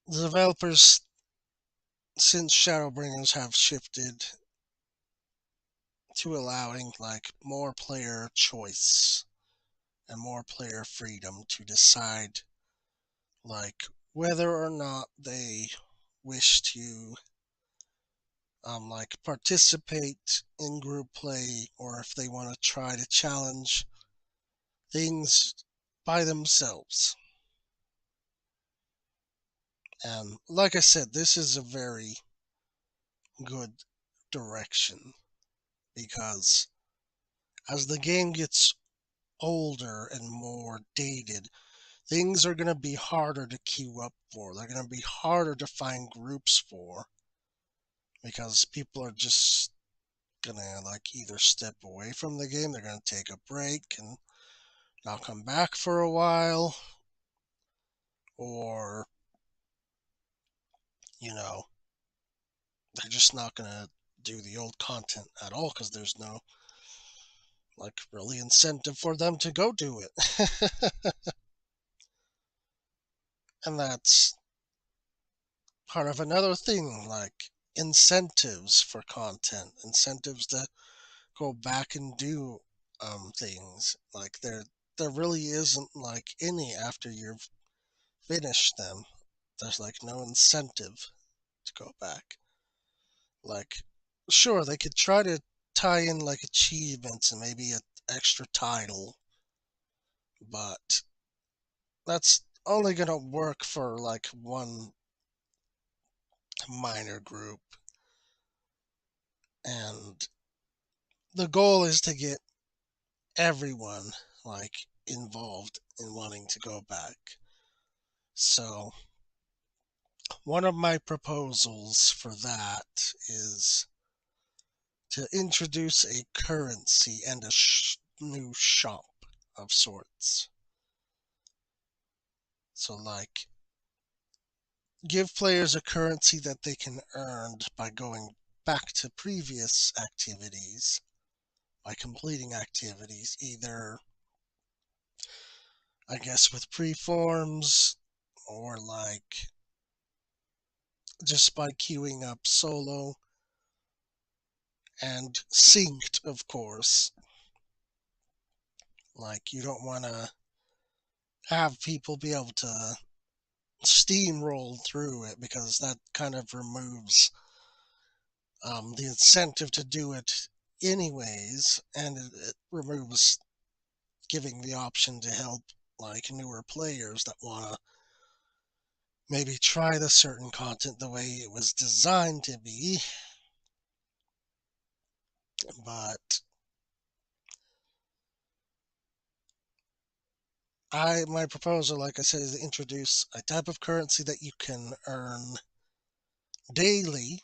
the developers, since Shadowbringers, have shifted to allowing like more player choice and more player freedom to decide like whether or not they wish to like participate in group play or if they want to try to challenge things by themselves. And like I said, this is a very good direction because as the game gets older and more dated, things are going to be harder to queue up for. They're going to be harder to find groups for because people are just going to like either step away from the game, they're going to take a break and not come back for a while, or, you know, they're just not going to do the old content at all because there's no like really incentive for them to go do it. And that's part of another thing, like incentives for content, incentives to go back and do things. Like there really isn't like any after you've finished them. There's like no incentive to go back. Like sure they could try to tie in like achievements and maybe an extra title, but that's only gonna work for like one minor group. And the goal is to get everyone like involved in wanting to go back. So one of my proposals for that is to introduce a currency and a new shop of sorts. So like give players a currency that they can earn by going back to previous activities, by completing activities, either, I guess, with preforms or like just by queuing up solo and synced, of course. Like, you don't want to have people be able to steamroll through it because that kind of removes the incentive to do it anyways, and it removes giving the option to help like newer players that want to maybe try the certain content the way it was designed to be. But my proposal, like I said, is to introduce a type of currency that you can earn daily,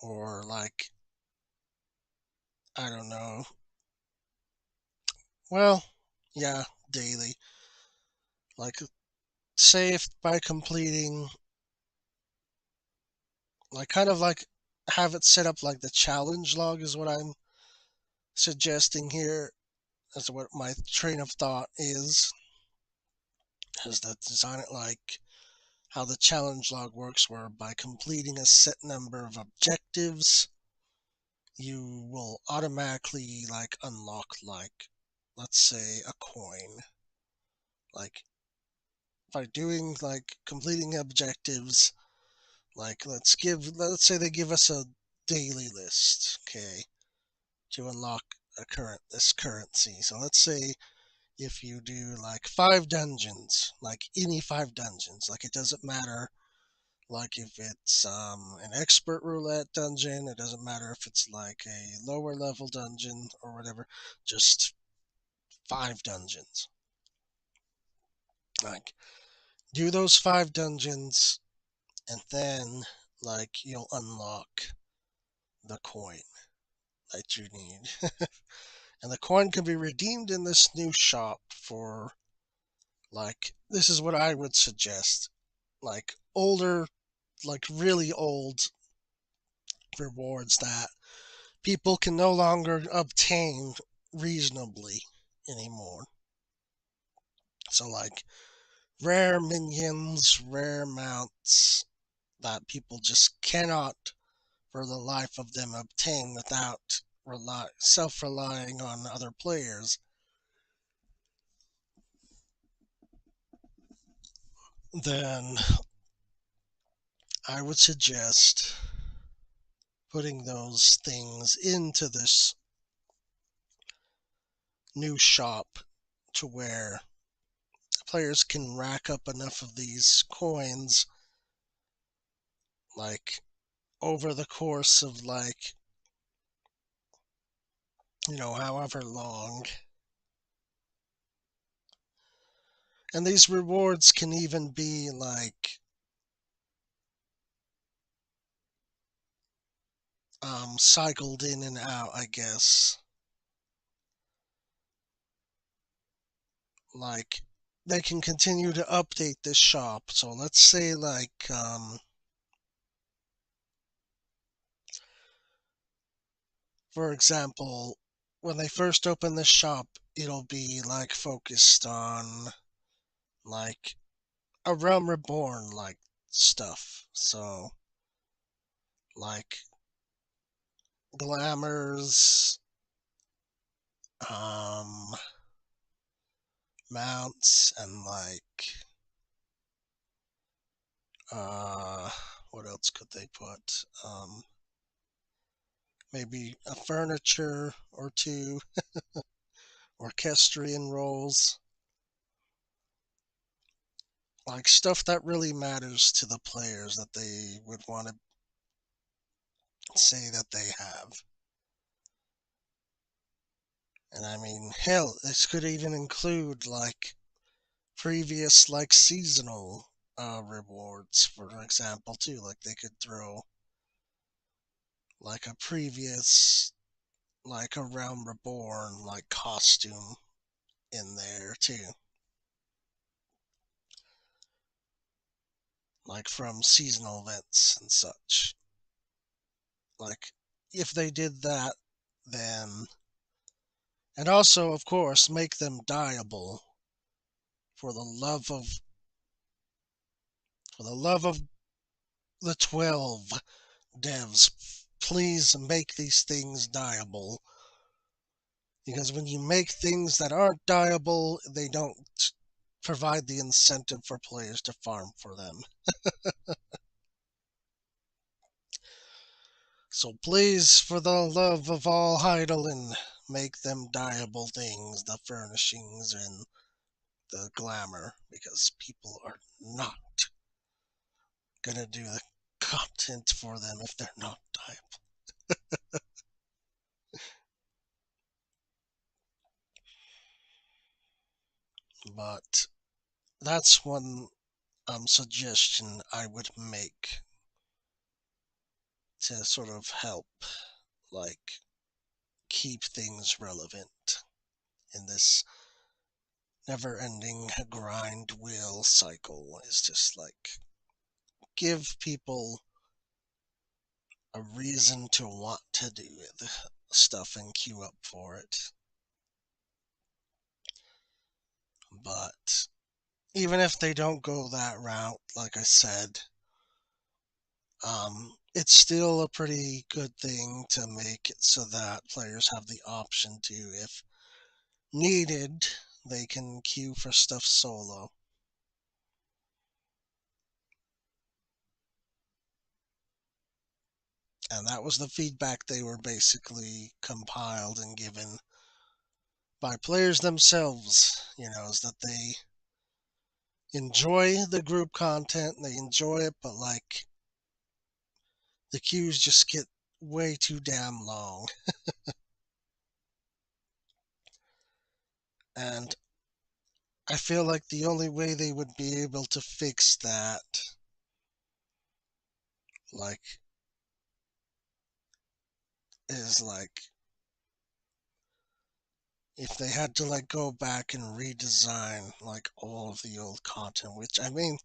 or like, I don't know, well, yeah, daily. Like, say if by completing, like, kind of like have it set up like the challenge log is what I'm suggesting here. That's what my train of thought is that design it like how the challenge log works, where by completing a set number of objectives, you will automatically like unlock, like, let's say a coin. Like, by doing like completing objectives, like let's say they give us a daily list, okay, to unlock this currency. So let's say if you do like 5 dungeons, like any 5 dungeons, like it doesn't matter, like if it's an expert roulette dungeon, it doesn't matter if it's like a lower level dungeon or whatever, just 5 dungeons. Like, do those 5 dungeons, and then like you'll unlock the coin that you need. And the coin can be redeemed in this new shop for, like, this is what I would suggest, like older, like really old rewards that people can no longer obtain reasonably anymore. So, like, rare minions, rare mounts that people just cannot, for the life of them, obtain without self-relying on other players. Then I would suggest putting those things into this new shop to where players can rack up enough of these coins, like, over the course of, like, however long. And these rewards can even be like cycled in and out, I guess. Like, they can continue to update this shop. So let's say, like, for example, when they first open this shop, it'll be like focused on like a Realm Reborn like stuff. So, like, glamours, um, mounts, and like, uh, what else could they put? Maybe a furniture or two, orchestrion rolls, like stuff that really matters to the players that they would want to say that they have. And I mean, hell, this could even include like previous like seasonal rewards, for example, too. Like, they could throw like a previous, like a Realm Reborn like costume in there too. like from seasonal events and such. Like, if they did that, then, and also, of course, make them dyeable. For the love of, for the love of the 12 devs, please make these things dyeable. Because when you make things that aren't dyeable, they don't provide the incentive for players to farm for them. So please, for the love of all Heidelin, make them dyeable things, the furnishings and the glamour, because people are not gonna do the content for them if they're not dyeable. But that's one suggestion I would make to sort of help, like, keep things relevant in this never-ending grind wheel cycle. Is just like give people a reason to want to do the stuff and queue up for it. But even if they don't go that route, like I said, it's still a pretty good thing to make it so that players have the option to, if needed, they can queue for stuff solo. And that was the feedback they were basically compiled and given by players themselves, is that they enjoy the group content, they enjoy it, but like the queues just get way too damn long. And I feel like the only way they would be able to fix that, like, is like if they had to like go back and redesign like all of the old content, which I mean,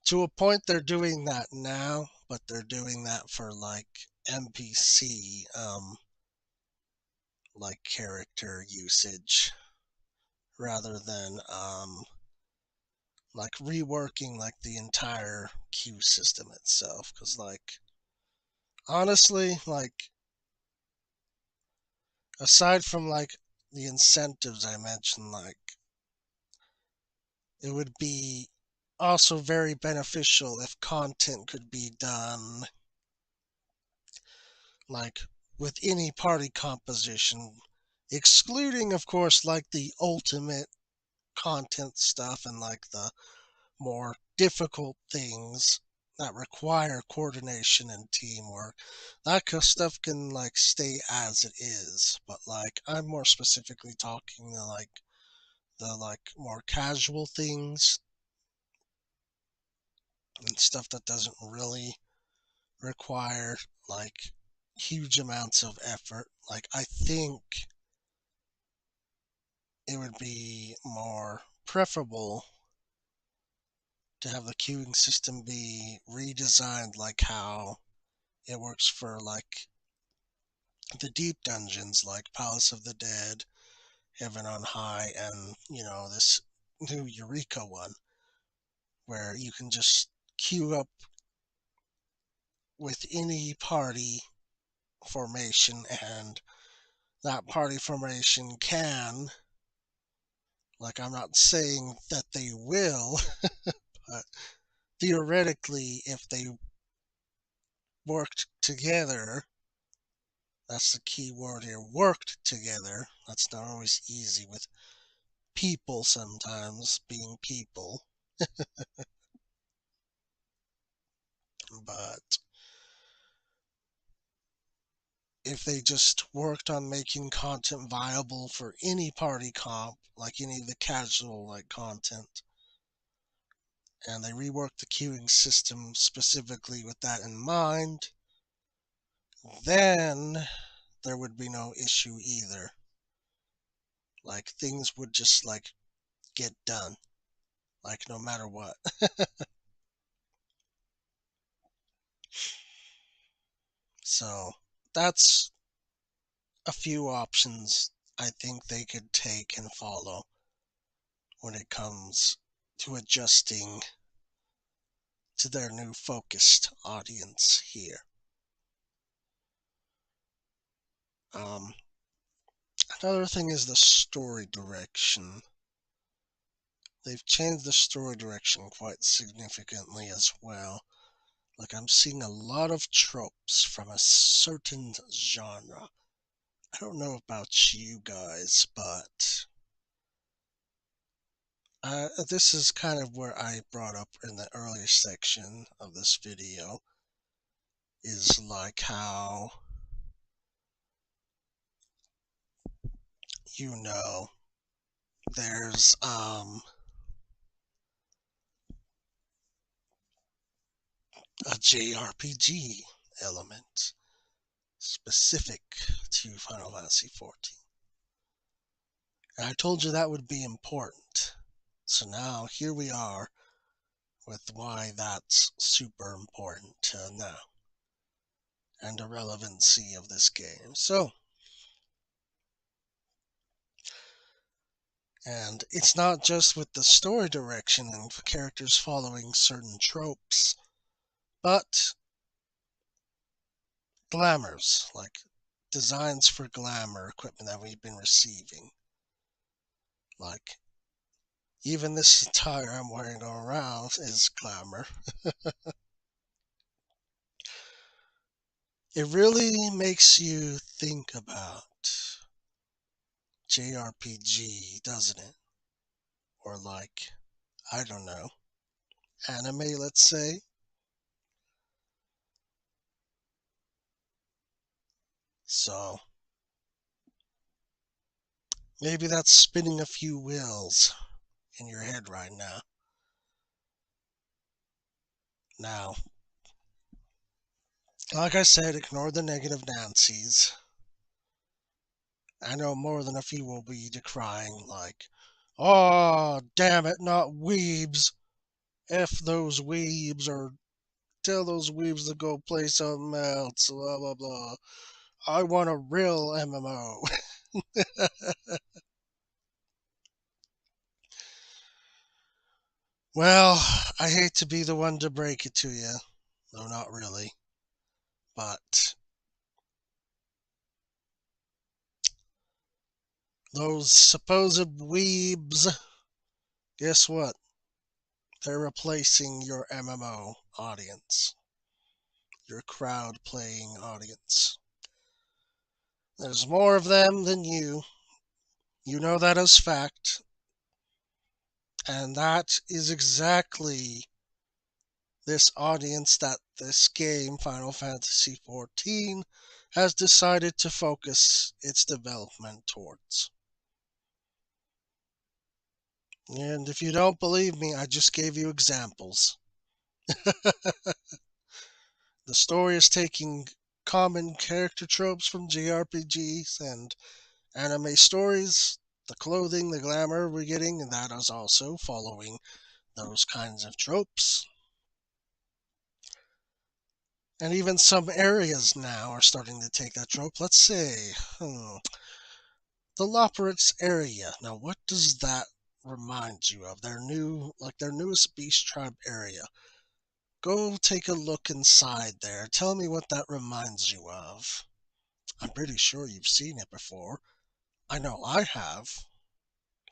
to a point they're doing that now, but they're doing that for like NPC, like character usage rather than like reworking like the entire queue system itself. Because like honestly, like aside from like the incentives I mentioned, like it would be also very beneficial if content could be done like with any party composition, excluding of course like the ultimate content stuff and like the more difficult things that require coordination and teamwork. That kind of stuff can like stay as it is, but like I'm more specifically talking like the like more casual things and stuff that doesn't really require like huge amounts of effort. Like I think it would be more preferable to have the queuing system be redesigned like how it works for like the deep dungeons like Palace of the Dead, Heaven on High, and this new Eureka one where you can just queue up with any party formation, and that party formation can, like, I'm not saying that they will, but theoretically, if they worked together, that's the key word here, worked together. That's not always easy with people sometimes being people, but if they just worked on making content viable for any party comp, like any of the casual like content, and they reworked the queuing system specifically with that in mind, then there would be no issue either. Like things would just like get done, like no matter what. So that's a few options I think they could take and follow when it comes to adjusting to their new focused audience here. Um, Another thing is the story direction. They've changed the story direction quite significantly as well. Like, I'm seeing a lot of tropes from a certain genre. I don't know about you guys, but this is kind of where I brought up in the earlier section of this video, is like how, you know, there's a JRPG element specific to Final Fantasy XIV. And I told you that would be important. So now here we are with why that's super important now and the relevancy of this game. And it's not just with the story direction and characters following certain tropes, but glamours, like designs for glamour equipment that we've been receiving. Like, even this attire I'm wearing around is glamour. It really makes you think about JRPG, doesn't it? Or like, I don't know, anime, let's say. So maybe that's spinning a few wheels in your head right now. Now, like I said, ignore the negative Nancy's. I know more than a few will be decrying, like, oh, damn it, not weebs. F those weebs, or tell those weebs to go play something else, blah, blah, blah. I want a real MMO. Well, I hate to be the one to break it to you. No, not really. But those supposed weebs, guess what? They're replacing your MMO audience, your crowd playing audience. There's more of them than you. You know that as fact. And that is exactly this audience that this game, Final Fantasy XIV, has decided to focus its development towards. And if you don't believe me, I just gave you examples. The story is taking common character tropes from JRPGs and anime stories, the clothing, the glamour we're getting, and that is also following those kinds of tropes. And even some areas now are starting to take that trope. Let's say, the Loporrit's area. Now, what does that remind you of? Their newest beast tribe area. Go take a look inside there. Tell me what that reminds you of. I'm pretty sure you've seen it before. I know I have.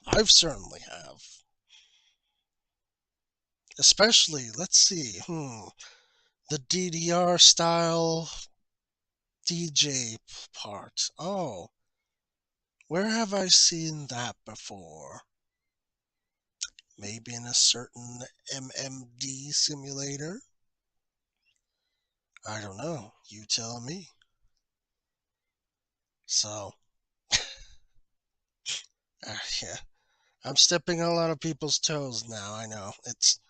I've certainly have. Especially, let's see, the DDR style DJ part. Oh, where have I seen that before? Maybe in a certain MMD simulator? I don't know. You tell me. So, yeah, I'm stepping on a lot of people's toes now. I know it's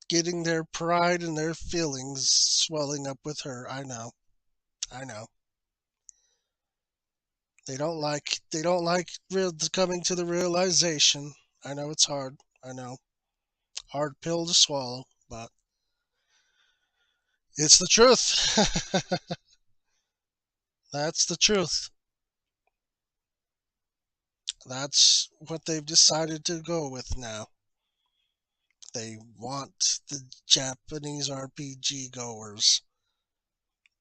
getting their pride and their feelings swelling up with her. I know. They don't like coming to the realization. I know it's hard. I know, hard pill to swallow, but it's the truth. That's the truth. That's what they've decided to go with now. They want the Japanese RPG goers.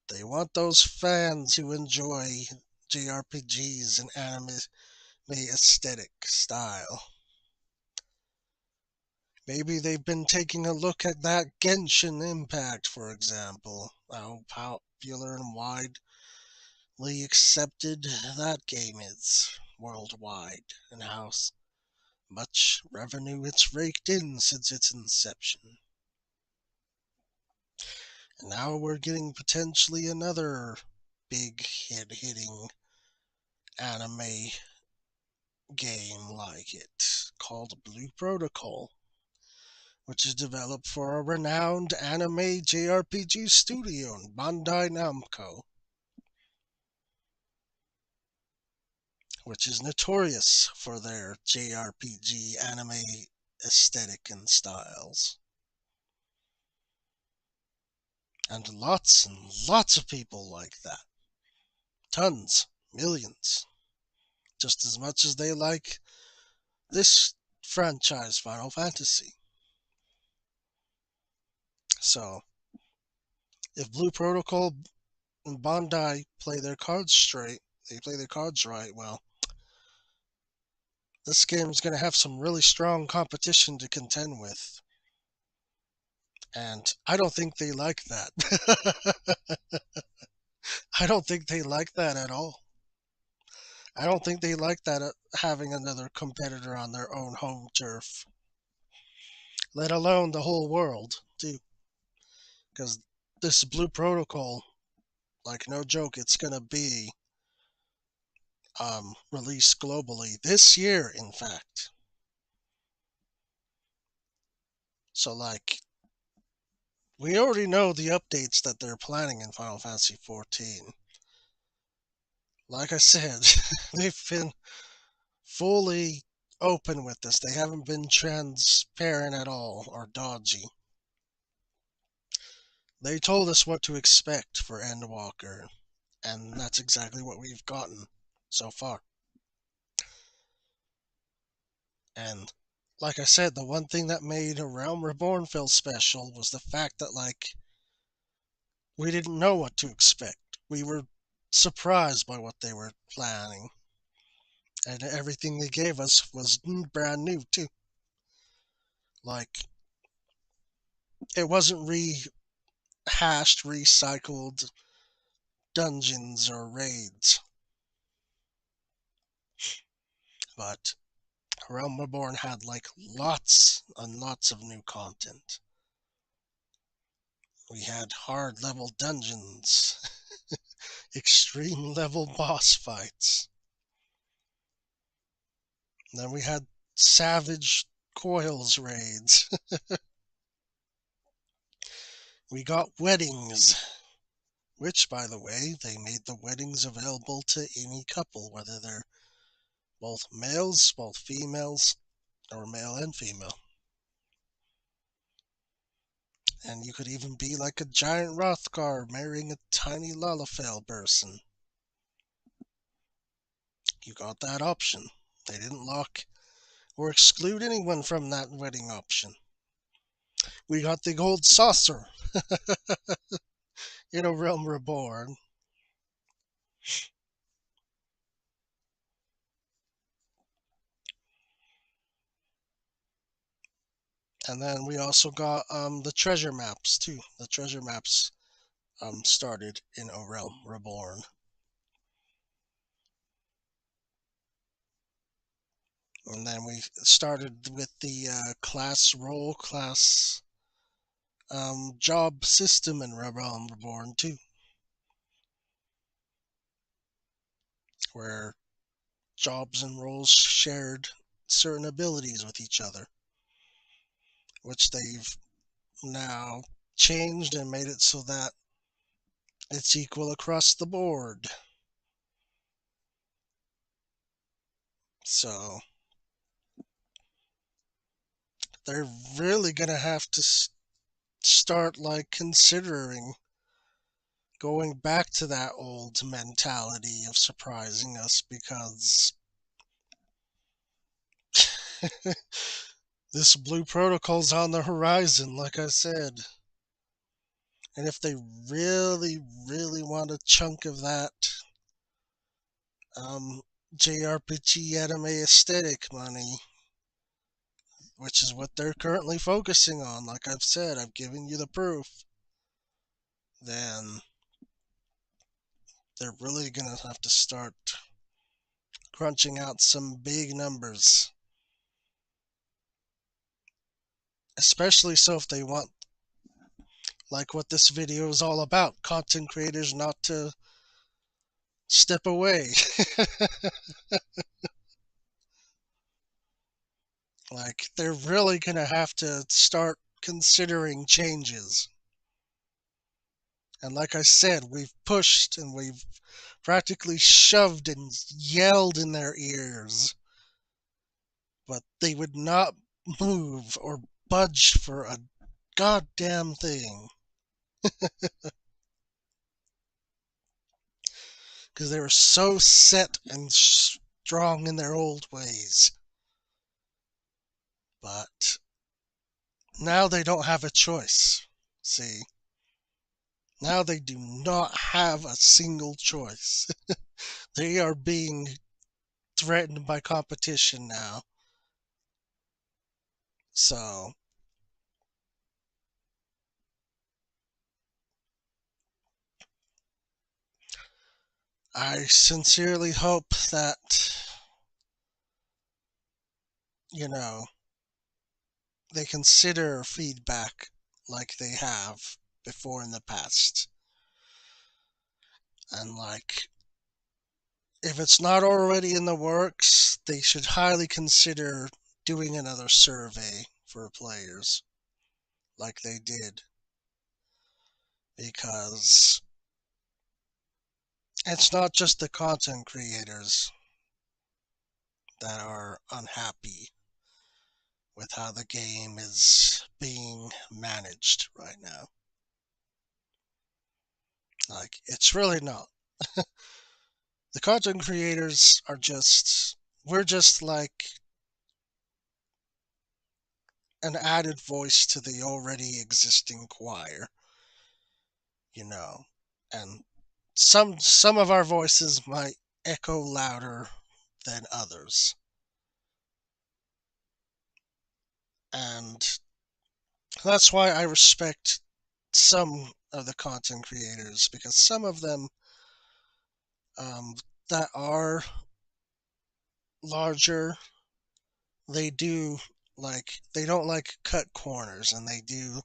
They want those fans who enjoy JRPGs and anime aesthetic style. Maybe they've been taking a look at that Genshin Impact, for example, how popular and widely accepted that game is worldwide, and how much revenue it's raked in since its inception. And now we're getting potentially another big hitting anime game like it, called Blue Protocol, which is developed for a renowned anime JRPG studio, Bandai Namco, which is notorious for their JRPG anime aesthetic and styles. And lots of people like that. Tons, millions. Just as much as they like this franchise, Final Fantasy. So, if Blue Protocol and Bandai play their cards straight, they play their cards right, well, this game is going to have some really strong competition to contend with. And I don't think they like that. I don't think they like that at all. I don't think they like that having another competitor on their own home turf, let alone the whole world, too. Because this Blue Protocol, like no joke, it's going to be released globally this year, in fact. So, like, we already know the updates that they're planning in Final Fantasy XIV. Like I said, they've been fully open with this. They haven't been transparent at all or dodgy. They told us what to expect for Endwalker, and that's exactly what we've gotten so far. And like I said, the one thing that made A Realm Reborn feel special was the fact that, like, we didn't know what to expect. We were surprised by what they were planning. And everything they gave us was brand new, too. Like, it wasn't rehashed, recycled dungeons or raids, but Realm Reborn had, like, lots and lots of new content. We had hard level dungeons, extreme level boss fights. And then we had savage coils raids. We got weddings, which, by the way, they made the weddings available to any couple, whether they're both males, both females, or male and female. And you could even be like a giant Rothgar marrying a tiny Lalafell person. You got that option. They didn't lock or exclude anyone from that wedding option. We got the gold saucer in A Realm Reborn. And then we also got the treasure maps too. The treasure maps started in A Realm Reborn. And then we started with the class job system in Realm Reborn too, where jobs and roles shared certain abilities with each other, which they've now changed and made it so that it's equal across the board. So they're really gonna have to start, like, considering going back to that old mentality of surprising us because this blue protocol's on the horizon, like I said. And if they really, really want a chunk of that um, JRPG anime aesthetic money, which is what they're currently focusing on, like I've said, I've given you the proof, then they're really going to have to start crunching out some big numbers. Especially so if they want, like what this video is all about, content creators not to step away. Like, they're really going to have to start considering changes. And like I said, we've pushed and we've practically shoved and yelled in their ears, but they would not move or budge for a goddamn thing. Because they were so set and strong in their old ways. But now they don't have a choice. See? Now they do not have a single choice. They are being threatened by competition now. So, I sincerely hope that, you know, they consider feedback like they have before in the past. And, like, if it's not already in the works, they should highly consider doing another survey for players like they did. Because it's not just the content creators that are unhappy with how the game is being managed right now. Like, it's really not. The content creators are just, we're just like an added voice to the already existing choir, you know. And some of our voices might echo louder than others. And that's why I respect some of the content creators, because some of them um, that are larger, they do they don't like cut corners, and they do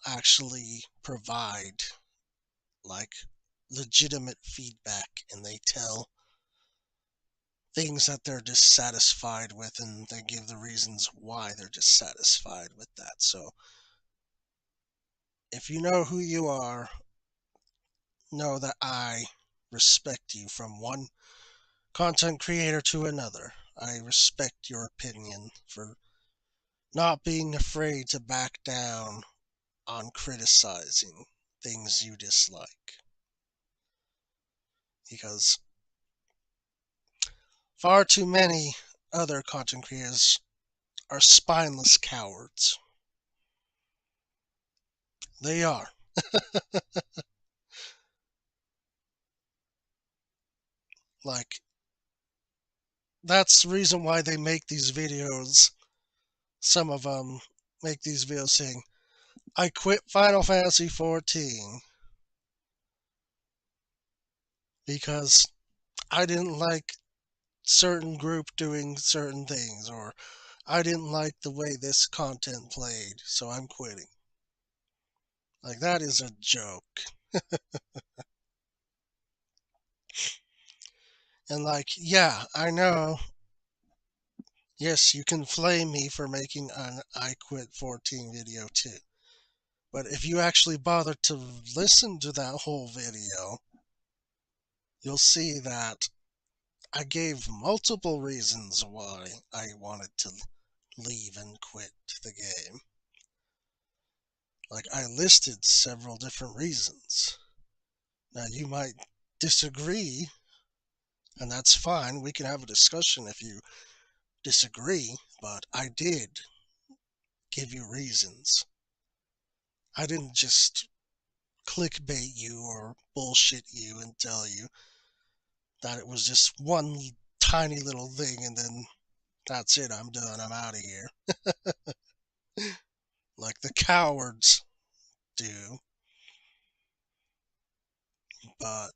actually provide like legitimate feedback, and they tell things that they're dissatisfied with, and they give the reasons why they're dissatisfied with that. So if you know who you are, know that I respect you from one content creator to another. I respect your opinion for not being afraid to back down on criticizing things you dislike. Because far too many other content creators are spineless cowards. They are. Like, that's the reason why they make these videos. Some of them make these videos saying, I quit Final Fantasy XIV because I didn't like certain group doing certain things, or I didn't like the way this content played, so I'm quitting. Like, that is a joke. And, like, yeah, I know. Yes, you can flame me for making an I Quit 14 video too. But if you actually bother to listen to that whole video, you'll see that I gave multiple reasons why I wanted to leave and quit the game. Like, I listed several different reasons. Now, you might disagree, and that's fine. We can have a discussion if you disagree, but I did give you reasons. I didn't just clickbait you or bullshit you and tell you that it was just one tiny little thing and then that's it, I'm done, I'm out of here. Like the cowards do. But,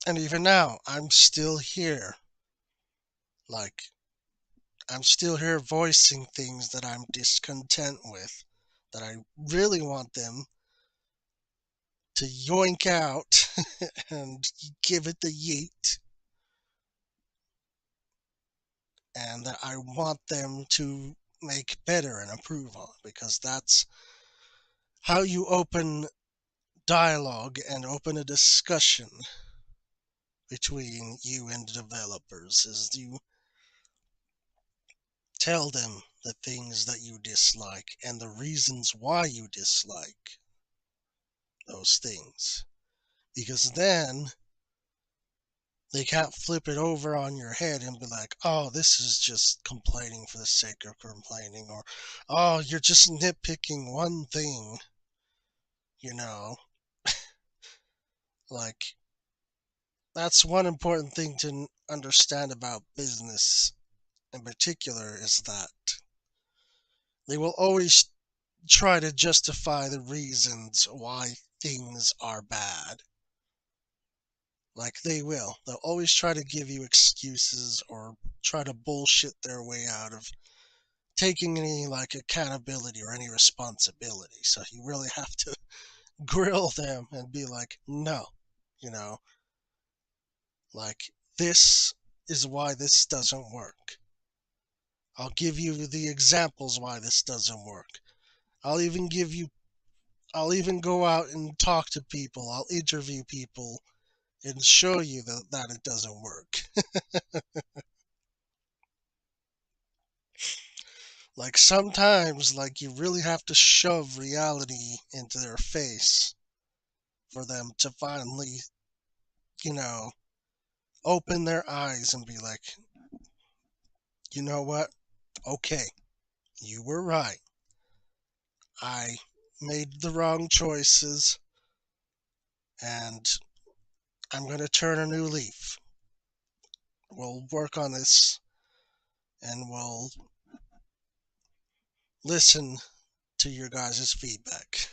and even now, I'm still here. Like, I'm still here voicing things that I'm discontent with, that I really want them to yoink out and give it the yeet, and that I want them to make better and improve on, because that's how you open dialogue and open a discussion between you and developers, is you tell them the things that you dislike and the reasons why you dislike those things, because then they can't flip it over on your head and be like, oh, this is just complaining for the sake of complaining, or oh, you're just nitpicking one thing, you know. Like, that's one important thing to understand about business in particular, is that they will always try to justify the reasons why things are bad. Like, they will. They'll always try to give you excuses or try to bullshit their way out of taking any like accountability or any responsibility. So you really have to grill them and be like, no, you know, like, this is why this doesn't work. I'll give you the examples why this doesn't work. I'll even give you, I'll even go out and talk to people. I'll interview people and show you that it doesn't work. Like, sometimes, like, you really have to shove reality into their face for them to finally, you know, open their eyes and be like, you know what? Okay, you were right. I made the wrong choices and I'm going to turn a new leaf. We'll work on this and we'll listen to your guys' feedback.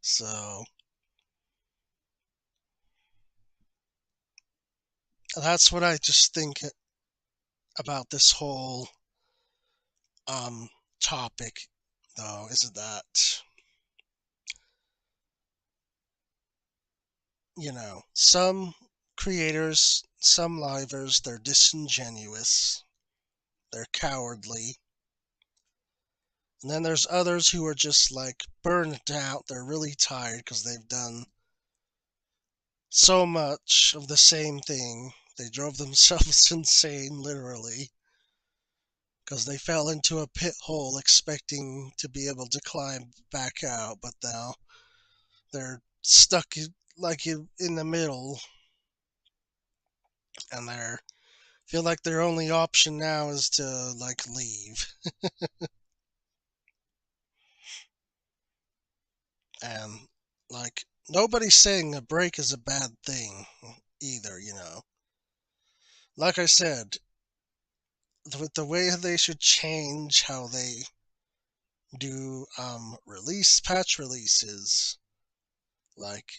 So that's what I just think about this whole um topic, though, is that, some creators, some livers, they're disingenuous, they're cowardly, and then there's others who are just like burned out, they're really tired because they've done so much of the same thing. They drove themselves insane, literally, because they fell into a pit hole expecting to be able to climb back out, but now they're stuck in the middle, and they feel like their only option now is to like leave. And like, nobody's saying a break is a bad thing either. Like I said, with the way they should change how they do release patch releases, like,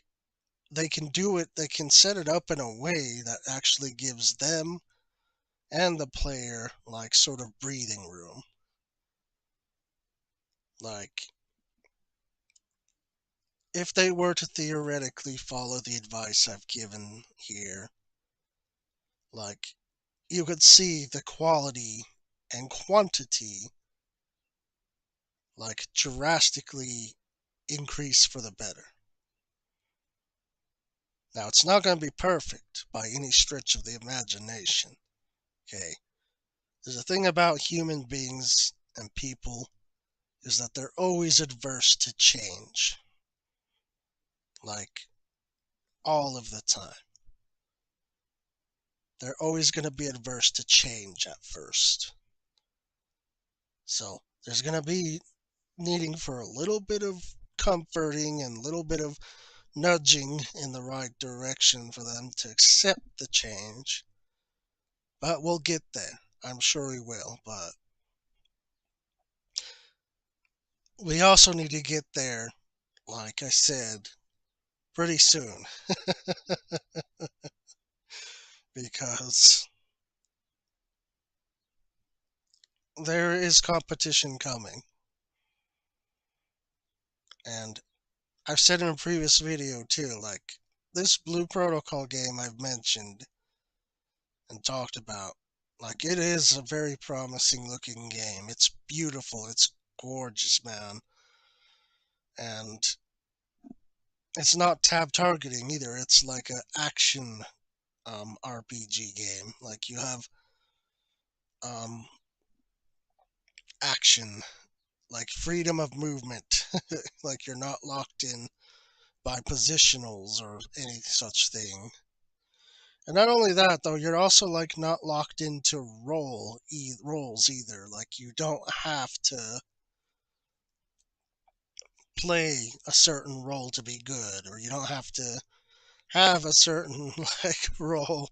they can do it, they can set it up in a way that actually gives them and the player like sort of breathing room. Like, if they were to theoretically follow the advice I've given here, like, you could see the quality and quantity like drastically increase for the better. Now, it's not going to be perfect by any stretch of the imagination. Okay, there's a thing about human beings, and people is that they're always adverse to change. Like, all of the time. They're always going to be adverse to change at first. So, there's going to be needing for a little bit of comforting and a little bit of nudging in the right direction for them to accept the change. But we'll get there. I'm sure we will. But we also need to get there, like I said, pretty soon. Because there is competition coming. And I've said in a previous video too, like, this Blue Protocol game I've mentioned and talked about, like, it is a very promising looking game. It's beautiful, it's gorgeous, man. And it's not tab targeting either. It's like an action RPG game. Like, you have um, action, like freedom of movement. Like, you're not locked in by positionals or any such thing. And not only that, though, you're also like not locked into roles either. Like, you don't have to play a certain role to be good, or you don't have to have a certain like role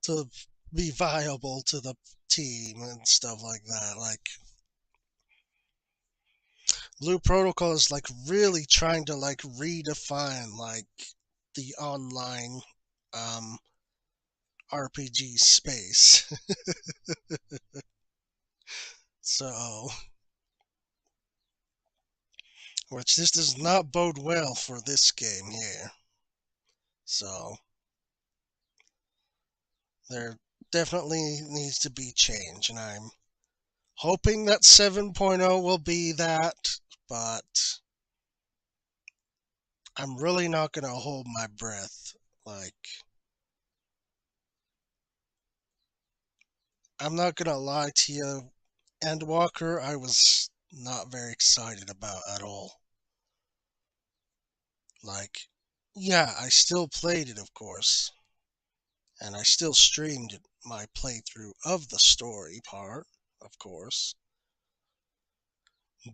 to be viable to the team and stuff like that. Like, Blue Protocol is like really trying to like redefine like the online um RPG space. So, which this does not bode well for this game here. So, there definitely needs to be change, and I'm hoping that 7.0 will be that, but I'm really not going to hold my breath. Like, I'm not going to lie to you, Endwalker, I was not very excited about at all. Like, yeah, I still played it, of course, and I still streamed my playthrough of the story part, of course,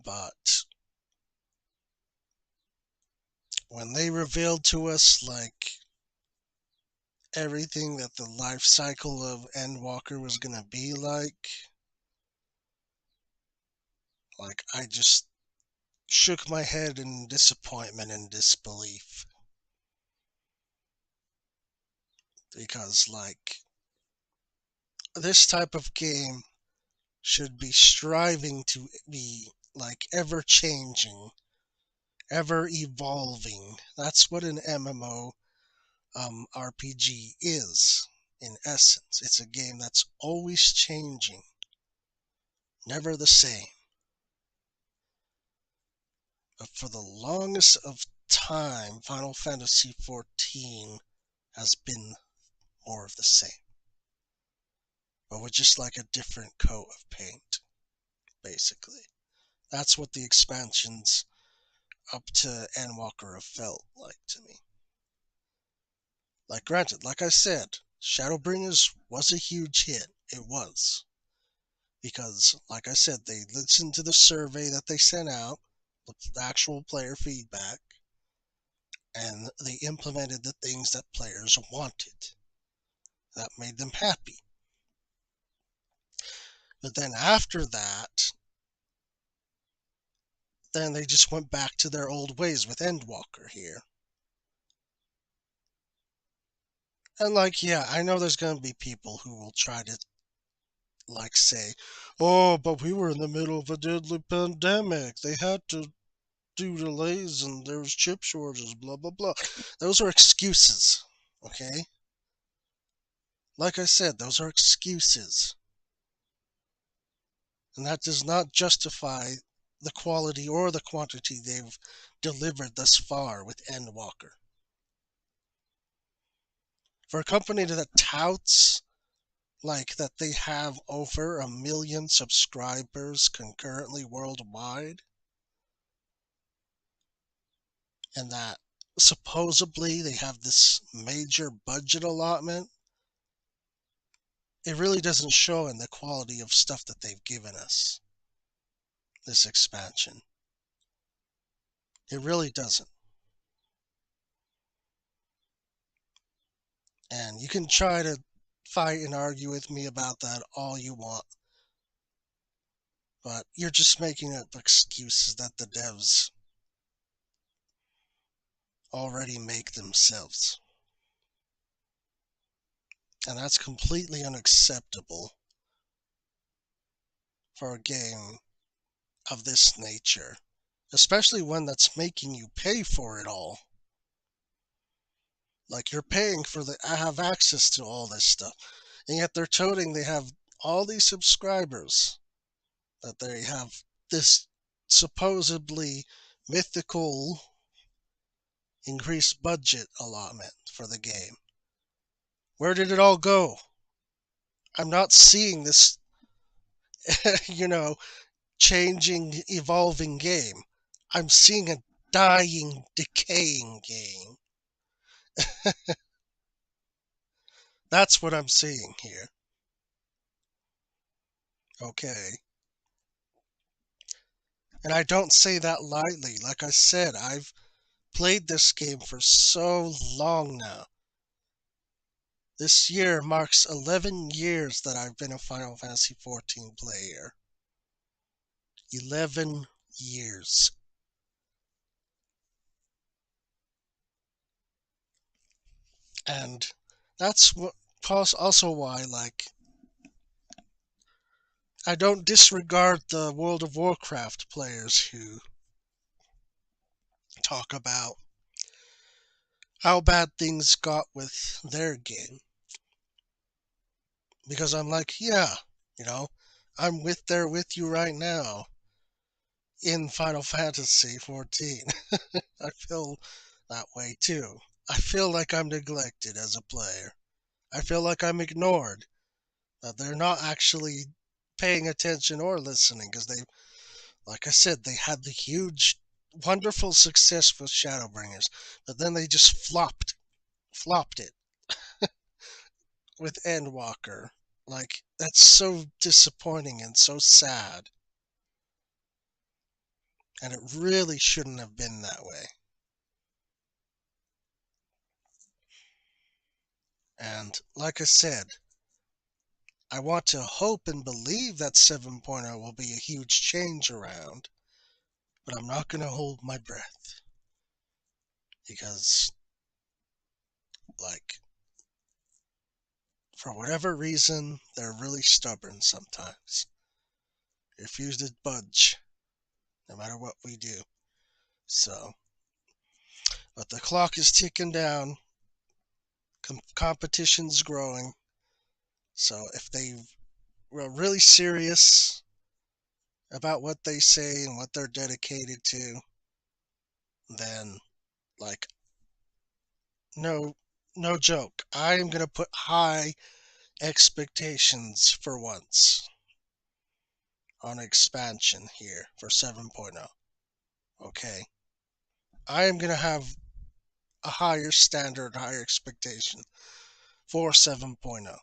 but when they revealed to us, like, everything that the life cycle of Endwalker was gonna be like, I just shook my head in disappointment and disbelief. Because, like, this type of game should be striving to be, like, ever changing, ever evolving. That's what an MMO RPG is, in essence. It's a game that's always changing, never the same. But for the longest of time, Final Fantasy XIV has been more of the same. But with just like a different coat of paint, basically. That's what the expansions up to Endwalker have felt like to me. Like, granted, like I said, Shadowbringers was a huge hit. It was. Because, like I said, they listened to the survey that they sent out, the actual player feedback, and they implemented the things that players wanted. That made them happy. But then after that, then they just went back to their old ways with Endwalker here. And like, yeah, I know there's going to be people who will try to like say, "Oh, but we were in the middle of a deadly pandemic. They had to do delays and there was chip shortages, blah blah blah." Those are excuses, okay? Like I said, those are excuses. And that does not justify the quality or the quantity they've delivered thus far with Endwalker. For a company that touts Like that they have over 1 million subscribers concurrently worldwide, and that supposedly they have this major budget allotment. It really doesn't show in the quality of stuff that they've given us, this expansion. It really doesn't. And you can try to fight and argue with me about that all you want, but you're just making up excuses that the devs already make themselves. And that's completely unacceptable for a game of this nature, especially one that's making you pay for it all. Like you're paying for the I have access to all this stuff, and yet they're toting they have all these subscribers, that they have this supposedly mythical increased budget allotment for the game. Where did it all go? I'm not seeing this, you know, changing, evolving game. I'm seeing a dying, decaying game. That's what I'm seeing here. Okay. And I don't say that lightly. Like I said, I've played this game for so long now. This year marks 11 years that I've been a Final Fantasy XIV player. 11 years. And that's what also why, like, I don't disregard the World of Warcraft players who talk about how bad things got with their game. Because I'm like, yeah, you know, I'm there with you right now in Final Fantasy XIV. I feel that way too. I feel like I'm neglected as a player. I feel like I'm ignored. That they're not actually paying attention or listening because they, like I said, they had the huge, wonderful success with Shadowbringers, but then they just flopped it with Endwalker. Like, that's so disappointing and so sad. And it really shouldn't have been that way. And like I said, I want to hope and believe that 7.0 will be a huge change around, but I'm not going to hold my breath because, like, for whatever reason, they're really stubborn sometimes. They refuse to budge no matter what we do. So, but the clock is ticking down, competition's growing. So, if they were really serious about what they say and what they're dedicated to, then, like, no, no joke. I am going to put high expectations for once on expansion here for 7.0. Okay. I am going to have a higher standard, higher expectation for 7.0.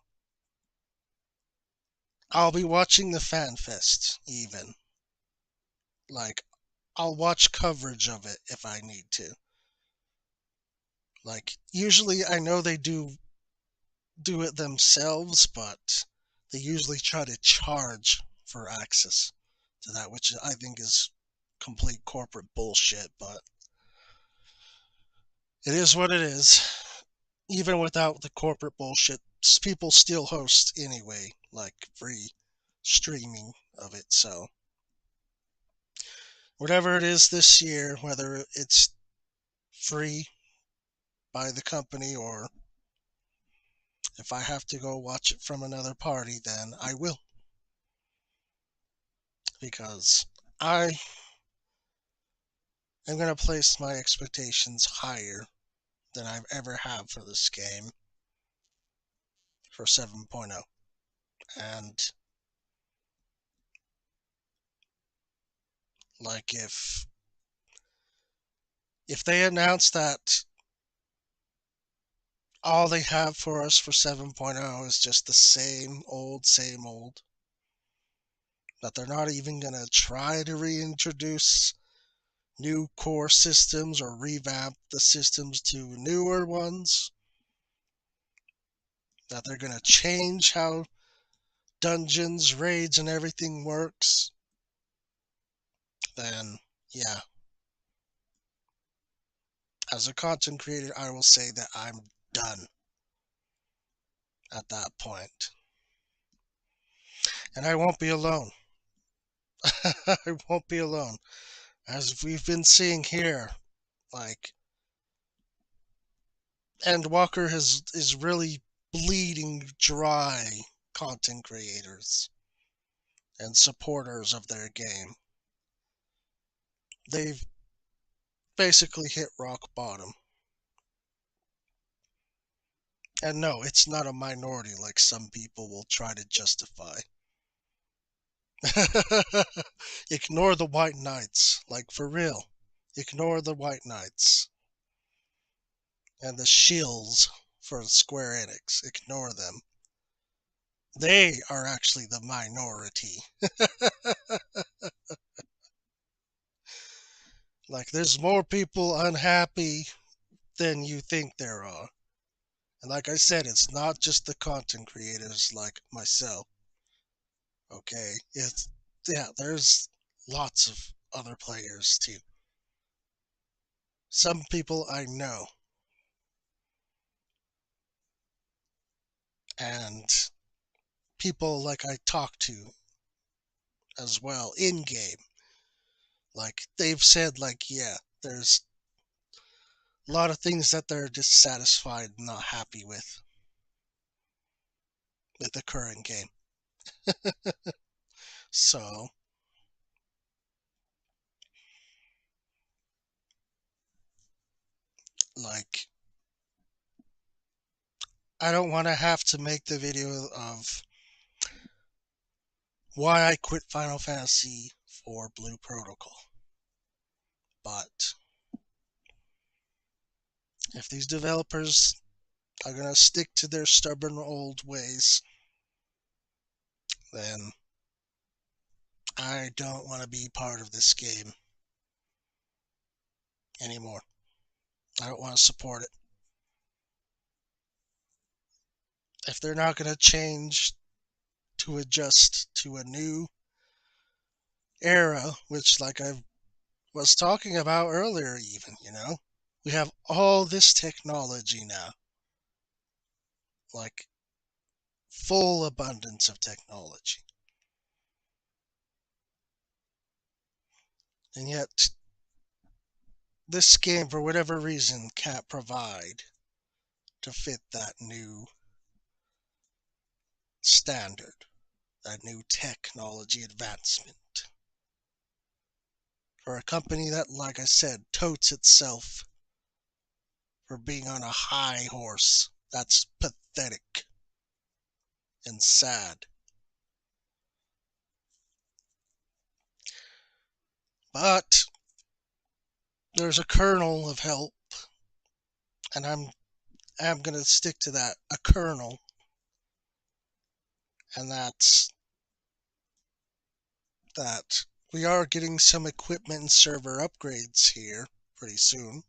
I'll be watching the fan fest even. Like, I'll watch coverage of it if I need to. Like, usually I know they do it themselves, but they usually try to charge for access to that, which I think is complete corporate bullshit, but it is what it is. Even without the corporate bullshit, people still host anyway, like free streaming of it. So, whatever it is this year, whether it's free by the company or if I have to go watch it from another party, then I will. Because I am going to place my expectations higher than I've ever had for this game for 7.0. And like if they announce that all they have for us for 7.0 is just the same old, that they're not even going to try to reintroduce new core systems or revamp the systems to newer ones, that they're going to change how dungeons, raids, and everything works, then yeah, as a content creator, I will say that I'm done at that point. And I won't be alone. I won't be alone. As we've been seeing here, like, Endwalker is really bleeding dry content creators and supporters of their game. They've basically hit rock bottom. And no, it's not a minority like some people will try to justify. Ignore the White Knights, like for real. Ignore the White Knights and the shills for Square Enix. Ignore them. They are actually the minority. Like, there's more people unhappy than you think there are. And like I said, it's not just the content creators like myself. Okay? It's, yeah, there's lots of other players too. Some people I know. And people like I talk to as well in game. Like, they've said, like, yeah, there's a lot of things that they're dissatisfied and not happy with the current game. So, like, I don't want to have to make the video of why I quit Final Fantasy for Blue Protocol. But if these developers are going to stick to their stubborn old ways, then I don't want to be part of this game anymore. I don't want to support it. If they're not going to change to adjust to a new era, which, like I was talking about earlier, even, we have all this technology now, like full abundance of technology. And yet, this game, for whatever reason, can't provide to fit that new standard, that new technology advancement. For a company that, like I said, totes itself for being on a high horse, that's pathetic and sad. But there's a kernel of help, and I'm going to stick to that, a kernel, and that's that we are getting some equipment and server upgrades here pretty soon.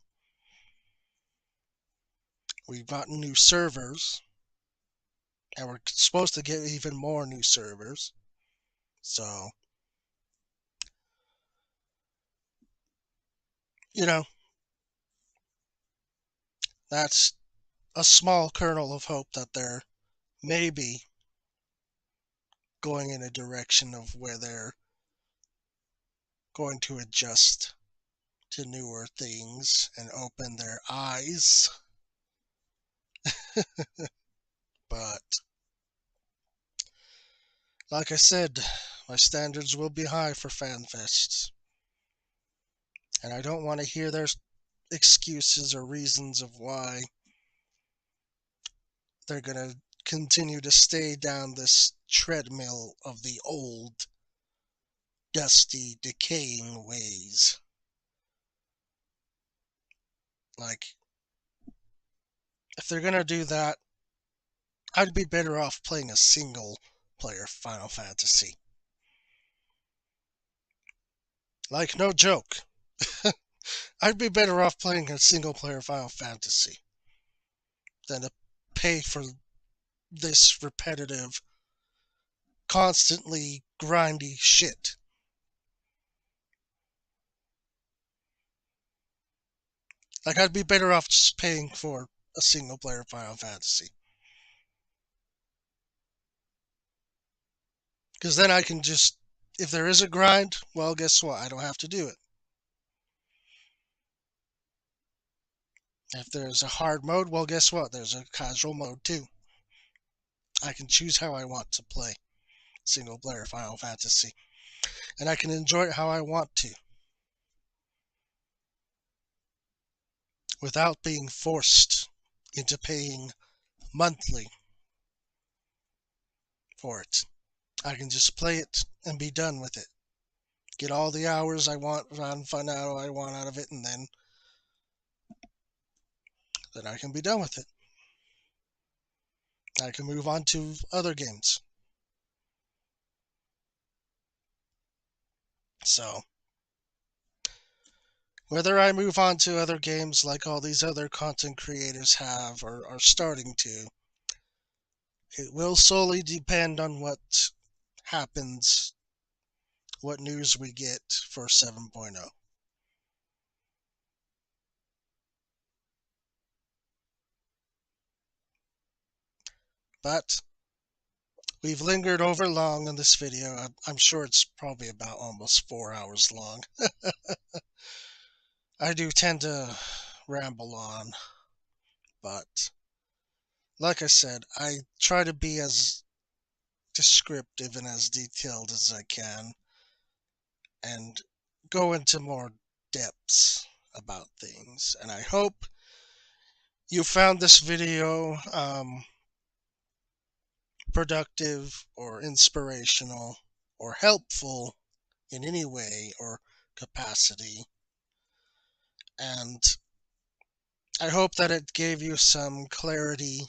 We've got new servers, and we're supposed to get even more new servers. So, you know, that's a small kernel of hope that they're maybe going in a direction of where they're going to adjust to newer things and open their eyes. But, like I said, my standards will be high for FanFests. And I don't want to hear their excuses or reasons of why they're going to continue to stay down this treadmill of the old, dusty, decaying ways. Like, if they're gonna do that, I'd be better off playing a single player Final Fantasy. Like, no joke. I'd be better off playing a single player Final Fantasy than to pay for this repetitive, constantly grindy shit. Like, I'd be better off just paying for a single player Final Fantasy. Because then I can just, if there is a grind, well, guess what? I don't have to do it. If there's a hard mode, well, guess what? There's a casual mode too. I can choose how I want to play single player Final Fantasy. And I can enjoy it how I want to without being forced into paying monthly for it. I can just play it and be done with it. Get all the hours I want, fun out I want out of it, and then I can be done with it. I can move on to other games. So, whether I move on to other games like all these other content creators have or are starting to, it will solely depend on what happens, what news we get for 7.0. But we've lingered over long in this video. I'm sure it's probably about almost 4 hours long. I do tend to ramble on, but like I said, I try to be as descriptive and as detailed as I can and go into more depths about things. And I hope you found this video productive or inspirational or helpful in any way or capacity. And I hope that it gave you some clarity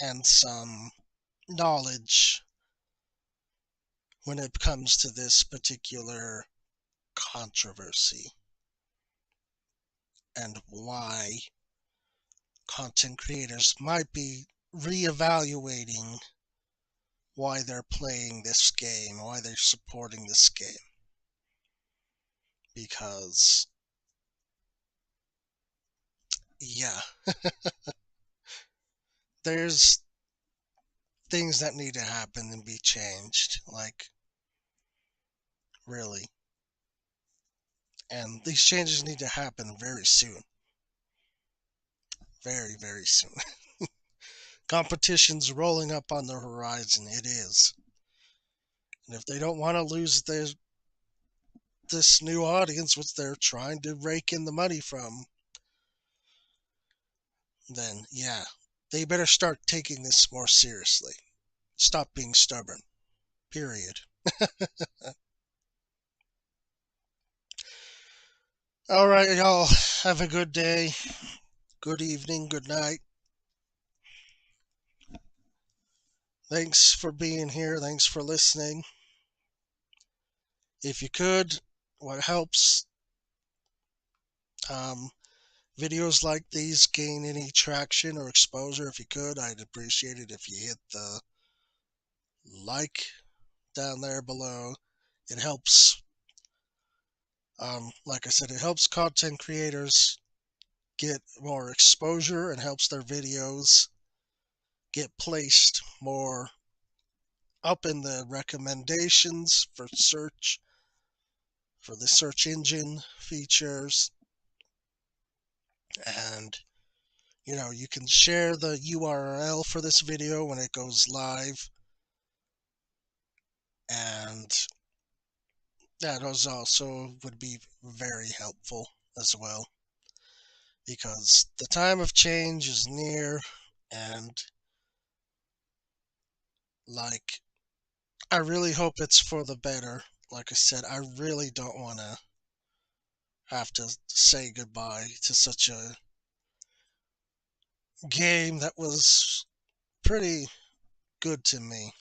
and some knowledge when it comes to this particular controversy and why content creators might be reevaluating why they're playing this game, why they're supporting this game. Because, yeah, there's things that need to happen and be changed. Like, really. And these changes need to happen very soon. Very, very soon. Competition's rolling up on the horizon. It is. And if they don't want to lose this new audience, which they're trying to rake in the money from, then yeah, they better start taking this more seriously. Stop being stubborn. Period. All right, y'all. Have a good day, good evening, good night. Thanks for being here. Thanks for listening. If you could, what helps um, videos like these gain any traction or exposure, if you could, I'd appreciate it if you hit the like down there below. It helps, like I said, it helps content creators get more exposure and helps their videos get placed more up in the recommendations for search, for the search engine features. And you can share the URL for this video when it goes live, and that also would be very helpful as well, because the time of change is near, and Like, I really hope it's for the better. Like I said, I really don't want to have to say goodbye to such a game that was pretty good to me,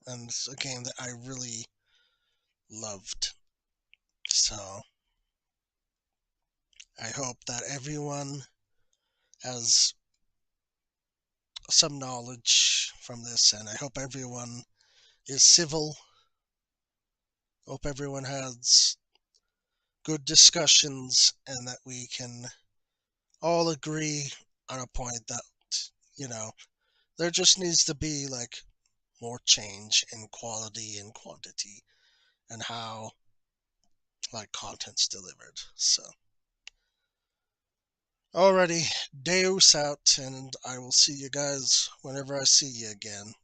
and it's a game that I really loved. So I hope that everyone has some knowledge from this, and I hope everyone is civil. Hope everyone has good discussions, and that we can all agree on a point that, you know, there just needs to be like more change in quality and quantity and how like content's delivered. So alrighty, Deus out, and I will see you guys whenever I see you again.